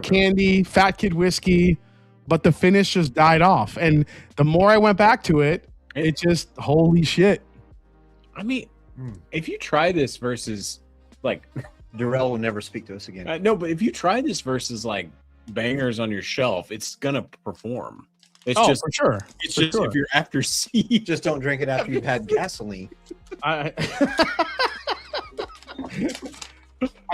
candy, fat kid whiskey, but the finish just died off. And the more I went back to it, it just, holy shit. I mean, if you try this versus like Darrell will never speak to us again. No, but if you try this versus like bangers on your shelf, it's gonna perform. It's just for sure. It's for just sure. If you're after C, just don't drink it after you've had gasoline. I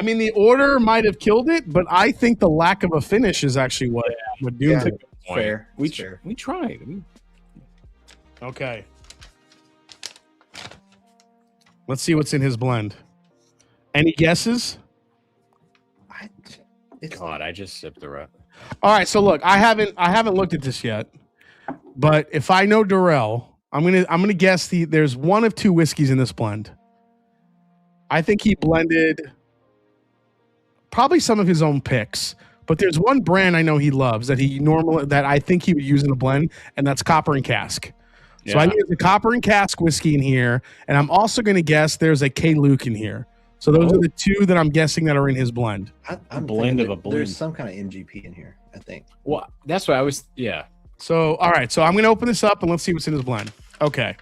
mean, the order might have killed it, but I think the lack of a finish is actually what doomed it. Fair. We tried. Okay. Let's see what's in his blend. Any guesses? God, I just sipped the rest. All right, so look, I haven't looked at this yet, but if I know Darrell, I'm gonna guess there's one of two whiskeys in this blend. I think he blended probably some of his own picks, but there's one brand I know he loves that I think he would use in a blend, and that's Copper and Cask. Yeah. So I think there's a Copper and Cask whiskey in here, and I'm also going to guess there's a K. Luke in here. So those are the two that I'm guessing that are in his blend. I'm blend of a blend. There's some kind of MGP in here, I think. Well, that's what I was. Yeah. So all right, so I'm going to open this up and let's see what's in his blend. Okay.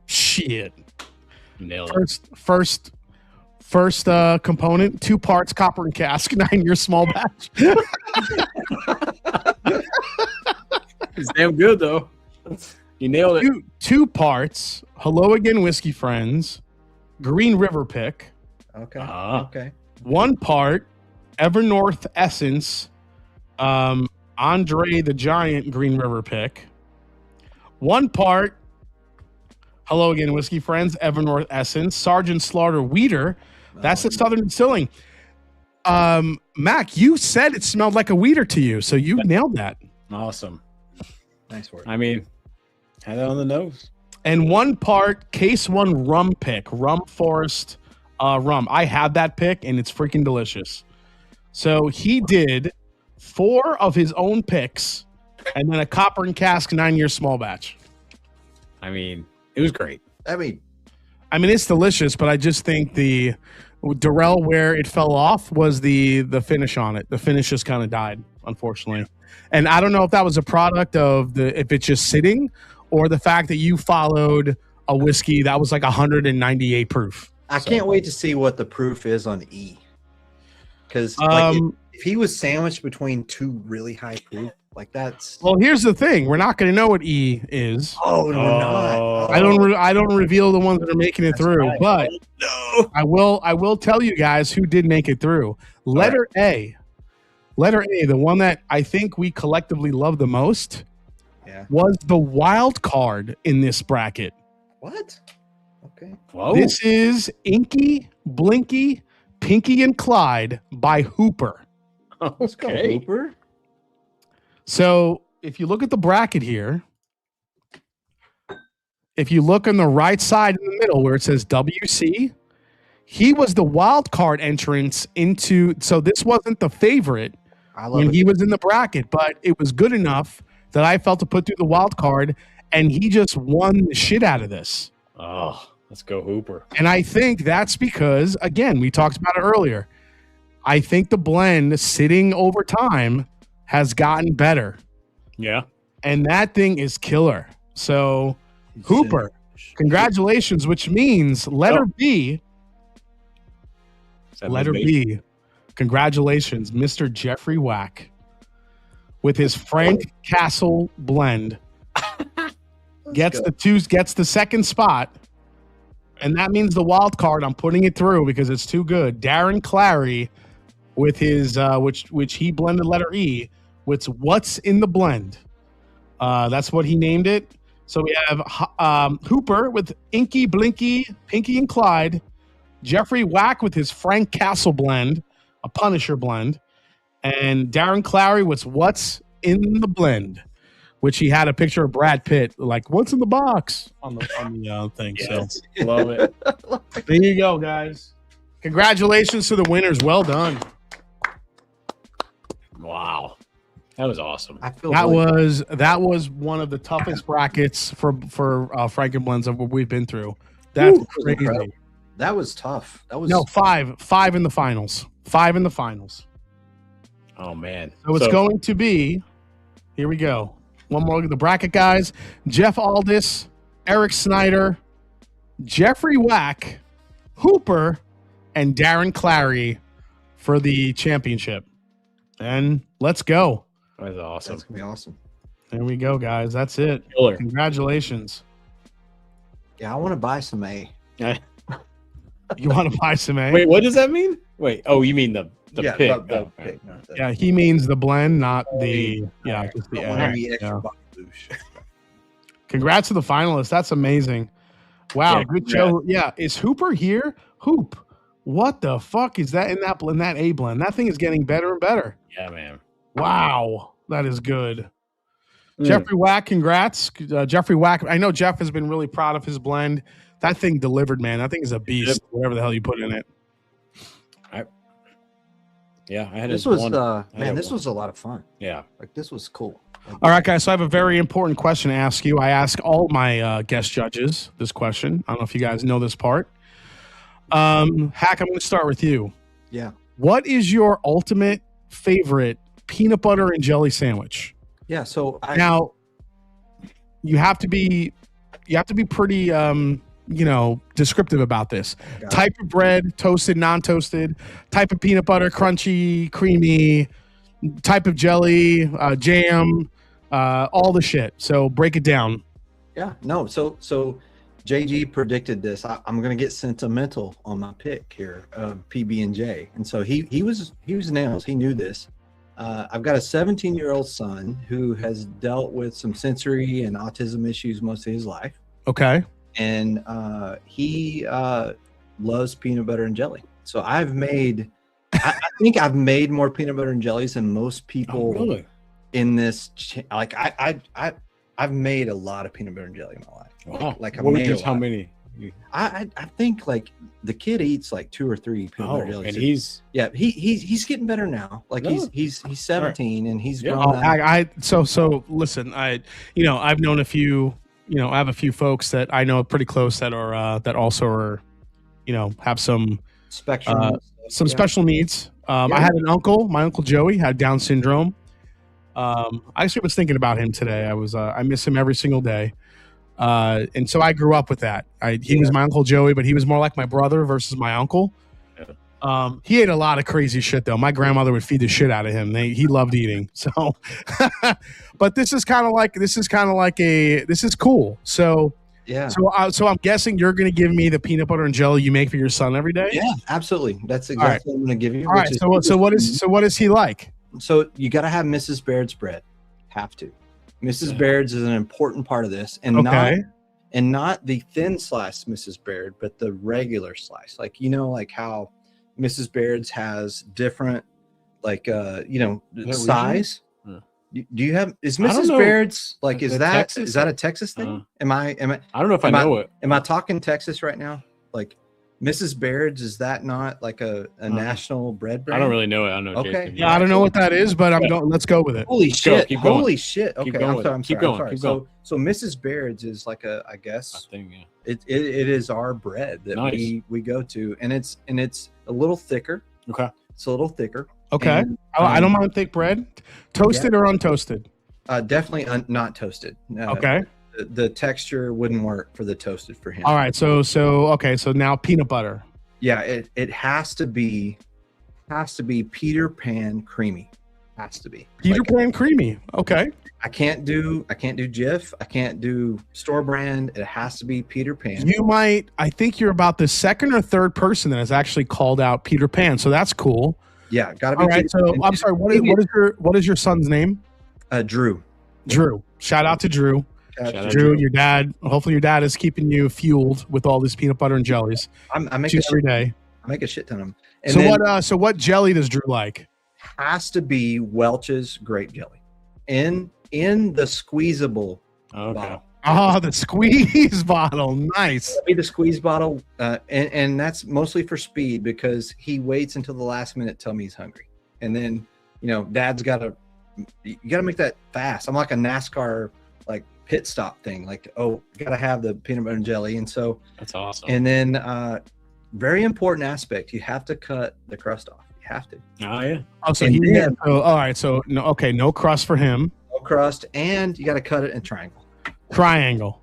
Shit. Nailed it. First component, 2 parts Copper and Cask, 9-year small batch. It's damn good though. You nailed it. 2 parts Hello Again Whiskey Friends, Green River pick. Okay. Okay. 1 part Evernorth Essence, Andre the Giant Green River pick. 1 part Hello Again Whiskey Friends, Evernorth Essence, Sergeant Slaughter Weeder. That's the Southern Distilling. Mac, you said it smelled like a weeder to you, so you nailed that. Awesome. Nice work. I mean, had that on the nose. And 1 part Case 1 rum pick, Rum Forest rum. I had that pick, and it's freaking delicious. So he did 4 of his own picks, and then a Copper and Cask 9-year small batch. I mean, it was great. I mean, it's delicious, but I just think the Darrell, where it fell off was the finish on it. The finish just kind of died, unfortunately. And I don't know if that was a product of if it's just sitting or the fact that you followed a whiskey that was like 198 proof. I can't wait to see what the proof is on E. Because if he was sandwiched between 2 really high proof, like that's. Well, here's the thing: we're not going to know what E is. Oh, no, we're not. Oh. I don't reveal the ones that are making it through, right. but no. I will tell you guys who did make it through. Letter A, the one that I think we collectively love the most, was the wild card in this bracket. What? Okay. Whoa. This is Inky, Blinky, Pinky, and Clyde by Hooper. Let's go, Hooper. So if you look at the bracket here, if you look on the right side in the middle where it says WC, he was the wild card entrance into. So this wasn't the favorite when he was in the bracket, but it was good enough that I felt to put through the wild card, and he just won the shit out of this. Oh, let's go Hooper. And I think that's because, again, we talked about it earlier. I think the blend sitting over time has gotten better. Yeah. And that thing is killer. So, Hooper, congratulations, which means letter B. Letter B. Congratulations, Mr. Jeffrey Wack, with his Frank Castle blend. gets the second spot. And that means the wild card. I'm putting it through because it's too good. Darren Clary with his which he blended letter E with What's in the Blend. That's what he named it. So we have Hooper with Inky Blinky, Pinky and Clyde. Jeffrey Wack with his Frank Castle blend, a Punisher blend. And Darren Clary with What's in the Blend, which he had a picture of Brad Pitt, like, what's in the box on the thing. Yes, so love it. There you go, guys. Congratulations to the winners. Well done. Wow. That was awesome. That was one of the toughest brackets for Frankenblends of what we've been through. That's crazy. That was tough. That was five in the finals. 5 in the finals. Oh man. So it's going to be, here we go. One more look at the bracket, guys. Jeff Aldis, Eric Snyder, Jeffrey Wack, Hooper, and Darren Clary for the championship. And let's go. That's awesome. That's gonna be awesome. There we go, guys. That's it. Killer. Congratulations. Yeah, I want to buy some A. You want to buy some A? Wait, what does that mean? Wait, oh, you mean the pick? The pick. Yeah, he means the blend, not the just the A. Congrats to the finalists. That's amazing. Wow, good show. Yeah, is Hooper here? Hoop. What the fuck is that in that A blend? That thing is getting better and better. Yeah, man. Wow, that is good. Jeffrey Wack, congrats. Jeffrey Wack, I know Jeff has been really proud of his blend. That thing delivered, man. That thing is a beast, whatever the hell you put in it. I had this was this was a lot of fun. Yeah. Like this was cool. All right, guys. So I have a very important question to ask you. I ask all my guest judges this question. I don't know if you guys know this part. Hack, I'm going to start with you. Yeah. What is your ultimate favorite peanut butter and jelly sandwich? Yeah. So now you have to be pretty descriptive about this. Type of bread, toasted, non-toasted, type of peanut butter, crunchy, creamy, type of jelly, jam, all the shit. So break it down. Yeah, no. So JG predicted this. I'm going to get sentimental on my pick here of PB&J. And so he was nails. He knew this. I've got a 17-year-old son who has dealt with some sensory and autism issues most of his life. Okay. And he loves peanut butter and jelly. So I think I've made more peanut butter and jellies than most people in this. I've made a lot of peanut butter and jelly in my life. Wow. Like how many? I think like the kid eats like 2 or 3 peanut butter jellies. And he's getting better now. Like he's 17 and he's grown. So listen, I've known a few. I have a few folks that I know pretty close that are that also are, have some spectrum, special needs. I had an uncle. My uncle Joey had Down syndrome. I actually was thinking about him today. I miss him every single day. And so I grew up with that. He was my Uncle Joey, but he was more like my brother versus my uncle. He ate a lot of crazy shit though. My grandmother would feed the shit out of him. He loved eating. So, but this is kind of like this is cool. So yeah. So I'm guessing you're going to give me the peanut butter and jelly you make for your son every day. Yeah, absolutely. That's exactly what I'm going to give you. All right. So what is he like? So you got to have Mrs. Baird's bread. Have to. Mrs. Baird's is an important part of this, and not the thin slice Mrs. Baird, but the regular slice. Like like how Mrs. Baird's has different, size. Do you have? Is Mrs. Baird's like? Is that a Texas thing? Am I? I don't know if I know it. Am I talking Texas right now? Like Mrs. Baird's, is that not like a national bread brand? I don't really know it. I don't know. Okay. Jason, yeah, I don't know what that is, but I'm going. Let's go with it. Holy shit! Keep going. Holy shit! Okay, Keep going. So Mrs. Baird's is like I guess it is our bread that we go to, and it's a little thicker. Okay. It's a little thicker. Okay. And, I don't mind thick bread. Toasted or untoasted? Definitely not toasted. Okay. The texture wouldn't work for the toasted for him. All right. So now peanut butter. Yeah, it has to be Peter Pan creamy. Has to be Peter Pan creamy. Okay. I can't do Jif. I can't do store brand. It has to be Peter Pan. I think you're about the second or third person that has actually called out Peter Pan. So that's cool. Yeah, gotta be. All right. So I'm sorry. What is your son's name? Drew. Drew. Shout out to Drew. Drew, your dad. Hopefully, your dad is keeping you fueled with all this peanut butter and jellies. I make every day. I make a shit ton of them. And so what jelly does Drew like? Has to be Welch's grape jelly, in the squeezable bottle. Oh, the squeeze bottle. Nice. Be the squeeze bottle, and that's mostly for speed because he waits until the last minute to tell me he's hungry, and then Dad's you got to make that fast. I'm like a NASCAR like pit stop thing, like got to have the peanut butter and jelly, and so that's awesome. And then very important aspect, you have to cut the crust off. You have to. Oh yeah. Oh, so all right. So no crust for him. No crust, and you got to cut it in triangle. Triangle.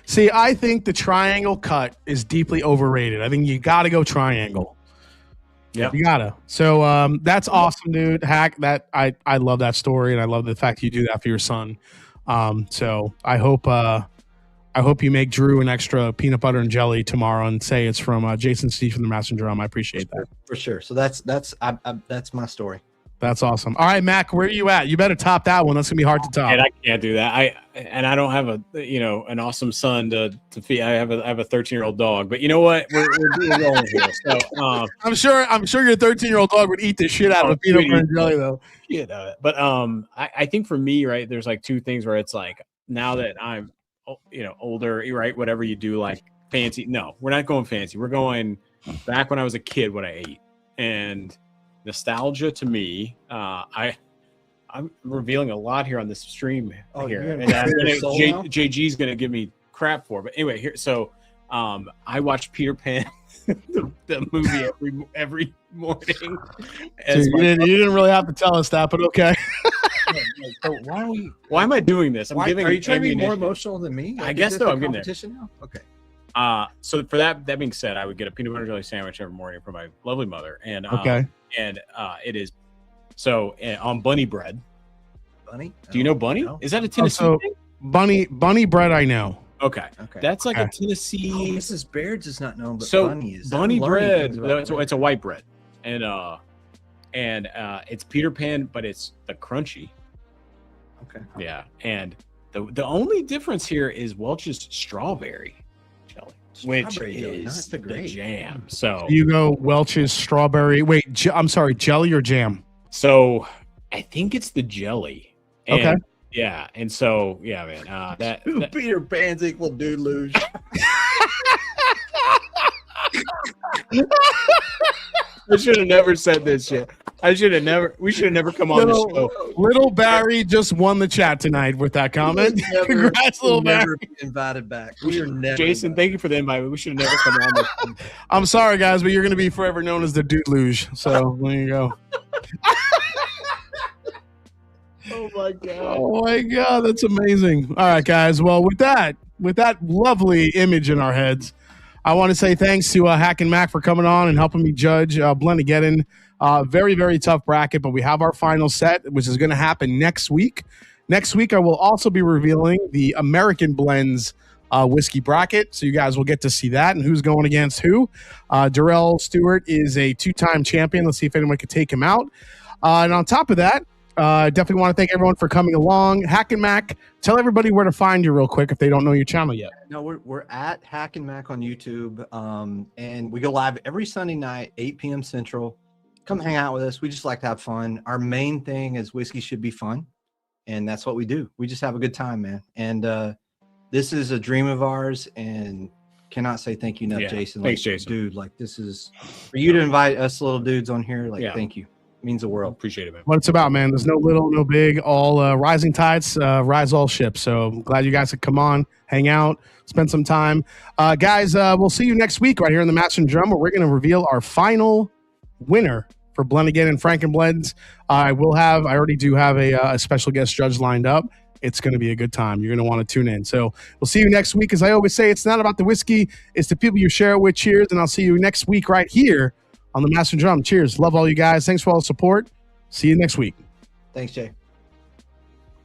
See, I think the triangle cut is deeply overrated. I think you got to go triangle. Yeah, you gotta. So that's awesome, dude. Hack that. I love that story, and I love the fact you do that for your son. So I hope you make Drew an extra peanut butter and jelly tomorrow and say it's from Jason Steve from the Master Drum. I appreciate that for sure. So that's my story. That's awesome. All right, Mac, where are you at? You better top that one. That's gonna be hard to top. And I can't do that. I don't have an awesome son to feed. I have a 13-year-old dog, but you know what? We're rolling here. So I'm sure your 13-year-old dog would eat the shit out of a peanut butter and jelly though. Yeah, but I think for me, right, there's like two things where it's like now that I'm older, right? Whatever you do, like fancy. No, we're not going fancy. We're going back when I was a kid, what I ate. And nostalgia to me, I'm revealing a lot here on this stream here. And JG's going to give me crap for it. But anyway, here, so I watched Peter Pan, the movie every morning. So you didn't really have to tell us that, but okay. So why am I doing this? Are you trying to be more emotional than me? I guess so. I'm getting there. Now? Okay. So for that being said, I would get a peanut butter jelly sandwich every morning from my lovely mother. And it is on bunny bread. Bunny? Do you know bunny? No. Is that a Tennessee thing? Bunny bread, I know. Okay. That's like a Tennessee. Mrs. Baird does not know, but bunny is bunny bread. It's a white bread, and it's Peter Pan, but it's the crunchy. Okay. Yeah, and the only difference here is Welch's strawberry jelly, which is the jam. So you go Welch's strawberry. Wait, I'm sorry, jelly or jam? So I think it's the jelly. And, okay. Yeah, and so man, that Peter Pan's equal dude luge. I should have never said this shit. We should have never come on the show. Little Barry just won the chat tonight with that comment. Congrats, Little Barry. Invited back. We are never. Jason, thank you for the invite. We should have never come on this. I'm sorry, guys, but you're going to be forever known as the Dude Luge. So there you go. Oh my god, that's amazing. All right, guys. Well, with that lovely image in our heads, I want to say thanks to Hack and Mac for coming on and helping me judge Blendageddon. Very, very tough bracket, but we have our final set, which is going to happen next week. Next week, I will also be revealing the American Blends whiskey bracket, so you guys will get to see that and who's going against who. Darrell Stewart is a 2-time champion. Let's see if anyone can take him out. And on top of that, definitely want to thank everyone for coming along. Hack and Mac, tell everybody where to find you real quick if they don't know your channel yet. No, we're at Hack and Mac on YouTube, and we go live every Sunday night, 8 p.m. Central. Come hang out with us. We just like to have fun. Our main thing is whiskey should be fun, and that's what we do. We just have a good time, man. And this is a dream of ours, and cannot say thank you enough, Jason. Thanks, Jason. Dude, like this is for you to invite us little dudes on here. Like, thank you. Means the world. Appreciate it, man. What it's about, man. There's no little, no big. All rising tides rise all ships. So I'm glad you guys could come on, hang out, spend some time. Guys, we'll see you next week right here in the Master and Drum, where we're going to reveal our final winner for Blendageddon and Franken Blends. I already do have a special guest judge lined up. It's going to be a good time. You're going to want to tune in. So we'll see you next week. As I always say, it's not about the whiskey. It's the people you share it with. Cheers. And I'll see you next week right here on the Master Drum. Cheers. Love all you guys. Thanks for all the support. See you next week. Thanks, Jay.